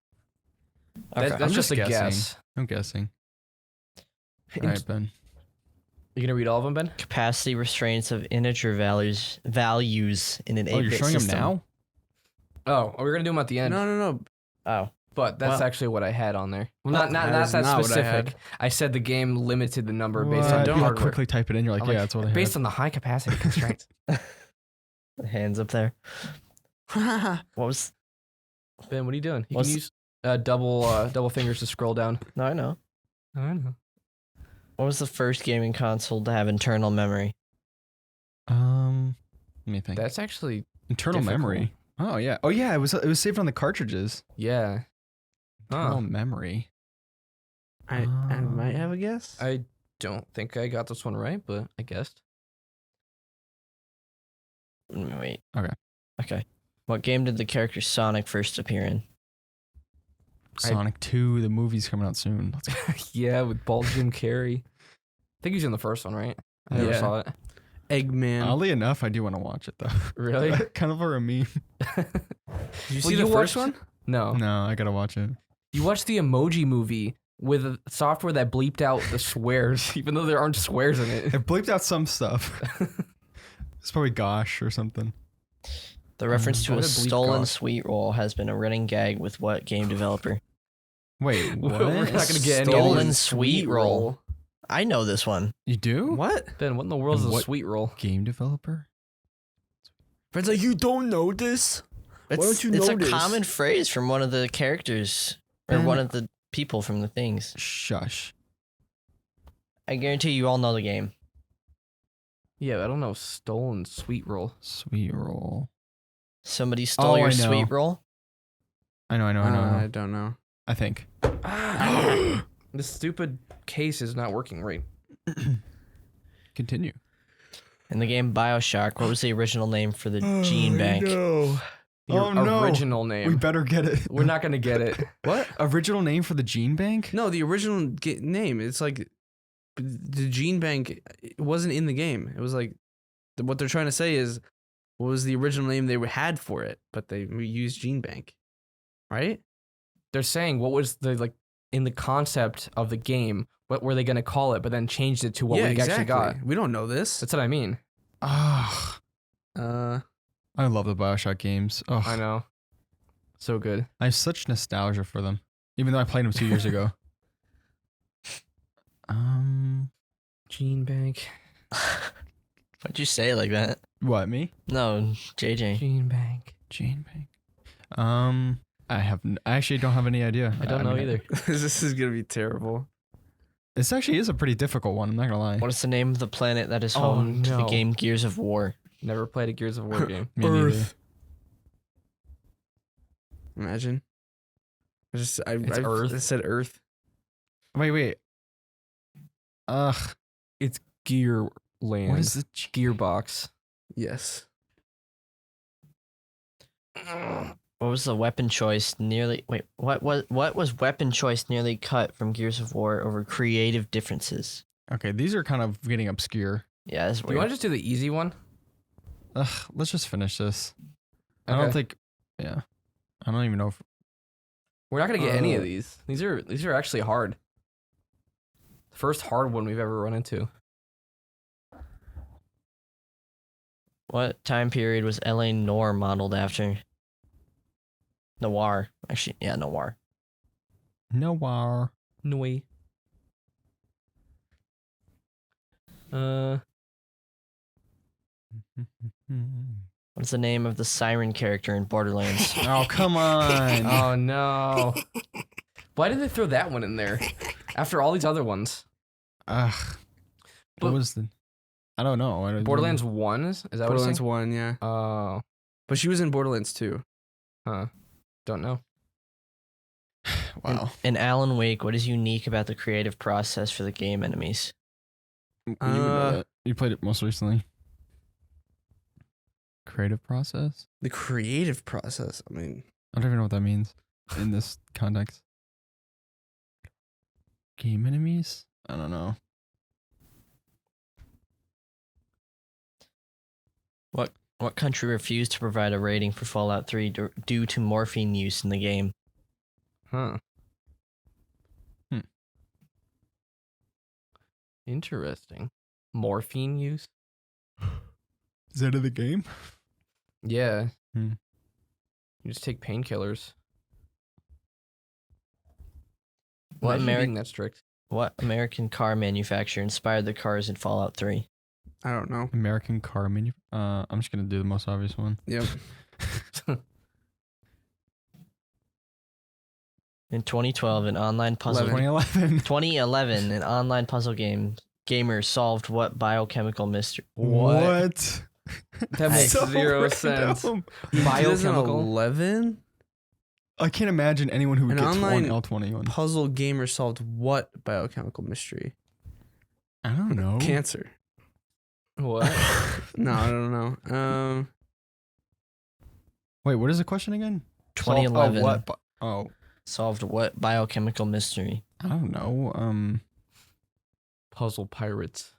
Speaker 4: Okay.
Speaker 2: That's
Speaker 1: I'm
Speaker 2: just
Speaker 1: just
Speaker 2: a
Speaker 1: guessing.
Speaker 2: guess.
Speaker 1: I'm guessing. All right, Ben.
Speaker 2: You gonna read all of them, Ben?
Speaker 4: Capacity restraints of integer values in an 8-bit
Speaker 1: Oh, you're showing
Speaker 4: system.
Speaker 1: them now?
Speaker 2: Oh, we're gonna do them at the end.
Speaker 3: No.
Speaker 4: Oh,
Speaker 2: But that's
Speaker 4: Well-
Speaker 2: actually what I had on there. Well,
Speaker 3: That
Speaker 2: not
Speaker 3: is
Speaker 2: that
Speaker 3: not what I
Speaker 2: specific.
Speaker 3: had.
Speaker 2: I said the game limited the number based
Speaker 1: What?
Speaker 2: on
Speaker 3: don't
Speaker 1: You
Speaker 2: hardware.
Speaker 1: quickly type it in. You're like,
Speaker 2: I'm
Speaker 1: yeah,
Speaker 2: like,
Speaker 1: that's what I
Speaker 2: based
Speaker 1: had.
Speaker 2: on the high capacity constraints.
Speaker 4: hands up there. What was?
Speaker 2: Ben, what are you doing? You
Speaker 4: What's-
Speaker 2: can use double fingers to scroll down.
Speaker 4: No, I know.
Speaker 2: I know.
Speaker 4: What was the first gaming console to have internal memory?
Speaker 1: Let me think.
Speaker 2: That's actually
Speaker 1: Internal
Speaker 2: difficult.
Speaker 1: memory. Oh yeah. Oh yeah. It was saved on the cartridges.
Speaker 2: yeah.
Speaker 1: Internal
Speaker 2: Huh.
Speaker 1: memory.
Speaker 3: I might have a guess.
Speaker 2: I don't think I got this one right, but I guessed.
Speaker 4: Wait.
Speaker 1: Okay.
Speaker 4: Okay. What game did the character Sonic first appear in?
Speaker 1: Sonic 2. The movie's coming out soon. Let's go.
Speaker 2: Yeah, with bald Jim Carrey. I think he's in the first one, right? I never
Speaker 3: Yeah.
Speaker 2: saw it.
Speaker 3: Eggman.
Speaker 1: Oddly enough, I do want to watch it though.
Speaker 2: Really?
Speaker 1: kind of for a meme.
Speaker 3: Did you
Speaker 2: Well,
Speaker 3: see the
Speaker 2: you
Speaker 3: first
Speaker 2: watched-
Speaker 3: one?
Speaker 2: No.
Speaker 1: No, I gotta watch it.
Speaker 2: You watched the Emoji Movie with a software that bleeped out the swears, even though there aren't swears in it.
Speaker 1: It bleeped out some stuff. It's probably gosh or something.
Speaker 4: The reference to
Speaker 2: Why
Speaker 4: a
Speaker 2: did it bleep
Speaker 4: stolen
Speaker 2: gosh?
Speaker 4: sweet roll has been a running gag with what game developer?
Speaker 1: Wait, what?
Speaker 2: We're not gonna get any
Speaker 4: Stolen
Speaker 2: of these
Speaker 4: sweet roll. I know this one.
Speaker 1: You do?
Speaker 3: What?
Speaker 2: Ben, what in the world is
Speaker 1: And
Speaker 2: a
Speaker 1: what-
Speaker 2: sweet roll?
Speaker 1: Game developer?
Speaker 3: Friends like, you don't know this?
Speaker 4: It's,
Speaker 3: don't you
Speaker 4: it's
Speaker 3: know
Speaker 4: a
Speaker 3: this?
Speaker 4: common phrase from one of the characters or
Speaker 1: Ben.
Speaker 4: one of the people from the things.
Speaker 1: Shush.
Speaker 4: I guarantee you all know the game.
Speaker 2: Yeah, I don't know. Stolen sweet roll.
Speaker 1: Sweet roll.
Speaker 4: Somebody stole
Speaker 1: Oh,
Speaker 4: your
Speaker 1: I know.
Speaker 4: sweet roll.
Speaker 1: I know.
Speaker 3: I don't know.
Speaker 1: I think.
Speaker 2: This stupid case is not working right.
Speaker 1: Continue.
Speaker 4: In the game BioShock, what was the original name for the gene bank?
Speaker 2: Your
Speaker 1: Oh, no.
Speaker 2: original name.
Speaker 1: We better get it.
Speaker 2: We're not gonna get it.
Speaker 3: What?
Speaker 1: Original name for the gene bank?
Speaker 3: No, the original name. It's like the gene bank. It wasn't in the game. It was like what they're trying to say is what was the original name they had for it, but they used gene bank, right?
Speaker 2: They're saying what was the like in the concept of the game. What were they gonna call it? But then changed it to what we actually got.
Speaker 3: We don't know this.
Speaker 2: That's what I mean.
Speaker 1: Ah, I love the BioShock games. Oh,
Speaker 2: I know. So good.
Speaker 1: I have such nostalgia for them, even though I played them 2 years ago.
Speaker 2: Gene bank.
Speaker 4: Why'd you say it like that?
Speaker 1: What, me?
Speaker 4: No, JJ.
Speaker 2: Gene bank.
Speaker 1: Gene bank. I actually don't have any idea.
Speaker 2: I don't know either.
Speaker 3: This is gonna be terrible.
Speaker 1: This actually is a pretty difficult one. I'm not gonna lie.
Speaker 4: What is the name of the planet that is home to the game Gears of War?
Speaker 2: Never played a Gears of War game.
Speaker 1: Me neither.
Speaker 3: Earth. Imagine.
Speaker 2: It's
Speaker 3: I
Speaker 2: Earth.
Speaker 3: I said Earth.
Speaker 1: Wait. Ugh.
Speaker 2: Gearland.
Speaker 1: What is the
Speaker 2: Gearbox?
Speaker 3: Yes.
Speaker 4: What was the weapon choice nearly? Wait, what was weapon choice nearly cut from Gears of War over creative differences?
Speaker 1: Okay, these are kind of getting obscure.
Speaker 4: Yeah, that's
Speaker 2: Do
Speaker 4: weird.
Speaker 2: you want to just do the easy one?
Speaker 1: Ugh. Let's just finish this. I
Speaker 2: Okay.
Speaker 1: don't think. Yeah. I don't even know if.
Speaker 2: We're not gonna get any of these. These are actually hard. The first hard one we've ever run into.
Speaker 4: What time period was LA Noir modeled after? Noir. Actually, yeah, Noir.
Speaker 1: Noir.
Speaker 2: Noi.
Speaker 4: What's the name of the siren character in Borderlands?
Speaker 1: Oh, come on.
Speaker 2: Oh no. Why did they throw that one in there? After all these other ones.
Speaker 1: Ugh.
Speaker 2: But-
Speaker 1: What was the? I don't know. I don't
Speaker 2: Borderlands 1 is that
Speaker 3: Borderlands
Speaker 2: what
Speaker 3: 1, yeah.
Speaker 2: Oh,
Speaker 3: But she was in Borderlands 2.
Speaker 2: huh. Don't know.
Speaker 1: Wow.
Speaker 4: In Alan Wake, what is unique about the creative process for the game enemies?
Speaker 1: You would know that. You played it most recently. Creative process?
Speaker 3: The creative process. I mean,
Speaker 1: I don't even know what that means in this context. Game enemies? I don't know.
Speaker 4: What country refused to provide a rating for Fallout 3 due to morphine use in the game?
Speaker 2: Huh.
Speaker 1: Hmm.
Speaker 2: Interesting. Morphine use?
Speaker 1: Is that in the game?
Speaker 2: Yeah.
Speaker 1: Hmm.
Speaker 2: You just take painkillers.
Speaker 4: What
Speaker 2: Imagine
Speaker 4: Ameri-
Speaker 2: being that strict?
Speaker 4: What American car manufacturer inspired the cars in Fallout 3?
Speaker 3: I don't know.
Speaker 1: American car menu. I'm just gonna do the most obvious one.
Speaker 3: Yep.
Speaker 4: In 2012, an online puzzle
Speaker 1: 2011.
Speaker 4: an online puzzle gamer solved what biochemical mystery?
Speaker 1: What?
Speaker 2: That makes
Speaker 1: So
Speaker 2: zero sense.
Speaker 1: random.
Speaker 2: Biochemical?
Speaker 3: 2011?
Speaker 1: I can't imagine anyone who would
Speaker 3: An
Speaker 1: get
Speaker 3: online
Speaker 1: L21.
Speaker 3: Puzzle gamer solved what biochemical mystery?
Speaker 1: I don't know.
Speaker 3: Cancer.
Speaker 2: What?
Speaker 3: No, I don't know.
Speaker 1: Wait, what is the question again?
Speaker 4: 2011.
Speaker 1: Oh, what? Oh,
Speaker 4: Solved what biochemical mystery?
Speaker 1: I don't know.
Speaker 2: Puzzle Pirates.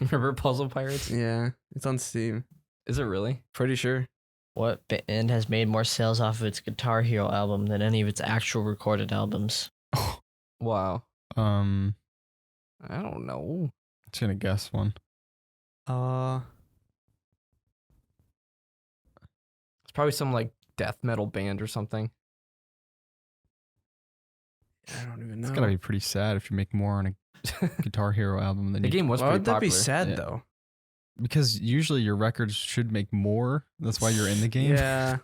Speaker 2: Remember Puzzle Pirates?
Speaker 3: Yeah, it's on Steam.
Speaker 2: Is it really?
Speaker 3: Pretty sure.
Speaker 4: What band has made more sales off of its Guitar Hero album than any of its actual recorded albums?
Speaker 2: Wow.
Speaker 1: I'm
Speaker 2: I don't know.
Speaker 1: just gonna guess one.
Speaker 2: It's probably some like death metal band or something.
Speaker 3: I don't even know.
Speaker 1: It's gotta be pretty sad if you make more on a Guitar Hero album than
Speaker 2: The
Speaker 1: you,
Speaker 2: game was
Speaker 3: Why
Speaker 2: pretty
Speaker 3: would that
Speaker 2: popular.
Speaker 3: be sad
Speaker 1: Yeah.
Speaker 3: though?
Speaker 1: because usually your records should make more. That's why you're in the game.
Speaker 3: Yeah.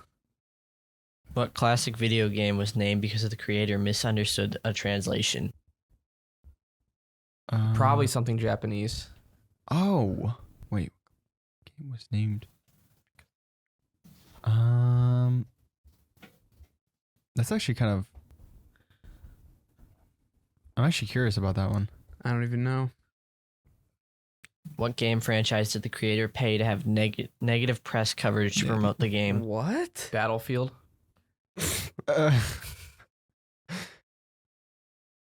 Speaker 4: What classic video game was named because of the creator misunderstood a translation?
Speaker 2: Probably something Japanese.
Speaker 1: Oh, wait. Game was named. That's actually kind of. I'm actually curious about that one.
Speaker 3: I don't even know.
Speaker 4: What game franchise did the creator pay to have negative press coverage to promote the game?
Speaker 3: What?
Speaker 2: Battlefield.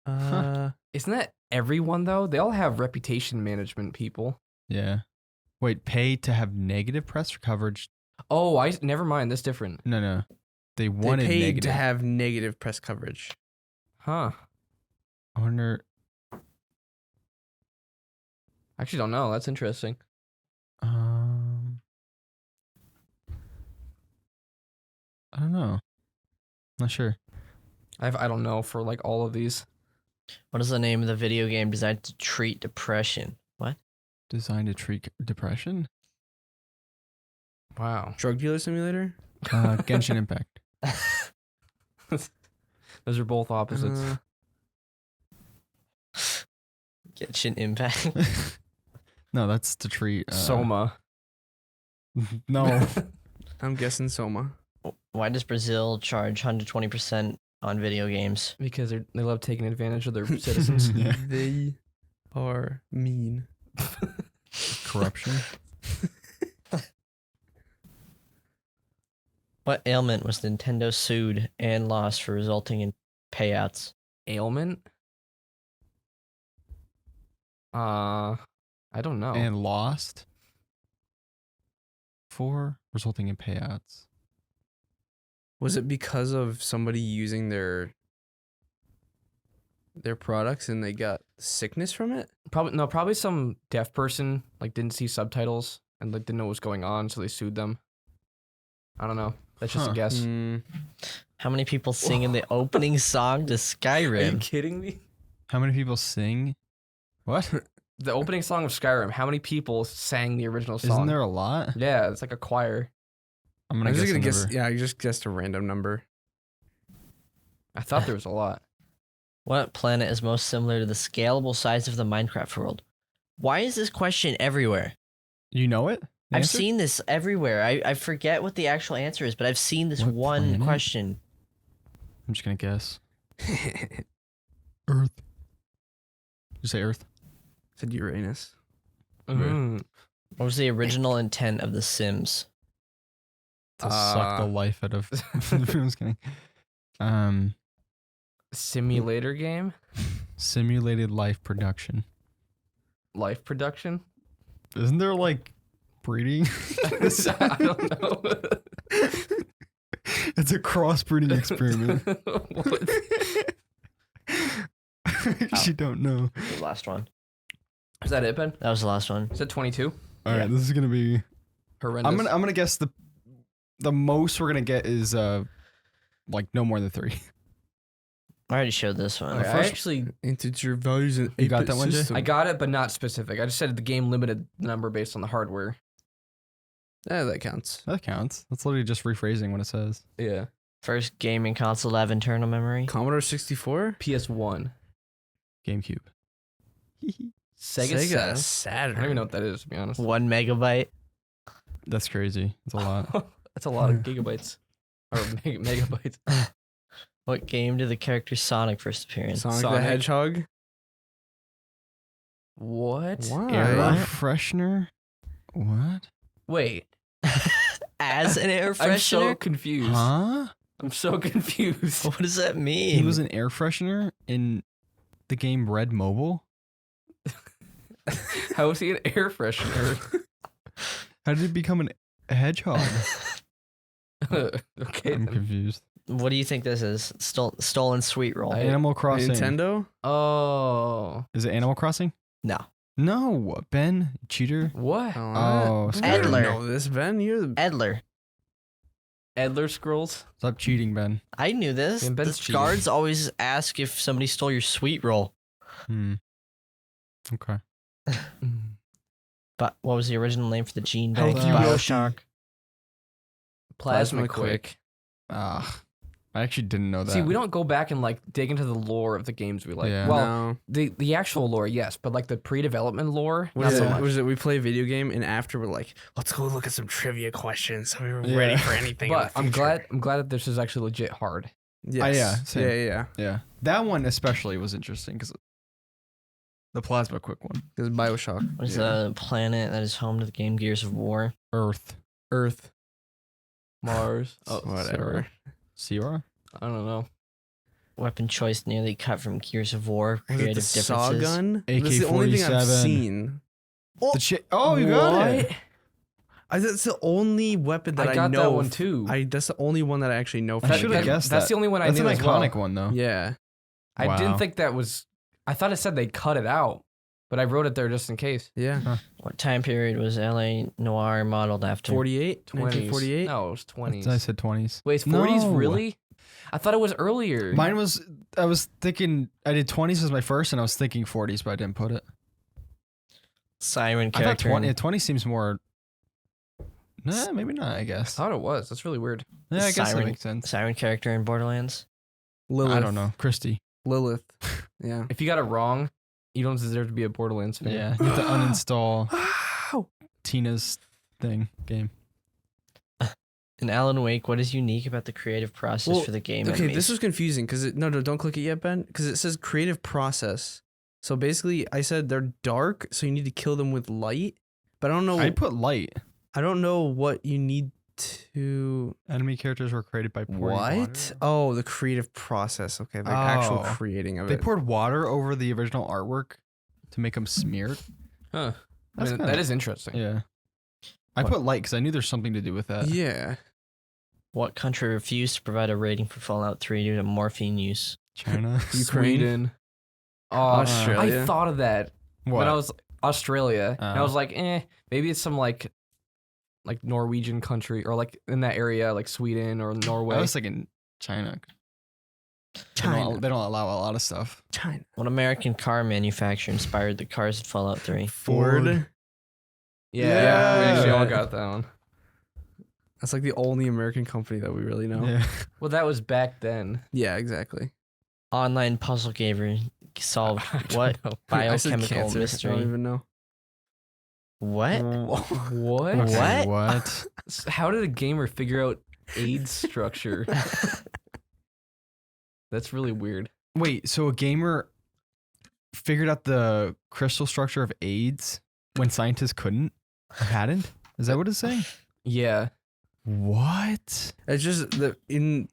Speaker 2: Isn't that everyone though? They all have reputation management people.
Speaker 1: Yeah. Wait, pay to have negative press coverage?
Speaker 2: Oh, never mind. That's different.
Speaker 1: No. They
Speaker 3: They
Speaker 1: wanted
Speaker 3: paid
Speaker 1: negative.
Speaker 3: to have negative press coverage.
Speaker 2: Huh.
Speaker 1: I wonder.
Speaker 2: I actually don't know. That's interesting.
Speaker 1: I don't know. Not sure.
Speaker 2: I don't know for like all of these.
Speaker 4: What is the name of the video game designed to treat depression? What?
Speaker 1: Designed to treat depression?
Speaker 2: Wow.
Speaker 3: Drug dealer simulator?
Speaker 1: Genshin Impact.
Speaker 2: Those are both opposites.
Speaker 4: Genshin Impact.
Speaker 1: No, that's to treat
Speaker 2: Soma.
Speaker 1: No.
Speaker 3: I'm guessing Soma.
Speaker 4: Why does Brazil charge 120% on video games?
Speaker 2: Because they love taking advantage of their citizens.
Speaker 1: Yeah.
Speaker 3: They are mean.
Speaker 1: Corruption.
Speaker 4: What ailment was Nintendo sued and lost for resulting in payouts?
Speaker 2: Ailment? I don't know.
Speaker 1: And lost for resulting in payouts.
Speaker 3: Was it because of somebody using their products and they got sickness from it?
Speaker 2: Probably some deaf person like didn't see subtitles and like didn't know what was going on, so they sued them. I don't know. That's just a guess.
Speaker 4: How many people sing in the opening song to Skyrim?
Speaker 2: Are you kidding me?
Speaker 1: How many people sing? What?
Speaker 2: The opening song of Skyrim. How many people sang the original song?
Speaker 1: Isn't there a lot?
Speaker 2: Yeah, it's like a choir.
Speaker 3: I'm just gonna guess. Yeah, I just guessed a random number.
Speaker 2: I thought there was a lot.
Speaker 4: What planet is most similar to the scalable size of the Minecraft world? Why is this question everywhere?
Speaker 1: You know it? The
Speaker 4: I've
Speaker 1: answer?
Speaker 4: seen this everywhere. I forget what the actual answer is, but I've seen this
Speaker 1: What
Speaker 4: one
Speaker 1: planet?
Speaker 4: question.
Speaker 1: I'm just gonna guess. Earth. You say Earth?
Speaker 3: Said Uranus.
Speaker 2: Mm.
Speaker 4: What was the original intent of The Sims?
Speaker 1: To suck the life out of. I'm just kidding.
Speaker 2: Simulator game?
Speaker 1: Simulated life production.
Speaker 2: Life production?
Speaker 1: Isn't there like breeding?
Speaker 2: I don't know.
Speaker 1: It's a crossbreeding experiment.
Speaker 2: What?
Speaker 1: I actually don't know.
Speaker 4: The last one.
Speaker 2: Is that it, Ben?
Speaker 4: That was the last one.
Speaker 2: Is that 22?
Speaker 1: All right, this is gonna be.
Speaker 2: Horrendous.
Speaker 1: I'm gonna guess the most we're gonna get is like no more than 3.
Speaker 4: I already showed this one.
Speaker 2: Okay, I actually
Speaker 3: Integer values and
Speaker 1: You got that one, Jay?
Speaker 2: I got it, but not specific. I just said the game limited the number based on the hardware.
Speaker 3: Yeah, that counts.
Speaker 1: That counts. That's literally just rephrasing what it says.
Speaker 2: Yeah.
Speaker 4: First gaming console to have internal memory.
Speaker 3: Commodore 64.
Speaker 2: PS1.
Speaker 1: GameCube.
Speaker 2: Sega
Speaker 3: Saturn.
Speaker 2: I don't even know what that is, to be honest.
Speaker 4: 1 megabyte.
Speaker 1: That's crazy. That's a lot.
Speaker 2: That's a lot of gigabytes. Or megabytes.
Speaker 4: What game did the character Sonic first appear in?
Speaker 3: Sonic the
Speaker 2: Sonic.
Speaker 3: Hedgehog.
Speaker 2: What?
Speaker 3: Why?
Speaker 1: Air freshener. What?
Speaker 2: Wait.
Speaker 4: As an air
Speaker 2: I'm so
Speaker 4: freshener?
Speaker 2: confused.
Speaker 1: Huh?
Speaker 2: I'm so confused.
Speaker 4: What does that mean?
Speaker 1: He was an air freshener in the game Red Mobile.
Speaker 2: How was he an air freshener?
Speaker 1: How did he become a hedgehog?
Speaker 2: Okay.
Speaker 1: I'm
Speaker 2: then.
Speaker 1: confused.
Speaker 4: What do you think this is? Stolen sweet roll.
Speaker 1: Animal Crossing.
Speaker 3: Nintendo.
Speaker 2: Oh.
Speaker 1: Is it Animal Crossing?
Speaker 4: No.
Speaker 1: No, Ben, cheater.
Speaker 2: What?
Speaker 1: Oh,
Speaker 3: you
Speaker 1: Skyrim.
Speaker 3: don't know this, Ben. You're the
Speaker 4: Edler.
Speaker 2: Edler Scrolls?
Speaker 1: Stop cheating, Ben.
Speaker 4: I knew this.
Speaker 2: Man, Ben's
Speaker 4: The
Speaker 2: cheating.
Speaker 4: guards always ask if somebody stole your sweet roll.
Speaker 1: Okay.
Speaker 4: But what was the original name for the gene bank in
Speaker 1: Healthy
Speaker 4: Bioshock?
Speaker 2: Plasma
Speaker 3: Plasma
Speaker 2: Quick.
Speaker 1: I actually didn't know that.
Speaker 2: See, we don't go back and like dig into the lore of the games we like.
Speaker 1: Yeah.
Speaker 2: Well,
Speaker 3: no.
Speaker 2: the actual lore, yes, but like the pre-development lore,
Speaker 3: What
Speaker 2: not
Speaker 3: is
Speaker 2: so
Speaker 3: it?
Speaker 2: much.
Speaker 3: What is it? We play a video game, and after we're like, let's go look at some trivia questions, so we were
Speaker 1: Yeah.
Speaker 3: ready for anything. in
Speaker 2: But
Speaker 3: the
Speaker 2: I'm
Speaker 3: future.
Speaker 2: glad that this is actually legit hard.
Speaker 3: Yes.
Speaker 1: yeah, same.
Speaker 3: yeah.
Speaker 1: Yeah, that one especially was interesting because the plasma quick one.
Speaker 3: Because Bioshock.
Speaker 4: What is the planet that is home to the game Gears of War?
Speaker 1: Earth.
Speaker 3: Earth.
Speaker 2: Mars. Oh,
Speaker 3: Whatever.
Speaker 1: Sierra.
Speaker 2: I don't know.
Speaker 4: Weapon choice nearly cut from Gears of War.
Speaker 3: Was
Speaker 4: Creative
Speaker 3: it the saw
Speaker 4: differences.
Speaker 3: gun? That's the only thing I've
Speaker 1: AK-47.
Speaker 3: seen.
Speaker 1: Oh, you got it.
Speaker 3: That's the only weapon that
Speaker 2: I
Speaker 3: I
Speaker 2: got
Speaker 3: know.
Speaker 2: that one too.
Speaker 3: That's the only one that I actually know.
Speaker 1: I
Speaker 3: for
Speaker 1: should
Speaker 3: the
Speaker 1: have
Speaker 3: game.
Speaker 1: guessed
Speaker 2: That's
Speaker 1: that.
Speaker 2: the only one I
Speaker 1: That's
Speaker 2: knew
Speaker 1: an
Speaker 2: as well.
Speaker 1: iconic one, though.
Speaker 3: Yeah.
Speaker 2: I
Speaker 1: Wow.
Speaker 2: didn't think that was. I thought it said they cut it out, but I wrote it there just in case.
Speaker 3: Yeah.
Speaker 4: What time period was LA Noir modeled after?
Speaker 3: 48?
Speaker 2: 20s.
Speaker 3: 1948?
Speaker 2: No, it was 20s.
Speaker 1: I said 20s.
Speaker 2: Wait, it's 40s?
Speaker 1: No.
Speaker 2: Really? I thought it was earlier.
Speaker 1: Mine was. I was thinking. I did 20s as my first, and I was thinking 40s, but I didn't put it.
Speaker 4: Siren
Speaker 1: I thought
Speaker 4: character.
Speaker 1: 20 seems more Nah, maybe not. I
Speaker 2: I
Speaker 1: guess.
Speaker 2: thought it was. That's really weird.
Speaker 1: Yeah, I guess that
Speaker 4: Siren-
Speaker 1: makes sense.
Speaker 4: Siren character in Borderlands.
Speaker 3: Lilith.
Speaker 1: I don't know. Christy.
Speaker 3: Lilith. Yeah.
Speaker 2: If you got it wrong, you don't deserve to be a Borderlands fan.
Speaker 1: Yeah, you have to uninstall
Speaker 3: Wow.
Speaker 1: Tina's game.
Speaker 4: In Alan Wake, what is unique about the creative process
Speaker 3: Well,
Speaker 4: for the game?
Speaker 3: Okay,
Speaker 4: enemies?
Speaker 3: this was confusing because no, don't click it yet, Ben. Because it says creative process. So basically, I said they're dark, so you need to kill them with light. But I don't know.
Speaker 1: I put light.
Speaker 3: I don't know what you need to.
Speaker 1: Enemy characters were created by pouring
Speaker 3: What?
Speaker 1: water.
Speaker 3: Oh, the creative process. Okay, the actual
Speaker 1: Oh.
Speaker 3: creating of
Speaker 1: They
Speaker 3: it.
Speaker 1: poured water over the original artwork to make them smeared.
Speaker 2: Huh.
Speaker 1: That's kinda-
Speaker 2: That is interesting.
Speaker 1: Yeah. I put light because I knew there's something to do with that.
Speaker 3: Yeah.
Speaker 4: What country refused to provide a rating for Fallout 3 due to morphine use?
Speaker 1: China.
Speaker 3: Ukraine.
Speaker 2: Sweden.
Speaker 3: Australia.
Speaker 2: I thought of that
Speaker 1: What?
Speaker 2: when I was Australia. And I
Speaker 1: Oh.
Speaker 2: was like, maybe it's some like Norwegian country or like in that area, like Sweden or Norway.
Speaker 1: I was thinking China.
Speaker 3: China.
Speaker 1: They don't allow a lot of stuff.
Speaker 3: China.
Speaker 4: What American car manufacturer inspired the cars in Fallout 3?
Speaker 3: Ford.
Speaker 2: yeah, we actually all
Speaker 3: Yeah.
Speaker 2: got that one.
Speaker 3: That's like the only American company that we really know.
Speaker 1: Yeah.
Speaker 2: Well, that was back then.
Speaker 3: Yeah, exactly.
Speaker 4: Online puzzle gamer solved
Speaker 2: I don't
Speaker 4: what
Speaker 2: know.
Speaker 3: I said
Speaker 4: biochemical
Speaker 3: cancer. I
Speaker 4: mystery?
Speaker 3: don't even know.
Speaker 4: What?
Speaker 2: What?
Speaker 4: What?
Speaker 1: What?
Speaker 2: How did a gamer figure out AIDS structure? That's really weird.
Speaker 1: Wait, so a gamer figured out the crystal structure of AIDS when scientists couldn't or hadn't? Is that what it's saying?
Speaker 2: Yeah.
Speaker 1: What?
Speaker 3: It's just in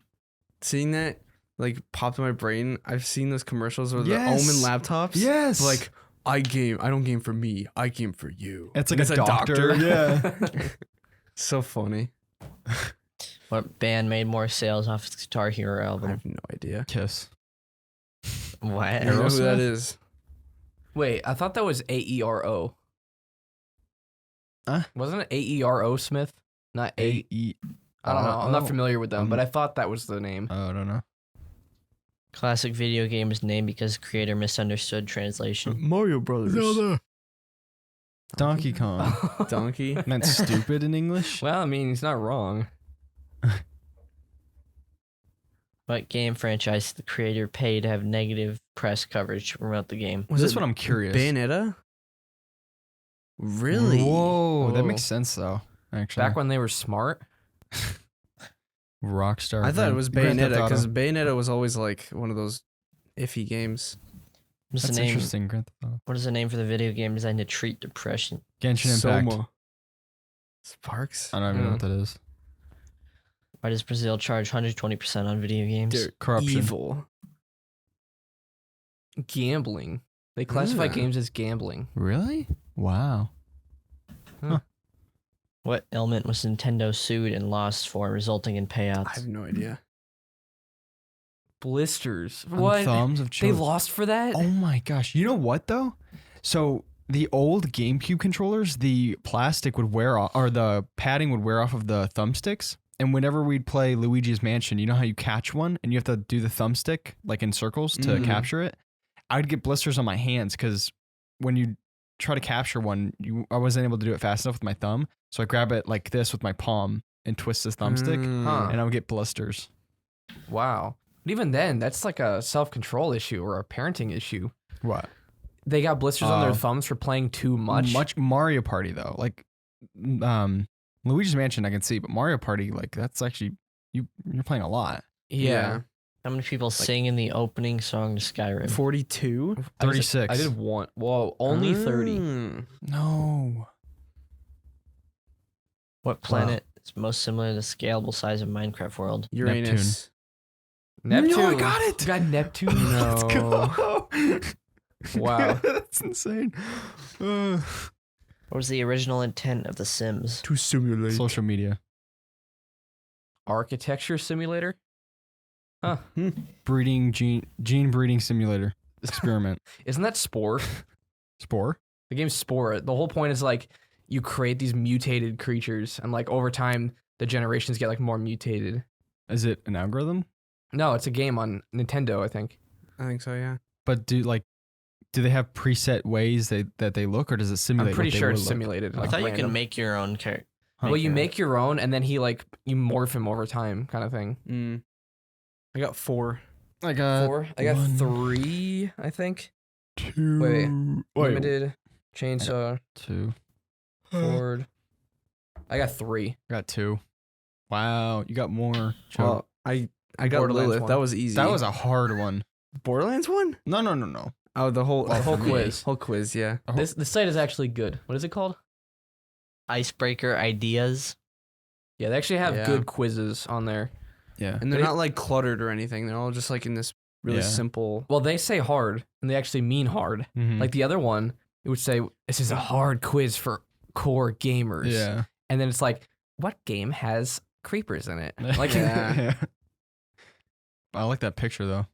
Speaker 3: seeing that like popped in my brain. I've seen those commercials with
Speaker 1: Yes.
Speaker 3: the Omen laptops.
Speaker 1: Yes.
Speaker 3: Like I don't game for me. I game for you.
Speaker 1: It's like
Speaker 3: And
Speaker 1: a doctor. Yeah.
Speaker 3: So funny.
Speaker 4: What band made more sales off its Guitar Hero
Speaker 3: I
Speaker 4: album?
Speaker 3: have no idea.
Speaker 1: Kiss.
Speaker 4: What?
Speaker 3: I don't know who that is.
Speaker 2: Wait, I thought that was AERO.
Speaker 1: Huh?
Speaker 2: Wasn't it AERO Smith? Not A.
Speaker 1: E.
Speaker 2: I don't know. I'm not
Speaker 1: Oh.
Speaker 2: familiar with them, but I thought that was the name.
Speaker 1: I don't know.
Speaker 4: Classic video game is named because creator misunderstood translation.
Speaker 3: Mario Brothers.
Speaker 1: Donkey Kong.
Speaker 3: Donkey.
Speaker 1: Meant stupid in English.
Speaker 2: Well, I mean, he's not wrong.
Speaker 4: What game franchise did the creator pay to have negative press coverage to promote the game?
Speaker 3: Was
Speaker 1: This
Speaker 3: it
Speaker 1: one I'm curious.
Speaker 3: Bayonetta? Really?
Speaker 1: Whoa, that
Speaker 2: Whoa.
Speaker 1: makes sense though. Actually,
Speaker 2: Back when they were smart.
Speaker 1: Rockstar.
Speaker 3: I thought it was
Speaker 1: Grand Theft
Speaker 3: Bayonetta
Speaker 1: Auto.
Speaker 3: because Bayonetta was always like one of those iffy games.
Speaker 4: What's
Speaker 1: That's
Speaker 4: the name?
Speaker 1: interesting. Grand Theft Auto.
Speaker 4: What is the name for the video game designed to treat depression?
Speaker 1: Genshin Impact.
Speaker 3: Soma. Sparks.
Speaker 1: I don't even know what that is.
Speaker 4: Why does Brazil charge 120% on video games?
Speaker 3: They're
Speaker 1: Corruption.
Speaker 3: evil.
Speaker 2: Gambling. They classify
Speaker 3: Yeah.
Speaker 2: games as gambling.
Speaker 1: Really? Wow.
Speaker 4: What ailment was Nintendo sued and lost for, resulting in
Speaker 3: I
Speaker 4: payouts?
Speaker 3: have no idea.
Speaker 2: Blisters.
Speaker 1: On
Speaker 2: What?
Speaker 1: Thumbs of
Speaker 2: They
Speaker 1: children.
Speaker 2: lost for that?
Speaker 1: Oh my gosh. You know what though? So the old GameCube controllers, the plastic would wear off, or the padding would wear off of the thumbsticks. And whenever we'd play Luigi's Mansion, you know how you catch one and you have to do the thumbstick like in circles to
Speaker 3: Mhm.
Speaker 1: capture it? I'd get blisters on my hands because when you try to capture one, I wasn't able to do it fast enough with my thumb. So I grab it like this with my palm and twist the thumbstick
Speaker 2: Huh.
Speaker 1: and I would get blisters.
Speaker 2: Wow. But even then, that's like a self-control issue or a parenting issue.
Speaker 1: What?
Speaker 2: They got blisters on their
Speaker 1: Oh.
Speaker 2: thumbs for playing too much.
Speaker 1: Much Mario Party though. Like Luigi's Mansion I can see, but Mario Party, like that's actually you're playing a lot.
Speaker 2: Yeah.
Speaker 4: How many people sing in the opening song to Skyrim?
Speaker 3: 42?
Speaker 1: 36.
Speaker 2: I did one. Whoa, only 30.
Speaker 1: No.
Speaker 4: What planet is most similar to the scalable size of Minecraft world?
Speaker 3: Uranus.
Speaker 2: Neptune.
Speaker 1: No, I got it.
Speaker 2: You got Neptune?
Speaker 1: Let's go.
Speaker 2: Wow.
Speaker 1: That's insane.
Speaker 4: What was the original intent of The Sims?
Speaker 3: To simulate.
Speaker 1: Social media.
Speaker 2: Architecture simulator? Huh.
Speaker 1: Breeding gene breeding simulator. Experiment.
Speaker 2: Isn't that Spore?
Speaker 1: Spore?
Speaker 2: The game's Spore. The whole point is like you create these mutated creatures and like over time the generations get like more mutated.
Speaker 1: Is it an algorithm?
Speaker 2: No, it's a game on Nintendo, I think.
Speaker 3: I think so, yeah.
Speaker 1: But do they have preset ways that they look, or does it simulate?
Speaker 2: I'm pretty
Speaker 1: what they
Speaker 2: sure
Speaker 1: would
Speaker 2: it's
Speaker 1: look?
Speaker 2: simulated.
Speaker 4: I
Speaker 2: like
Speaker 4: thought you
Speaker 2: random.
Speaker 4: can make your own character.
Speaker 2: Well, you make your own, and then you morph him over time, kind of thing.
Speaker 3: I got 4.
Speaker 1: I got
Speaker 2: 4. I got 3, I think.
Speaker 1: 2.
Speaker 2: Wait. Limited, chainsaw,
Speaker 1: 2.
Speaker 2: Ford. I got 3.
Speaker 1: I got 2. Wow, you got more.
Speaker 3: Well, I got
Speaker 2: Borderlands
Speaker 3: Lilith.
Speaker 2: one.
Speaker 3: That was easy.
Speaker 1: That was a hard one.
Speaker 3: Borderlands one?
Speaker 1: No.
Speaker 3: Oh, the whole
Speaker 2: quiz.
Speaker 3: Whole quiz, yeah.
Speaker 2: This site is actually good. What is it called?
Speaker 4: Icebreaker ideas.
Speaker 2: Yeah, they actually have good quizzes on there.
Speaker 1: Yeah.
Speaker 3: And they're not like cluttered or anything. They're all just like in this really simple.
Speaker 2: Well, they say hard, and they actually mean hard.
Speaker 1: Mhm.
Speaker 2: Like the other one, it would say, this is a hard quiz for core gamers.
Speaker 1: Yeah.
Speaker 2: And then it's like, what game has creepers in it? Like,
Speaker 3: Yeah.
Speaker 1: I like that picture though.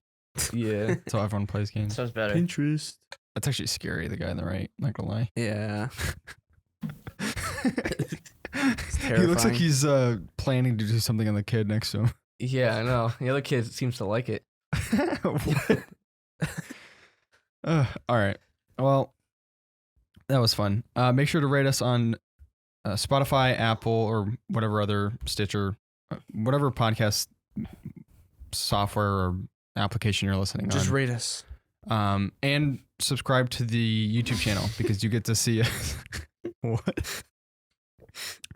Speaker 2: yeah.
Speaker 1: That's how everyone plays games.
Speaker 4: Sounds better.
Speaker 3: Pinterest.
Speaker 1: That's actually scary, the guy on the right, not gonna lie.
Speaker 3: Yeah.
Speaker 1: He looks like he's planning to do something on the kid next to him.
Speaker 2: Yeah, I know. The other kid seems to like it.
Speaker 1: What? All right. Well, that was fun. Make sure to rate us on Spotify, Apple, or whatever other Stitcher, whatever podcast software or application you're listening
Speaker 3: Just
Speaker 1: on.
Speaker 3: rate us.
Speaker 1: And subscribe to the YouTube channel because you get to see us. What?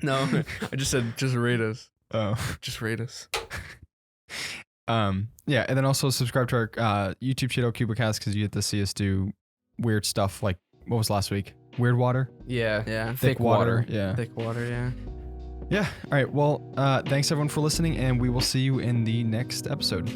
Speaker 3: No, I just said just rate us.
Speaker 1: Oh.
Speaker 3: Just rate us.
Speaker 1: Yeah, and then also subscribe to our YouTube channel, CuboldCast, because you get to see us do weird stuff like, what was last week? Weird water?
Speaker 2: Yeah.
Speaker 3: Yeah.
Speaker 2: Thick water.
Speaker 1: Yeah.
Speaker 3: Thick water, yeah.
Speaker 1: Yeah. All right. Well, thanks everyone for listening, and we will see you in the next episode.